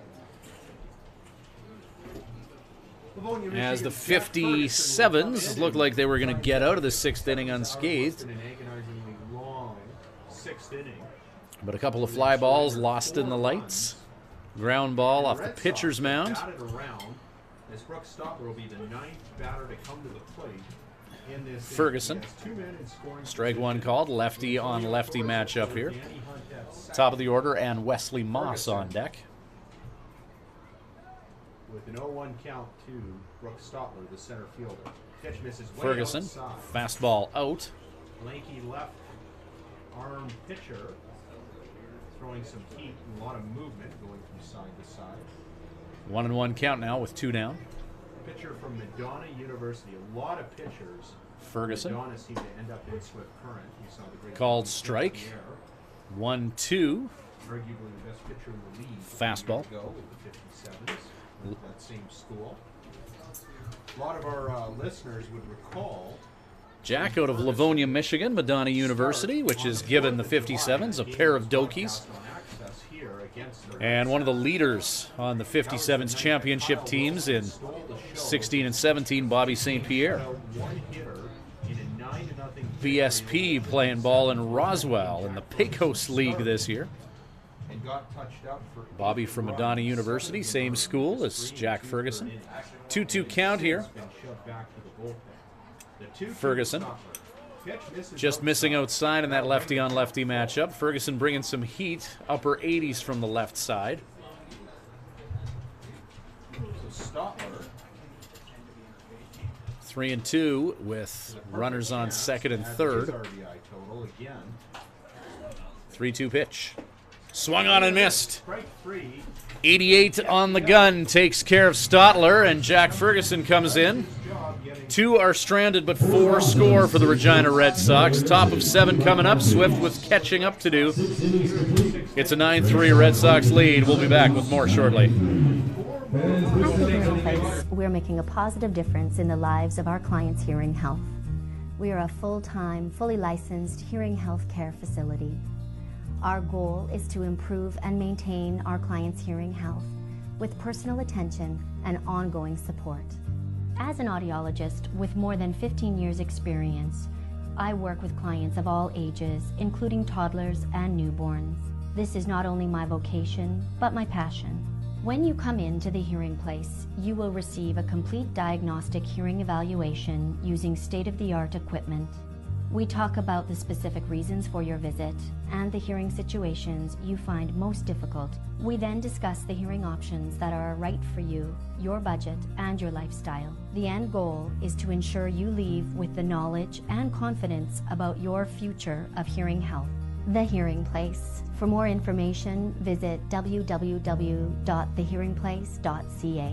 As the 57's looked like they were going to get out of the 6th inning unscathed. But a couple of fly balls lost in the lights. Ground ball off the pitcher's mound. As Brooks Stotler will be the 9th batter to come to the plate in this Ferguson. inning. He has 2 men in scoring Strike one position. called. Lefty on lefty matchup here. Top of the order, and Wesley Moss on deck. With an 0-1 count to Brooks Stotler, the center fielder. Pitch misses way Ferguson, outside. fastball out. Lanky left arm pitcher throwing some heat and a lot of movement going from side to side. 1-1 count now with 2 down. Pitcher from Madonna University. A lot of pitchers. Ferguson. Madonna seem to end up in Swift Current. You saw the great Called strike. 1-2. Arguably the best pitcher in the league. Fastball. Ago with the 57's. With that same school. A lot of our listeners would recall Jack out of Livonia, Michigan, Madonna University, which has given the 57's a pair of Dokies. And one of the leaders on the 57's championship teams in 16 and 17, Bobby St. Pierre. VSP playing ball in Roswell in the Pecos League this year. Bobby from Madonna University, same school as Jack Ferguson. 2-2 count here. Ferguson just missing outside in that lefty-on-lefty matchup. Ferguson bringing some heat, upper 80s from the left side. 3-2 with runners on second and third. 3-2 pitch. Swung on and missed. 88 on the gun takes care of Stotler, and Jack Ferguson comes in. 2 are stranded, but 4 score for the Regina Red Sox. Top of 7 coming up. Swift with catching up to do. It's a 9-3 Red Sox lead. We'll be back with more shortly. At the Hearing Place, we're making a positive difference in the lives of our clients' hearing health. We are a full-time, fully licensed hearing health care facility. Our goal is to improve and maintain our clients' hearing health with personal attention and ongoing support. As an audiologist with more than 15 years' experience, I work with clients of all ages, including toddlers and newborns. This is not only my vocation, but my passion. When you come into the Hearing Place, you will receive a complete diagnostic hearing evaluation using state-of-the-art equipment. We talk about the specific reasons for your visit and the hearing situations you find most difficult. We then discuss the hearing options that are right for you, your budget, and your lifestyle. The end goal is to ensure you leave with the knowledge and confidence about your future of hearing health. The Hearing Place. For more information, visit www.thehearingplace.ca.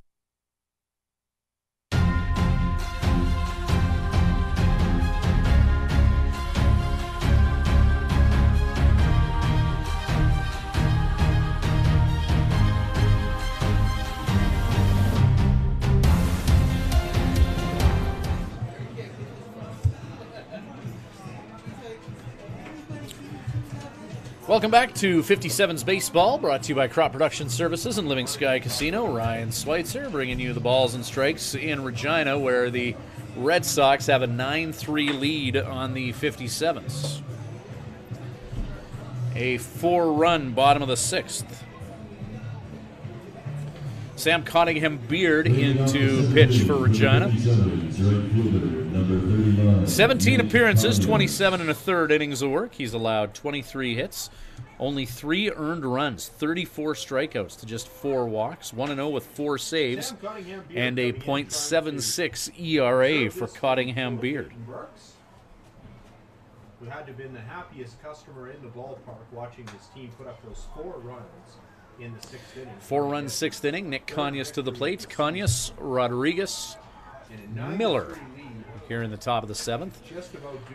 Welcome back to 57's Baseball, brought to you by Crop Production Services and Living Sky Casino. Ryan Schweitzer bringing you the balls and strikes in Regina, where the Red Sox have a 9-3 lead on the 57's. A 4-run bottom of the 6th. Sam Cottingham-Beard into pitch for Regina. 17 appearances, 27 and a third innings of work. He's allowed 23 hits, only 3 earned runs, 34 strikeouts to just 4 walks, 1-0 with 4 saves, and a .76 ERA for Cottingham-Beard. Who had to have been the happiest customer in the ballpark watching his team put up those 4 runs in the 6th inning. 4-run 6th inning. Nick Conyas to the plate. Conyas, Rodriguez, Miller here in the top of the 7th.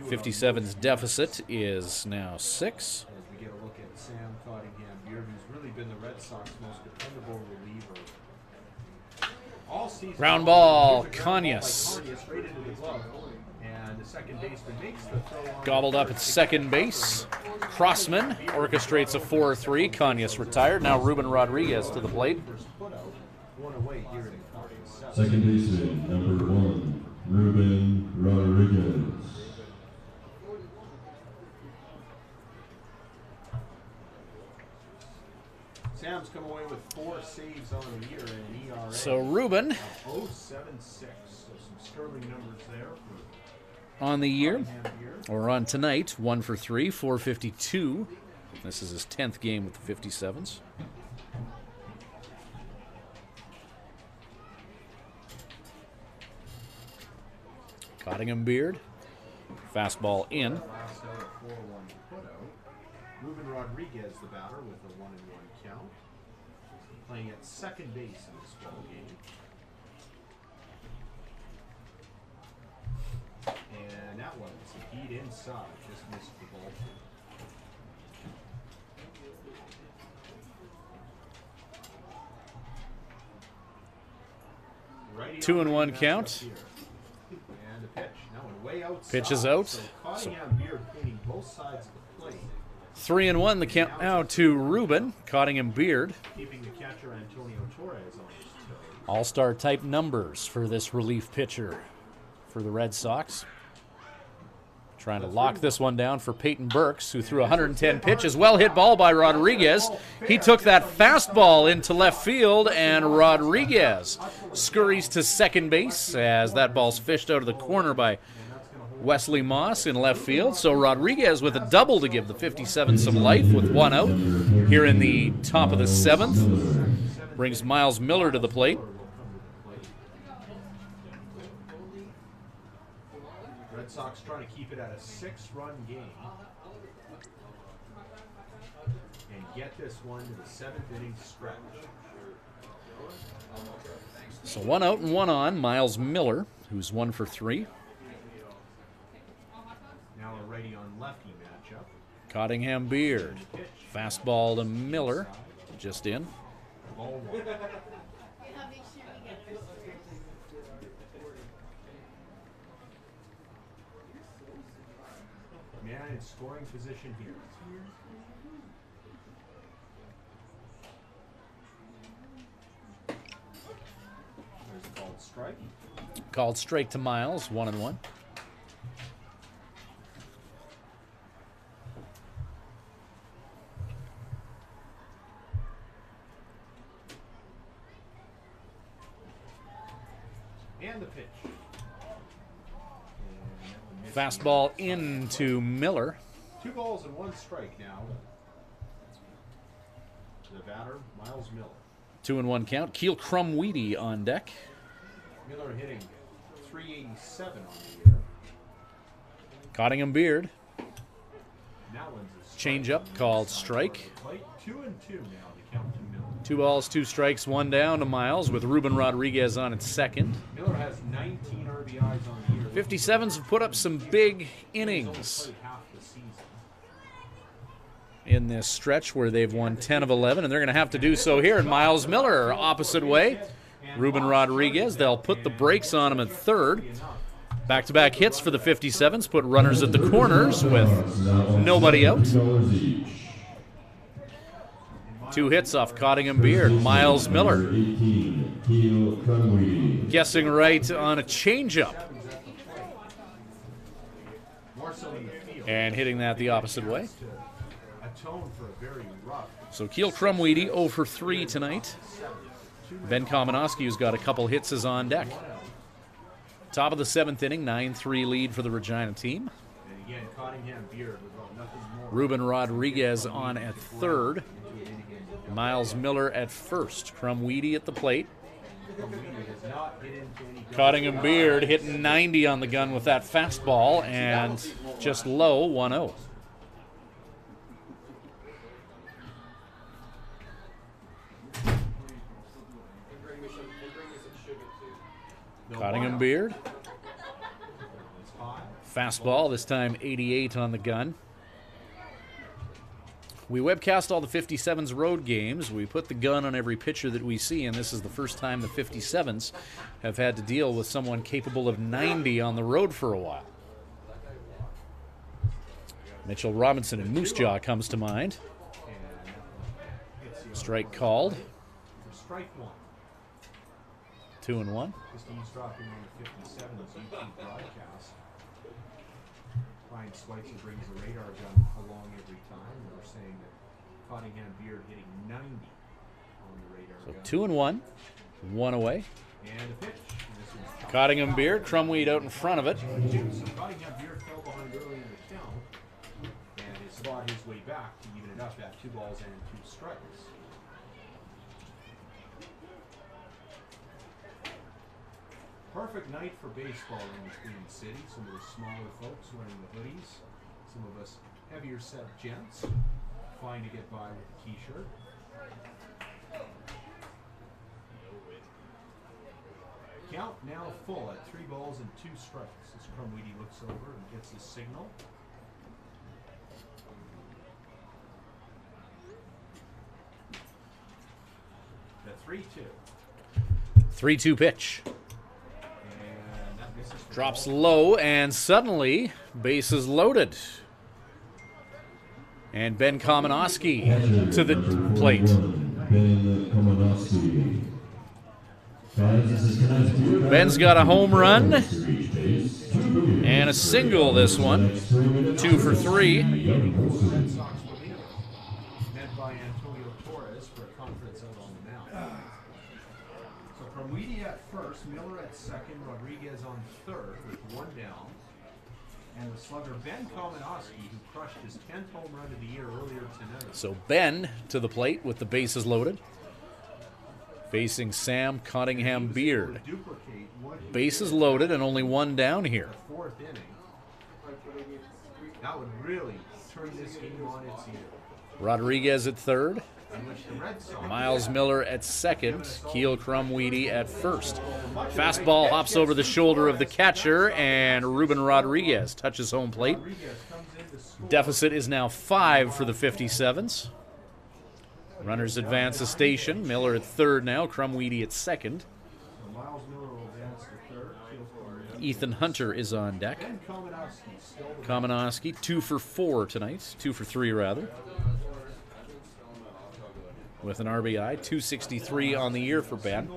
57's deficit is now 6. As we get a look at Sam Cottingham-Beard, who's really been the Red Sox most dependable reliever all season. Ground ball, Conyas. Right into the glove. And the second baseman makes the throw on. Gobbled up at second base. Crossman orchestrates a 4-3. Conyas retired. Now Ruben Rodriguez to the plate. Second baseman, number 1, Ruben Rodriguez. Sam's come away with 4 saves on the year and an ERA. So Ruben. 0.76. So some sterling numbers there for on the year, or on tonight, 1 for 3, 452. This is his 10th game with the 57's. Cottingham Beard. Fastball in. Ruben Rodriguez, the batter, with a 1-1 count. Playing at second base in this ball game. And that one was a beat inside, just missed the ball. Righty 2-1 count. And a pitch. Now one way outside. Pitch is out. So Cottingham Beard cleaning both sides of the plate. 3-1 the count now to Ruben. Cottingham Beard. Keeping the catcher Antonio Torres on his toes. All-star type numbers for this relief pitcher for the Red Sox. Trying to lock this one down for Peyton Burks, who threw 110 pitches. Well hit ball by Rodriguez. He took that fastball into left field, and Rodriguez scurries to second base as that ball's fished out of the corner by Wesley Moss in left field. So Rodriguez with a double to give the 57 some life with 1 out here in the top of the 7th. Brings Miles Miller to the plate. Red Sox trying to keep it at a 6-run game and get this one to the 7th inning stretch. So 1 out and 1 on. Miles Miller, who's 1 for 3. Now a righty on lefty matchup. Cottingham Beard. Fastball to Miller. Just in. Ball 1. Man in scoring position here. There's a called strike. Called straight to Miles, 1-1. And the pitch. Fastball into Miller. 2 balls and 1 strike now. The batter, Miles Miller. 2-1 count. Keel Crumweedy on deck. Miller hitting .387 on the year. Cottingham Beard. That one's a Change up called strike. 2-2 now to count to Miller. 2 balls, 2 strikes, 1 down to Miles with Ruben Rodriguez on at second. Miller has 19 RBIs on the year. 57's have put up some big innings in this stretch where they've won 10 of 11, and they're going to have to do so here. And Miles Miller, opposite way. Ruben Rodriguez, they'll put the brakes on him at third. Back-to-back hits for the 57's, put runners at the corners with nobody out. 2 hits off Cottingham Beard. Miles Miller guessing right on a changeup and hitting that the opposite way. So Keel Crumweedy 0 for 3 tonight. Ben Kamenowski, who's got a couple hits, is on deck. Top of the 7th inning, 9-3 lead for the Regina team. Ruben Rodriguez on at third. Miles Miller at first. Crumweedy at the plate. Cottingham Beard hitting 90 on the gun with that fastball and just low, 1-0. Cottingham Beard. Fastball, this time 88 on the gun. We webcast all the 57's road games. We put the gun on every pitcher that we see, and this is the first time the 57's have had to deal with someone capable of 90 on the road for a while. Mitchell Robinson and Moose Jaw comes to mind. Strike called. 2-1. Just eavesdropping on the 57's YouTube broadcast. Brian Schweitzer brings the radar gun along every time. We're saying that Cottingham Beard hitting 90 on the radar gun. So 2-1, 1 away. And a pitch. Cottingham Beard, Crumweed out in front of it. So Cottingham Beard fell behind early in the count and has fought his way back to even it up at 2 balls and 2 strikes. Perfect night for baseball in the Queen City. Some of the smaller folks wearing the hoodies. Some of us heavier set gents fine to get by with a t-shirt. Count now full at 3 balls and 2 strikes as Crumweedy looks over and gets his signal. The 3-2. 3-2 pitch. Drops low, and suddenly, bases loaded. And Ben Komanowski to the plate. Ben's got a home run and a single this one. 2 for 3. Meant by Antonio Torres for a conference out on the mound. So Crumweedy at first, Miller at second, Rodriguez on third with 1 down. And the slugger Ben Komanowski, who crushed his 10th home run of the year earlier tonight. So Ben to the plate with the bases loaded. Facing Sam Cottingham Beard. Bases loaded and only 1 down here. 4th inning. That would really turn this game on its ear. Rodriguez at third. In which the Red Sox Miles Miller at second. Keel Crumweedy at first. Fastball hops over the shoulder of the catcher, and Ruben Rodriguez touches home plate. Deficit is now 5 for the 57's. Runners advance the station. Miller at third now. Crumweedy at second. Ethan Hunter is on deck. Komanowski 2 for 4 tonight. 2 for 3 rather. With an RBI, 263 on the year for Ben. A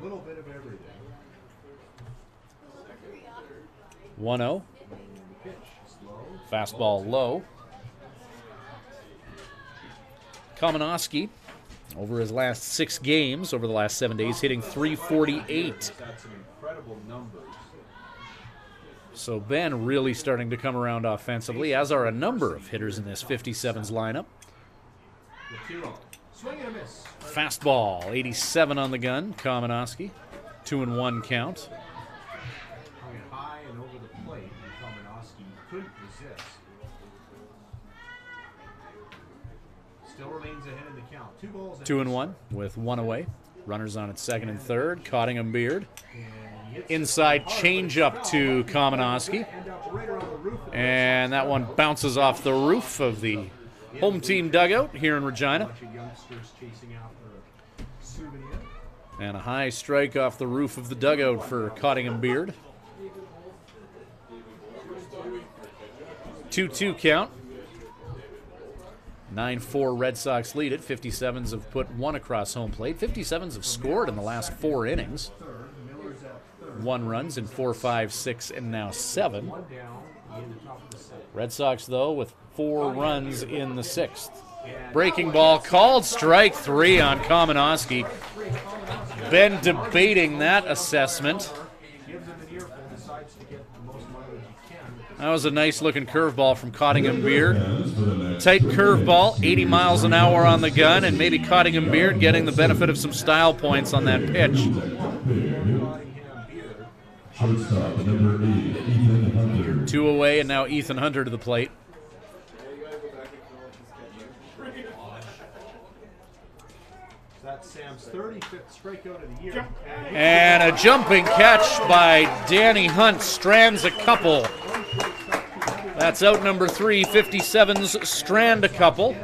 little bit of everything. 1-0. Fastball low. Komanowski, over his last 6 games, over the last 7 days, hitting .348. That's some incredible numbers. So Ben really starting to come around offensively, as are a number of hitters in this 57's lineup. Swing and a miss. Fastball, 87 on the gun, Komanowski. 2-1 count. Coming high and over the plate, and Komanowski couldn't resist. Still remains ahead in the count. 2 balls. 2-1 with 1 away. Runners on at second and third. Cottingham Beard. Inside changeup to Komanowski. And that one bounces off the roof of the home team dugout here in Regina. And a high strike off the roof of the dugout for Cottingham Beard. 2-2 count. 9-4 Red Sox lead it. 57's have put 1 across home plate. 57's have scored in the last 4 innings. 1 runs in 4, 5, 6, and now 7. Red Sox, though, with 4 runs in the 6th. Breaking ball called, strike 3 on Komanowski. Ben debating that assessment. That was a nice-looking curveball from Cottingham Beard. Tight curveball, 80 miles an hour on the gun, and maybe Cottingham Beard getting the benefit of some style points on that pitch. Shortstop, number 8, Ethan Hunter. 2 away, and now Ethan Hunter to the plate. That's Sam's 35th strikeout of the year. And a jumping catch by Danny Hunt strands a couple. That's out number 3. 57's strand a couple.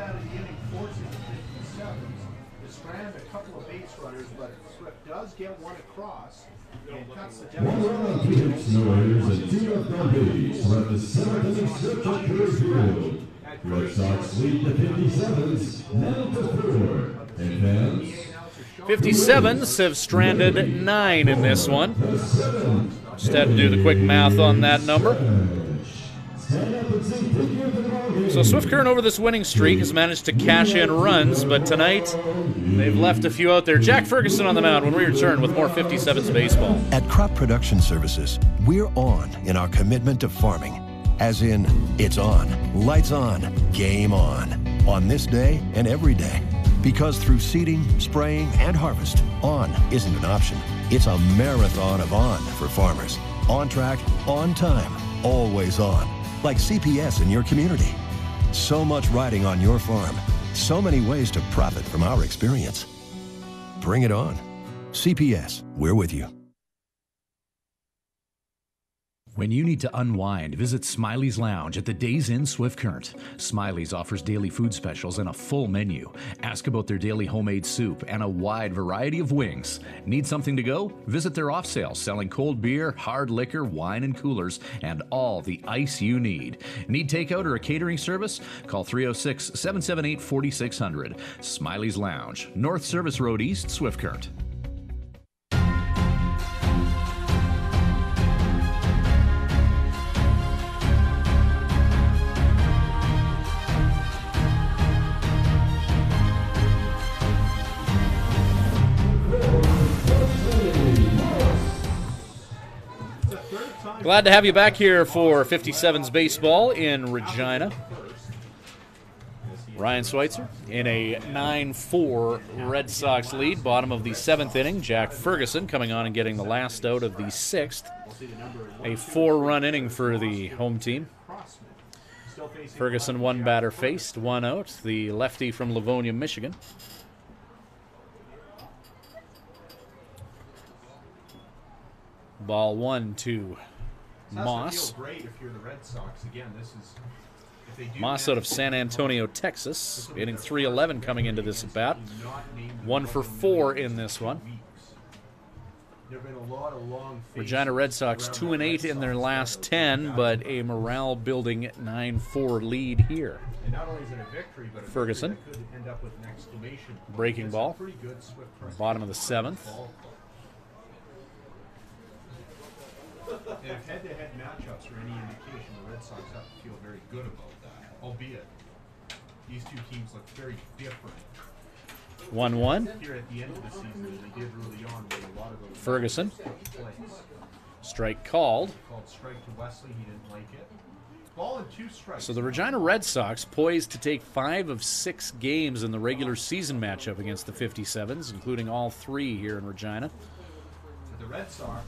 Strand a couple of base runners, but Swift does get one across and cuts the 1 run, 2 hits, no errors, and 2 left on base. We're at the 7th inning stretch at Coors Field. Red Sox lead the 57's now to 4. And fans, 57's have stranded 9 in this one. Just had to do the quick math on that number. So Swift Current over this winning streak has managed to cash in runs, but tonight they've left a few out there. Jack Ferguson on the mound when we return with more 57's baseball. At Crop Production Services, we're on in our commitment to farming. As in, it's on, lights on, game on this day and every day. Because through seeding, spraying, and harvest, on isn't an option. It's a marathon of on for farmers. On track, on time, always on. Like CPS in your community. So much riding on your farm. So many ways to profit from our experience. Bring it on. CPS, we're with you. When you need to unwind, visit Smiley's Lounge at the Days Inn Swift Current. Smiley's offers daily food specials and a full menu. Ask about their daily homemade soup and a wide variety of wings. Need something to go? Visit their off sale, selling cold beer, hard liquor, wine and coolers, and all the ice you need. Need takeout or a catering service? Call 306-778-4600. Smiley's Lounge, North Service Road East, Swift Current. Glad to have you back here for 57's baseball in Regina. Ryan Schweitzer in a 9-4 Red Sox lead, bottom of the 7th inning. Jack Ferguson coming on and getting the last out of the 6th. A 4-run inning for the home team. Ferguson, one batter faced, one out. The lefty from Livonia, Michigan. Ball 1 to Moss. Moss out of San Antonio, Texas, hitting .311 coming into this at bat. 1 for 4 in this one. Regina Red Sox 2-8 in their last 10, but a morale-building 9-4 lead here. Ferguson, breaking ball, bottom of the 7th. And if head-to-head matchups are any indication, the Red Sox have to feel very good about that. Albeit, these two teams look very different. 1-1. Here at the end of the season, they did early on with a lot of those. Ferguson. Strike called. Called strike to Wesley. He didn't like it. Ball and 2 strikes. So the Regina Red Sox poised to take 5 of 6 games in the regular season matchup against the 57's, including all 3 here in Regina. But the Red Sox.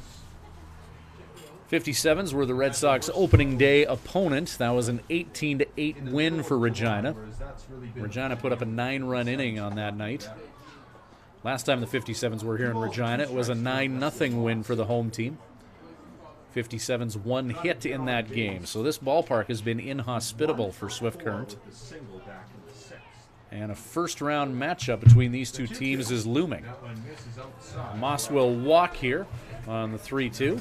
57's were the Red Sox opening day opponent. That was an 18-8 win for Regina. Regina put up a 9-run inning on that night. Last time the 57's were here in Regina, it was a 9-0 win for the home team. 57's 1 hit in that game. So this ballpark has been inhospitable for Swift Current. And a first-round matchup between these two teams is looming. Moss will walk here on the 3-2.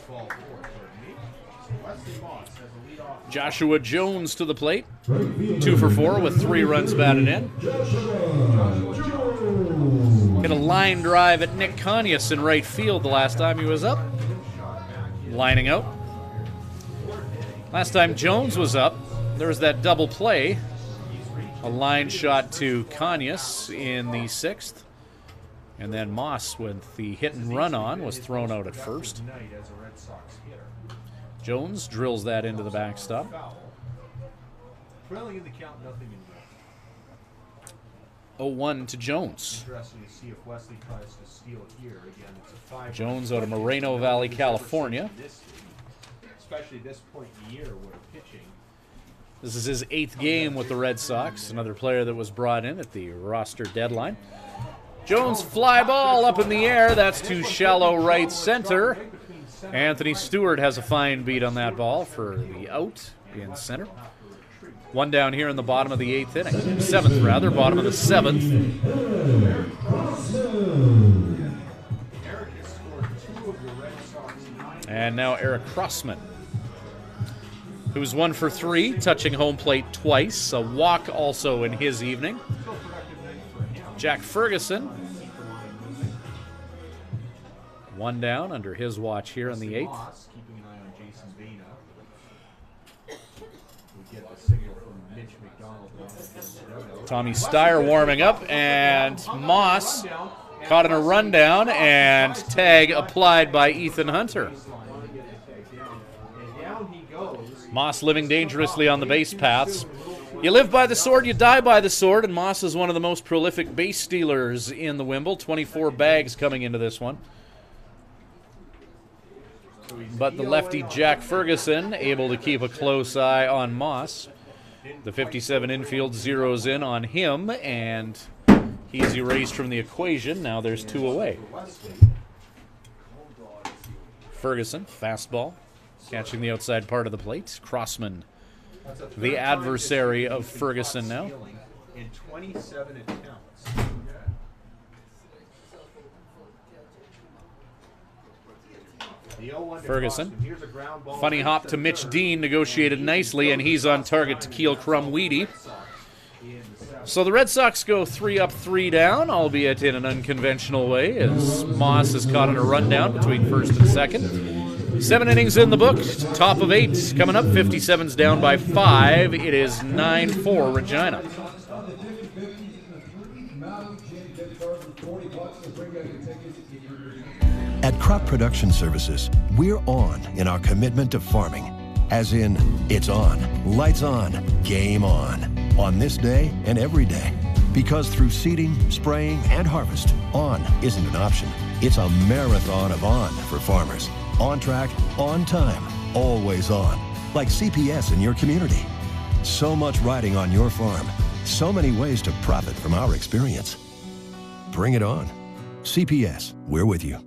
Joshua Jones to the plate. 2 for 4 with 3 runs batted in. Hit a line drive at Nick Conyas in right field the last time he was up. Lining out. Last time Jones was up, there was that double play. A line shot to Conyas in the 6th. And then Moss, with the hit and run on, was thrown out at first. Jones drills that into the backstop. 0-1 to Jones. Jones out of Moreno Valley, California. Especially this point in the year where pitching. This is his 8th game with the Red Sox, another player that was brought in at the roster deadline. Jones fly ball up in the air. That's to shallow right center. Anthony Stewart has a fine beat on that ball for the out in center. 1 down here in the bottom of the 8th inning. 7th, rather. Bottom of the 7th. And now Eric Crossman, who's 1 for 3, touching home plate twice. A walk also in his evening. Jack Ferguson, 1 down under his watch here in the 8th. Tommy Steyer warming up, and Moss caught in a rundown, and tag applied by Ethan Hunter. Moss living dangerously on the base paths. You live by the sword, you die by the sword, and Moss is one of the most prolific base stealers in the Wimble. 24 bags coming into this one. But the lefty Jack Ferguson able to keep a close eye on Moss. The 57 infield zeroes in on him, and he's erased from the equation. Now there's 2 away. Ferguson, fastball, catching the outside part of the plate. Crossman, the adversary of Ferguson now. In 27 attempts. Ferguson, funny hop to Mitch Dean, negotiated nicely, and he's on target to Keel Crumweedy. So the Red Sox go 3 up, 3 down, albeit in an unconventional way, as Moss is caught in a rundown between first and second. 7 innings in the book, top of 8 coming up. 57's down by 5. It is 9-4 Regina. At Crop Production Services, we're on in our commitment to farming. As in, it's on, lights on, game on this day and every day. Because through seeding, spraying, and harvest, on isn't an option. It's a marathon of on for farmers. On track, on time, always on. Like CPS in your community. So much riding on your farm. So many ways to profit from our experience. Bring it on. CPS, we're with you.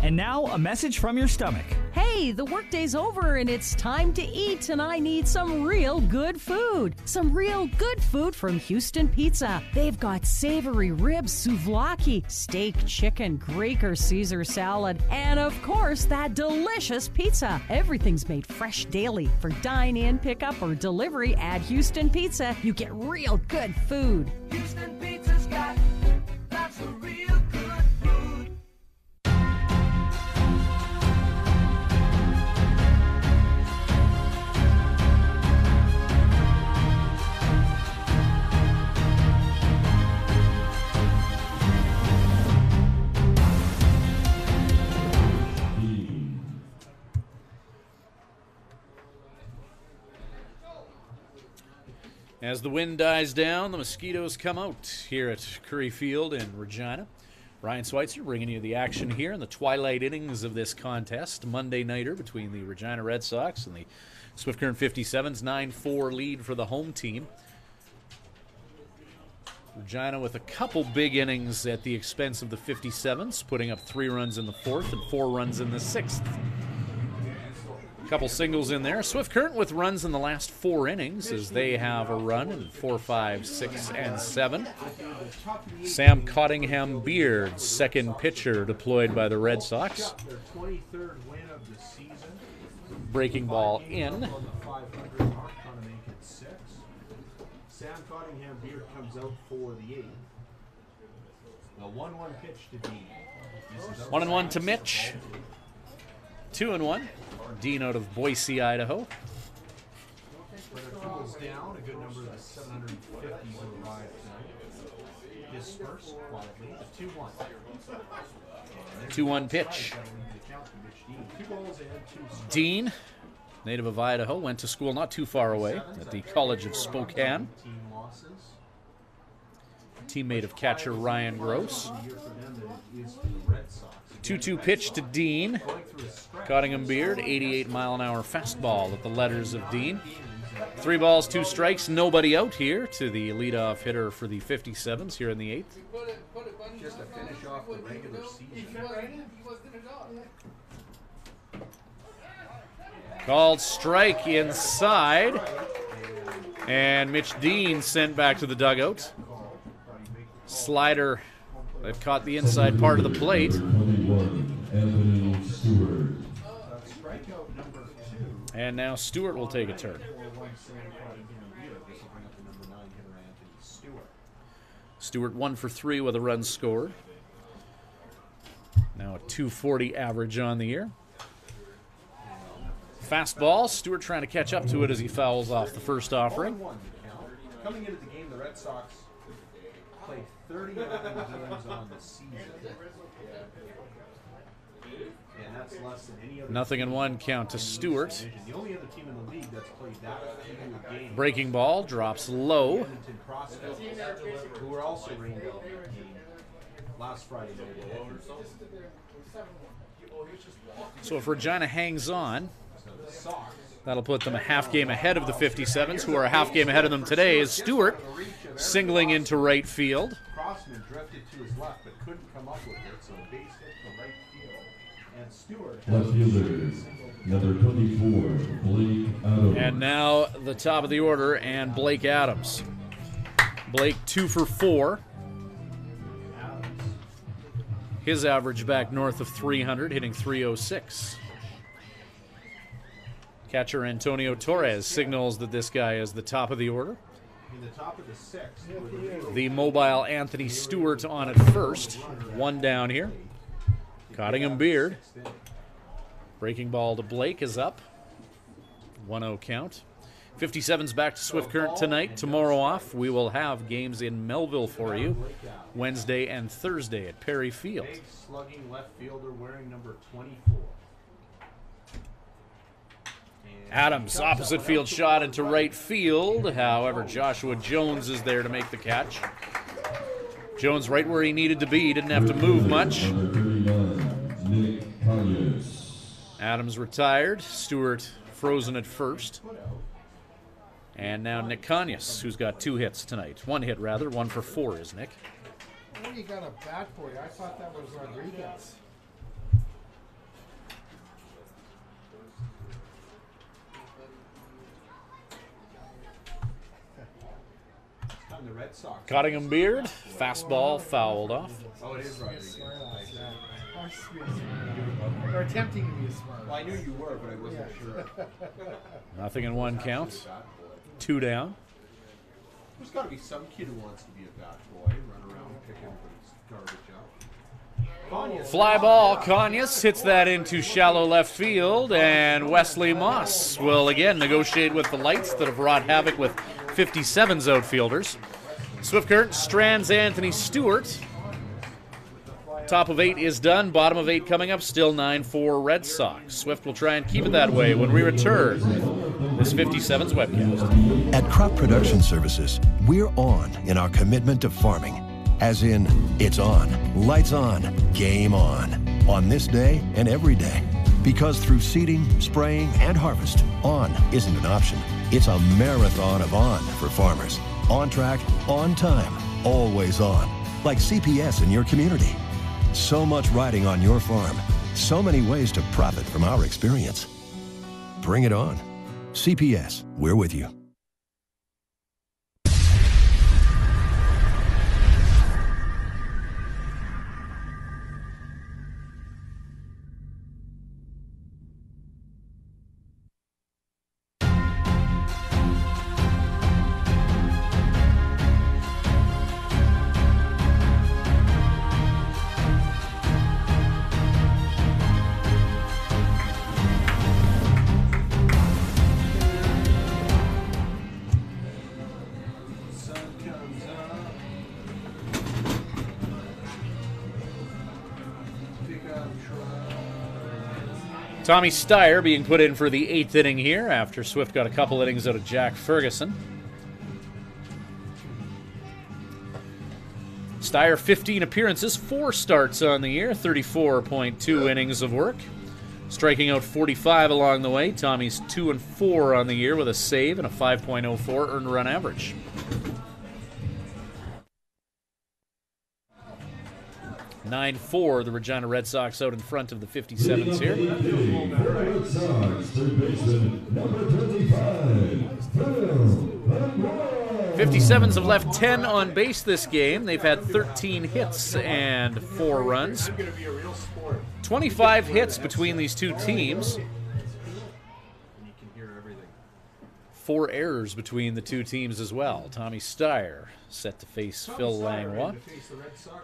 And now, a message from your stomach. Hey, the workday's over and it's time to eat, and I need some real good food. Some real good food from Houston Pizza. They've got savory ribs, souvlaki, steak, chicken, Greek or Caesar salad, and of course, that delicious pizza. Everything's made fresh daily. For dine-in, pickup, or delivery at Houston Pizza, you get real good food. Houston Pizza's got lots of real good food. As the wind dies down, the mosquitoes come out here at Curry Field in Regina. Ryan Schweitzer bringing you the action here in the twilight innings of this contest. Monday nighter between the Regina Red Sox and the Swift Current 57's. 9-4 lead for the home team. Regina with a couple big innings at the expense of the 57's, putting up 3 runs in the 4th and 4 runs in the 6th. Couple singles in there. Swift Current with runs in the last 4 innings as they have a run in 4, 5, 6, and 7. Sam Cottingham-Beard, second pitcher deployed by the Red Sox. Breaking ball in. Sam Cottingham-Beard comes out for the 8th. The 1-1 pitch to Dean. 1-1 to Mitch. 2-1. Dean out of Boise, Idaho. Down, a good number of the 750 who arrived tonight. Dispersed quietly. 2-1. 2-1 pitch. Dean, native of Idaho, went to school not too far away at the College of Spokane. Teammate of catcher Ryan Gross. 2-2 pitch to Dean. Cottingham-Beard, 88-mile-an-hour fastball at the letters of Dean. 3 balls, 2 strikes, nobody out here to the leadoff hitter for the 57's here in the 8th. Just to finish off the regular season. Called strike inside. And Mitch Dean sent back to the dugout. Slider that caught the inside part of the plate. And now Stewart will take a turn. Stewart 1 for 3 with a run scored. Now a .240 average on the year. Fastball. Stewart trying to catch up to it as he fouls off the first offering. 1-1 count. Coming into the game, the Red Sox played 39 games on the season. And that's less than any other. Nothing in one count to Stewart. The only other team in the league that's played that few games. Breaking ball drops low. Edmonton Prospects, who were also rained out last Friday night. So if Regina hangs on, that'll put them a half game ahead of the 57's, who are a half game ahead of them today, as Stewart singling into right field. Crossman drifted to his left but couldn't come up with it, so base hit to right field. And Stewart. Left fielder, number 24, Blake Adams. And now the top of the order, and Blake Adams. Blake 2 for 4. His average back north of 300, hitting 306. Catcher Antonio Torres signals that this guy is the top of the order. In the top of the sixth. The mobile Anthony Stewart on at first. One down here. Cottingham Beard. Breaking ball to Blake is up. 1-0 count. 57's back to Swift Current tonight. Tomorrow off. We will have games in Melville for you. Wednesday and Thursday at Perry Field. Big slugging left fielder wearing number 24. Adams, opposite field shot into right field. However, Joshua Jones is there to make the catch. Jones right where he needed to be. Didn't have to move much. Adams retired. Stewart frozen at first. And now Nick Conyas, who's got 2 hits tonight. 1 hit, rather. 1 for 4 is Nick. What do you got a bat for you? I thought that was Rodriguez. The Red Sox. Cottingham Beard, fastball fouled off. Oh, it is Rodriguez. They're attempting to be smart. Well, I knew you were, but I wasn't sure. Nothing in one count. 2 down. There's got to be some kid who wants to be a bat boy, run around and pick everybody's garbage up. Fly ball, Conyas hits that into shallow left field, and Wesley Moss will again negotiate with the lights that have wrought havoc with 57's outfielders. Swift Current strands Anthony Stewart. Top of 8 is done. Bottom of 8 coming up. Still 9-4 Red Sox. Swift will try and keep it that way when we return with this 57's webcast. At Crop Production Services, we're on in our commitment to farming. As in, it's on, lights on, game on this day and every day. Because through seeding, spraying, and harvest, on isn't an option. It's a marathon of on for farmers. On track, on time, always on. Like CPS in your community. So much riding on your farm. So many ways to profit from our experience. Bring it on. CPS, we're with you. Tommy Steyer being put in for the 8th inning here after Swift got a couple innings out of Jack Ferguson. Steyer, 15 appearances, 4 starts on the year, 34.2 innings of work. Striking out 45 along the way. Tommy's 2 and 4 on the year with a save and a 5.04 earned run average. (9-4) the Regina Red Sox out in front of the 57's here. Red Sox, third baseman, number 25, 57's have left 10 on base this game. They've had 13 hits and 4 runs. 25 hits between these two teams. 4 errors between the two teams as well. Tommy Steyer set to face Phil Langlois.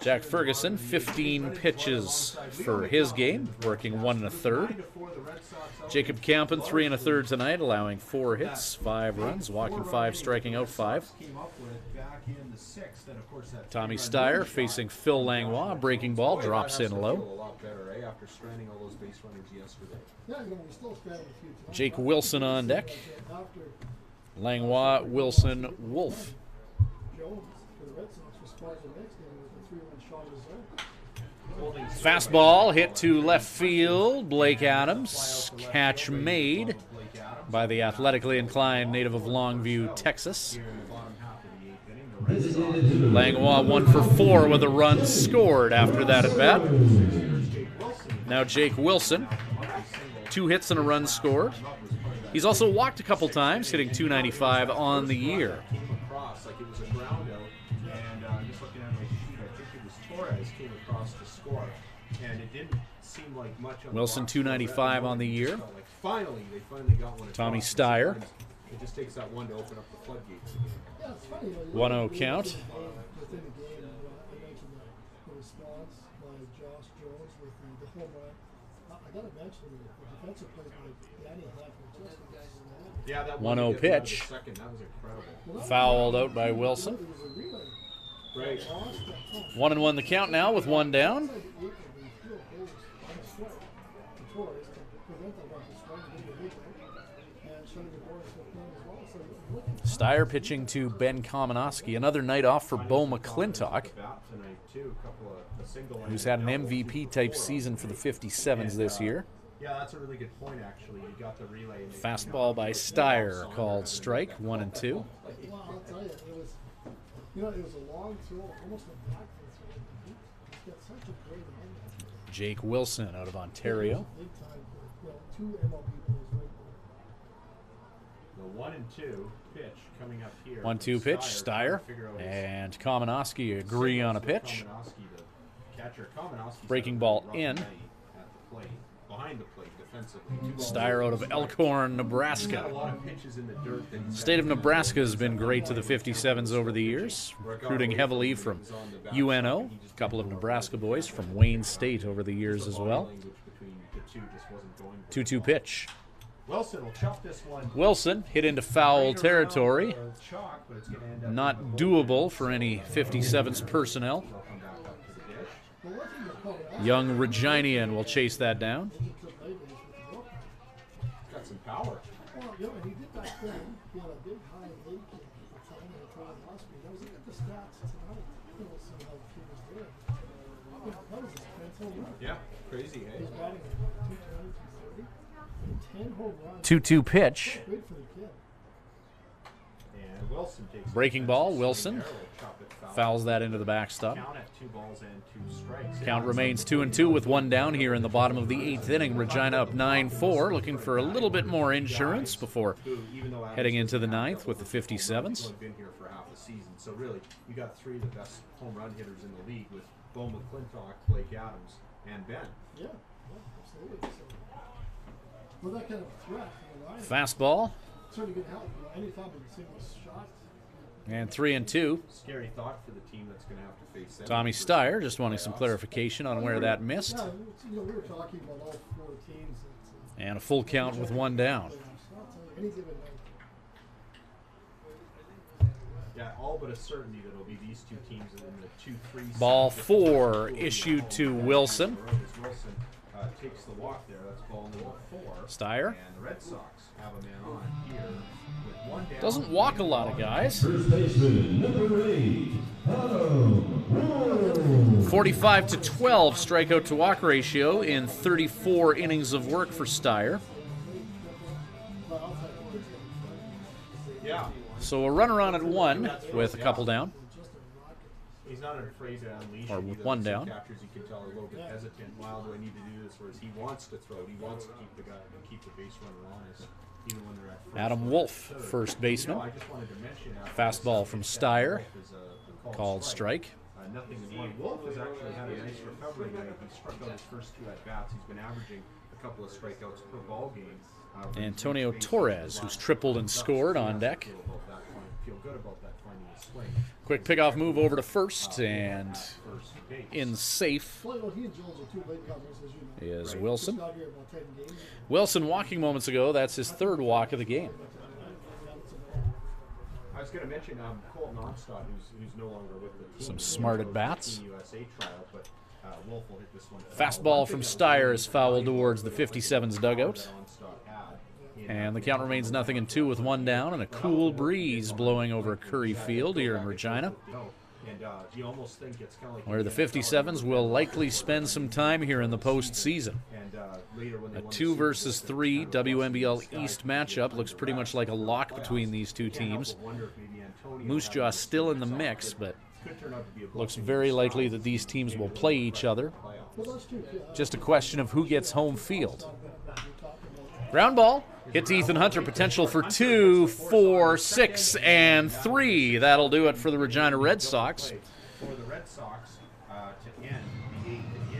Jack Ferguson, 15 pitches for his game, working 1 1/3. Jacob Campen, 3 1/3 tonight, allowing 4 hits, 5 runs, walking 5, striking out 5. Tommy Steyer facing Phil Langlois. Breaking ball drops in low. Jake Wilson on deck. Langlois, Wilson, Wolf. Fastball hit to left field. Blake Adams. Catch made by the athletically inclined native of Longview, Texas. Langlois 1 for 4 with a run scored after that at bat. Now Jake Wilson, 2 hits and a run scored. He's also walked a couple times, hitting .295 on the year. Wilson .295 on the year. Tommy Steyer. It just takes that one to open up the floodgates. 1-0 count. Yeah, that 1-0 pitch. Fouled out by Wilson. 1-1 the count now with 1 down. Steyer pitching to Ben Kamenowski. Another night off for Bo McClintock, who's had an MVP-type season for the 57's this year. Yeah, that's a really good point, actually. You got the relay. Fastball by Steyer called strike, 1 and 2. Well, I'll tell you, it was a long throw, almost a back throw. He's got such a great hand. Jake Wilson out of Ontario. Big time, 2 MLB players right there. The 1 and 2 pitch coming up here. 1-2 pitch, Steyer and Kamenowski agree on a pitch. Breaking ball in. Behind the plate defensively. Steyer out of Elkhorn, Nebraska. State of Nebraska has been great to the 57's over the years, recruiting heavily from UNO, a couple of Nebraska boys from Wayne State over the years as well. 2-2 pitch. Wilson hit into foul territory. Not doable for any 57's personnel. Young Reginian will chase that down. Got some power. Well, yeah, he did that thing. He had a big high leg kick at the time of the trial last week. I was looking at the stats tonight. We'll see how the kid was doing. That was his 10th home run. Yeah, crazy, eh? He's batting at 220, 230. 10 home runs. 2-2 pitch. Great for the kid. And Wilson takes Breaking ball, Wilson fouls that into the backstop. Count at 2 balls and 2 strikes. Count remains 2-2 with 1 down here in the bottom of the 8th inning. Regina up 9-4, looking for a little bit more insurance before heading into the 9th with the 57's. Been here for half a season, so really you got 3 of the best home run hitters in the league with Bo McClintock, Blake Adams, and Ben. Yeah, absolutely. So, with that kind of threat from the line, fastball. Certainly good help. Anytime we can see those shots. And 3-2. Scary thought for the team that's going to have to face Tommy Steyer just wanting some clarification on where that missed. Yeah, we were talking about all 4 teams. And a full count with 1 down. Yeah, all but a certainty that it'll be these 2 teams in the 2-3. Ball 4 issued to Wilson. Wilson takes the walk there. That's ball number 4. Steyer. And the Red Sox have a man on here with 1 down. Doesn't walk a lot of guys. First baseman, number 8, Adam. 45 to 12 strikeout to walk ratio in 34 innings of work for Steyer. Yeah. So a runner on at 1 with a couple down. He's not afraid to unleash or it with either. 1 Some down. Catchers, you can tell, are a little bit hesitant. Wow, do I need to do this? Whereas he wants to throw. He wants to keep the guy and keep the base runner honest, even when they're at first. Adam Wolf, first baseman. I just wanted to mention Fastball from Steyer, called strike. Nothing in one. Wolf has actually had a nice recovery night. He struck out his first 2 at bats. He's been averaging a couple of strikeouts per ball game. Antonio Torres, who's tripled and scored, on deck. Feel good about that finding a swing. Quick pickoff move over to first, and in safe is Wilson. Wilson walking moments ago. That's his third walk of the game. I was going to mention Colton Onstad, who's no longer with the team. Some smart at bats. USA trial, but Wolf will hit this one. Fastball from Steyer is fouled towards the 57's dugout. And the count remains 0-2 with one down, and a cool breeze blowing over Curry Field here in Regina, where the 57's will likely spend some time here in the postseason. A 2 versus 3 WMBL East matchup looks pretty much like a lock between these two teams. Moose Jaw still in the mix, but looks very likely that these teams will play each other. Just a question of who gets home field. Ground ball. Hit to Ethan Hunter, potential for 2, 4, 6, and 3. That'll do it for the Regina Red Sox.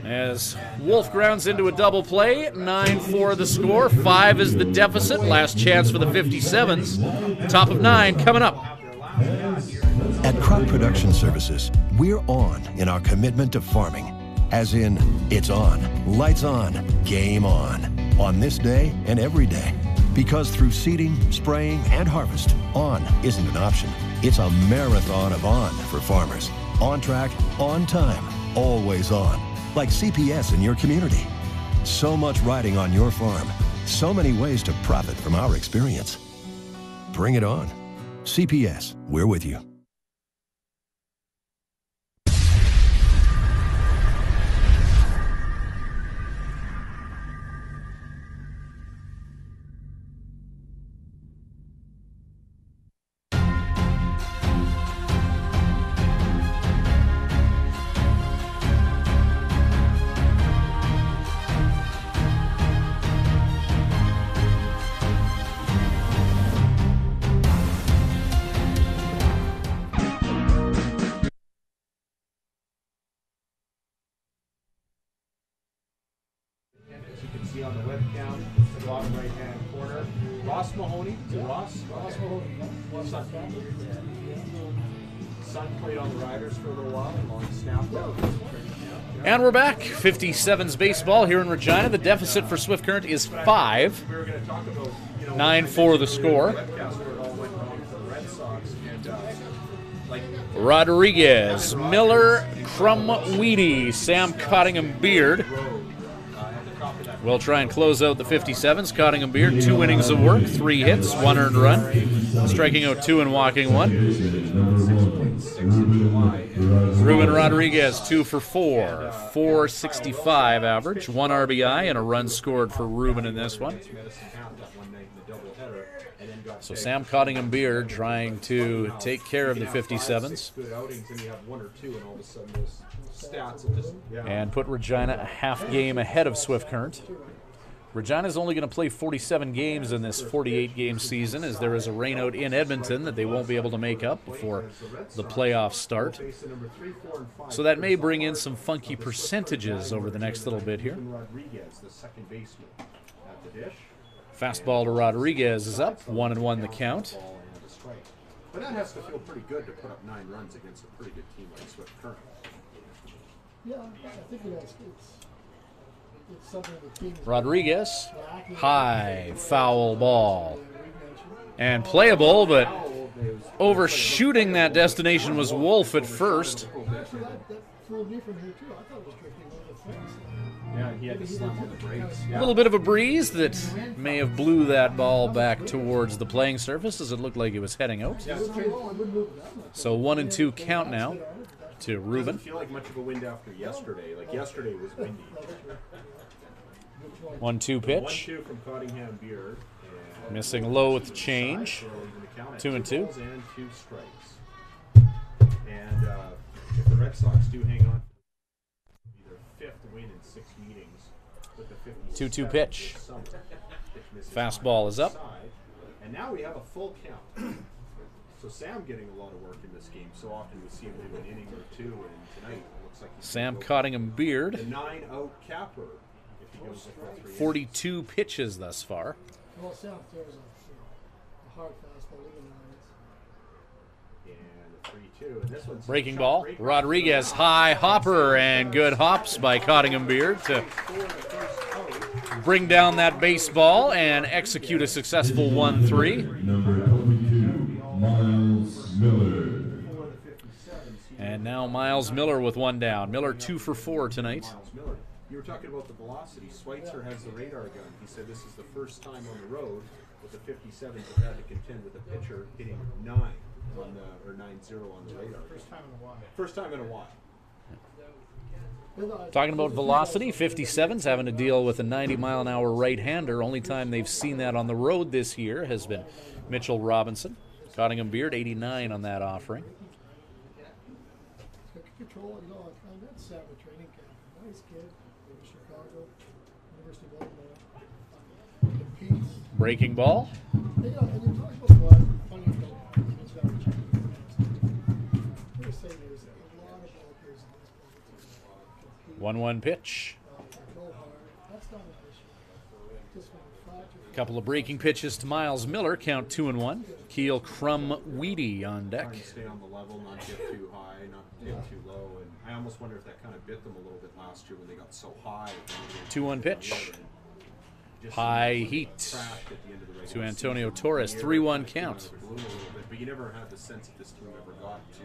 As Wolf grounds into a double play, 9-4 the score, 5 is the deficit. Last chance for the 57's. Top of 9 coming up. At Crop Production Services, we're on in our commitment to farming. As in, it's on, lights on, game on this day and every day. Because through seeding, spraying, and harvest, on isn't an option. It's a marathon of on for farmers. On track, on time, always on. Like CPS in your community. So much riding on your farm. So many ways to profit from our experience. Bring it on. CPS, we're with you. On the webcam, the bottom right-hand corner. Ross Mahoney. Is it Ross? Ross Mahoney. Son played on the Riders for a little while, long snapper. And we're back. 57's baseball here in Regina. The deficit for Swift Current is 5. 9-4 the score. Rodriguez, Miller, Crumweedy, Sam Cottingham Beard will try and close out the 57's. Cottingham Beard, 2 innings of work, 3 hits, 1 earned run, striking out 2 and walking 1. Ruben Rodriguez, 2 for 4, 465 average, 1 RBI, and a run scored for Ruben in this one. So Sam Cottingham Beard trying to take care of the 57's and put Regina a half game ahead of Swift Current. Regina's only going to play 47 games in this 48-game season, as there is a rainout in Edmonton that they won't be able to make up before the playoffs start. So that may bring in some funky percentages over the next little bit here. Fastball to Rodriguez is up, 1-1 the count. But that has to feel pretty good to put up 9 runs against a pretty good team like Swift Current. Yeah, I think it's something the team is Rodriguez, high foul ball. And playable, but overshooting that destination was Wolf at first. Actually, that fooled me from here, too. I thought it was drifting over the fence. Yeah, he had to slam on the brakes. A little bit of a breeze that may have blew that ball back towards the playing surface as it looked like it was heading out. So 1-2 count now to Ruben. Doesn't feel like much of a wind after yesterday. Like yesterday was windy. 1-2 pitch. 1-2 from Cottingham Beard. Missing low with the change. 2-2. And 2 strikes. And if the Red Sox do hang on, their 5th win in 6 meetings with the 2-2 pitch. Fastball is up. And now we have a full count. So Sam getting a lot of work in this game. So often we see him do an inning or 2, and tonight it looks like Sam Cottingham Beard. The 9-out capper if he goes the full 3 innings. 42 pitches thus far. Well, South there's a hard fastball in the nines. And the 3-2. And this one's Breaking ball. Rodriguez, high hopper, and good hops by Cottingham Beard to bring down that baseball and execute a successful 1-3. Number 22, Miles Miller. And now Miles Miller with one down. Miller 2 for 4 tonight. Miles Miller. You were talking about the velocity. Schweitzer has the radar gun. He said this is the first time on the road that the 57s have had to contend with a pitcher hitting 9 on the, or 9-0 on the radar. First time in a while. First time in a while. Talking about velocity, 57's having to deal with a 90-mile-an-hour right-hander. Only time they've seen that on the road this year has been Mitchell Robinson. Cottingham Beard, 89 on that offering. Control, you know, I met Sam at training camp. Nice kid, Chicago, University of Illinois. Competes. Breaking ball. Hey, and you talk about what? Funny thing. It's got to check. We're saying there's a lot of ball players in this 1-1 pitch. Go hard. That's not an issue. Just when you're flat, you're Couple of breaking pitches to Miles Miller. Count 2-1. Keel Crum Weedy on deck. Trying to stay on the level, not get too high, not get too low. And I almost wonder if that kind of bit them a little bit last year when they got so high. 2-1 pitch. High heat to Antonio Torres. 3-1 count. But you never had the sense that this team ever got to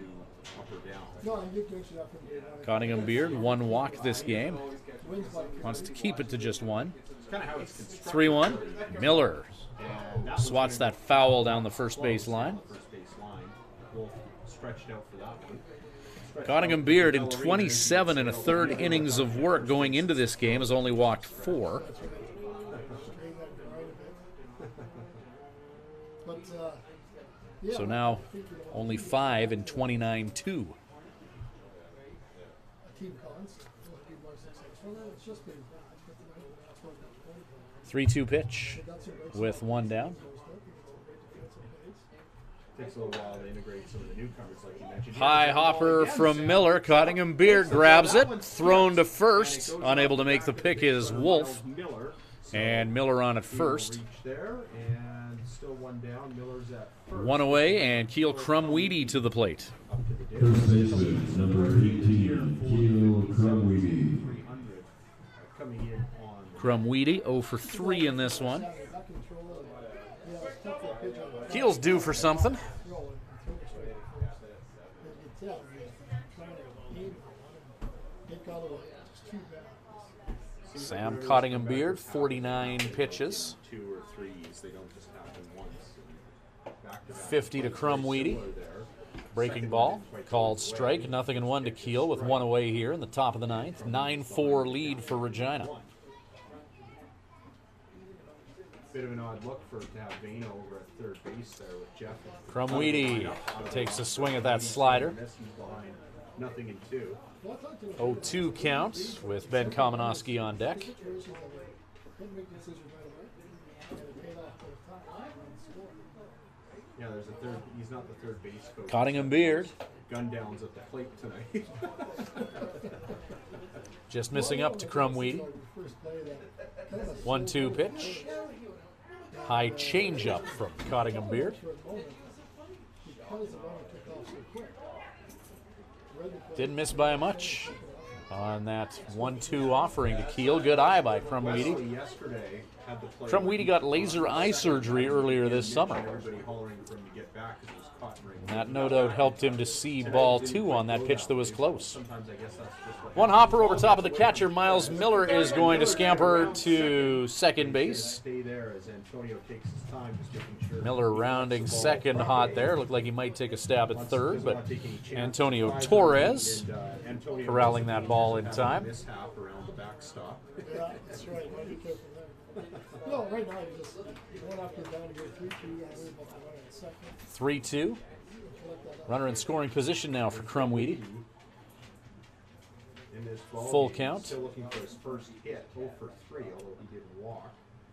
up or down. No, you can actually have to do Cottingham Beard, 1 walk this game. Wants to keep it to just 1. 3-1. Miller swats that foul down the first base line. Cottingham Beard in 27 1/3 innings of work going into this game has only walked 4. So now only 5 in 29-2. 3-2 pitch with 1 down. Takes a little while to integrate some of the newcomers, like you mentioned. High hopper from Miller. Cottingham Beard grabs it. Thrown to first. Unable to make the pick is Wolf. And Miller on at first. There, and still 1 down. Miller's at first. 1 away, and Keel Crumweedy to the plate. First baseman, number 18, Keel Crumweedy. Crumweedy 0 for 3 in this one. Keel's due for something. Sam Cottingham Beard, 49 pitches. 2 or 3s, they don't just happen once. 50 to Crumweedy. Breaking ball, called strike. 0-1 to Keel with 1 away here in the top of the 9th. 9-4 lead for Regina. Bit of an odd look to have Vano over at third base there with Jeff. Crumweedy takes a swing at that slider. Nothing in 2. 0-2 count with Ben Kamenowski on deck. Yeah, there's a third. He's not the third base coach. Cottingham Beard. Gun downs at the plate tonight. Just missing up to Crumweedy. 1-2 pitch. High changeup from Cottingham Beard. Didn't miss by much on that 1-2 offering to Keel. Good eye by Crumweedy. Crumweedy got laser eye surgery earlier this summer. And that no doubt helped him to see ball 2 on that pitch that was close. 1 hopper over top of the catcher. Miles Miller is going to scamper to second base. Miller rounding second hot there. Looked like he might take a stab at third, but Antonio Torres corralling that ball in time. No, right now you just one after down to go 3-2. 3-2. Runner in scoring position now for Crumweedy. Full count. Still looking for his first hit. 0 for 3, although he did walk.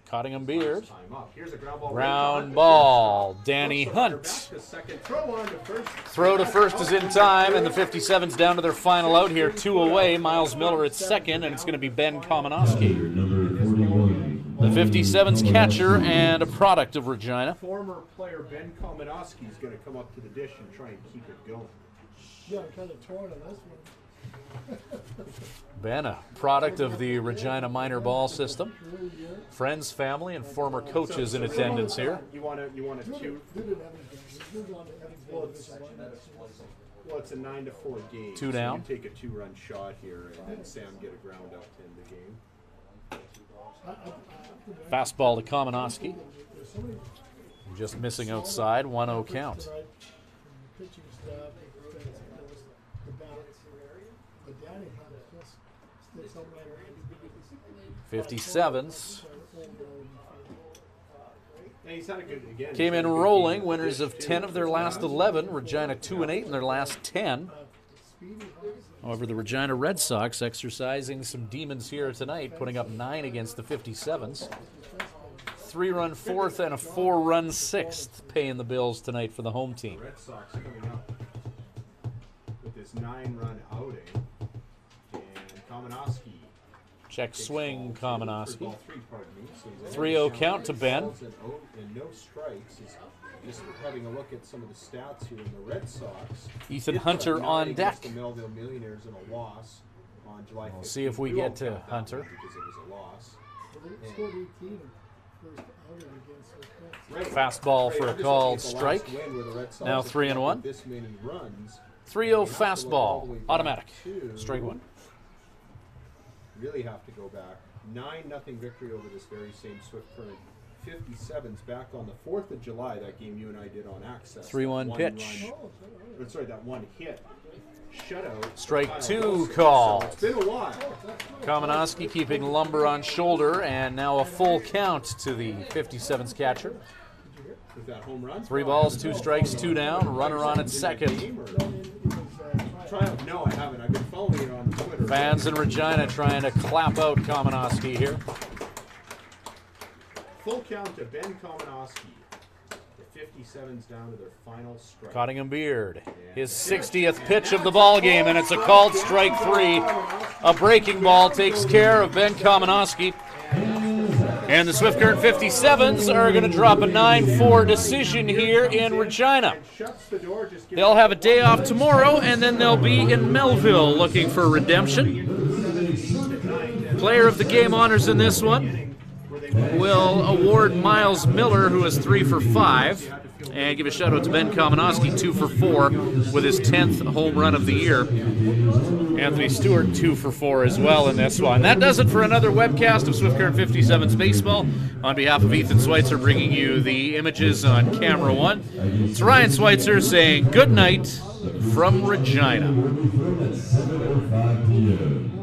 Cottingham Beard. Here's a ground ball. Round ball. Danny Hunt. Throw to first is in time, and the 57's down to their final out here. 2 away. Miles Miller at second, and it's going to be Ben Kamenowski. Number The 57's catcher and a product of Regina. Former player Ben Kalmanowski is going to come up to the dish and try and keep it going. Yeah, I'm kind of torn on this one. Ben, a product of the Regina minor ball system. Friends, family, and former coaches in attendance here. You want a two? Well, it's a 9-4 game. Two down. So you take a 2-run shot here, and then Sam get a ground out to end the game. Fastball to Kalmanowski. Just missing outside, 1-0 count. 57's came in rolling, winners of 10 of their last 11. Regina 2-8 in their last 10. However, the Regina Red Sox exercising some demons here tonight, putting up 9 against the 57's. 3-run fourth and a 4-run sixth paying the bills tonight for the home team. Red Sox coming up with this 9-run outing, and Kalmanowski. Check swing, Kalmanowski. 3, 3-0 count to Ben. And no strikes. Just having a look at some of the stats here in the Red Sox. Ethan Hunter on deck. The Melville Millionaires in a loss on July 15th. We'll see if we get to Hunter. Because it was a loss. Fastball for a called strike. Now 3-1. 3-0 fastball, automatic. Strike one. Really have to go back. 9-0 victory over this very same Swift Current 57's back on the 4th of July. That game you and I did on Access. 3-1 pitch. Sorry, that one hit. Shutout. Strike two call. It's been a while. Kalmanowski keeping Lumber on shoulder, and now a full count to the 57's catcher. With that home run. 3 balls, 2 strikes, 2 down. Runner on at second. No, I haven't. I've been following it on Twitter. Fans in Regina trying to clap out Kalmanowski here. Full count to Ben Kalmanowski. The 57's down to their final strike. Cottingham Beard, his 60th pitch of the ball game, and it's a called strike 3. A breaking ball takes care of Ben Kalmanowski. And the Swift Current 57's are going to drop a 9-4 decision here in Regina. They'll have a day off tomorrow, and then they'll be in Melville looking for redemption. Player of the game honors in this one will award Miles Miller, who is 3 for 5. And give a shout out to Ben Kalmanowski, 2 for 4 with his 10th home run of the year. Anthony Stewart, 2 for 4 as well in this one. That does it for another webcast of Swift Current 57's Baseball. On behalf of Ethan Schweitzer, bringing you the images on camera 1. It's Ryan Schweitzer saying good night from Regina.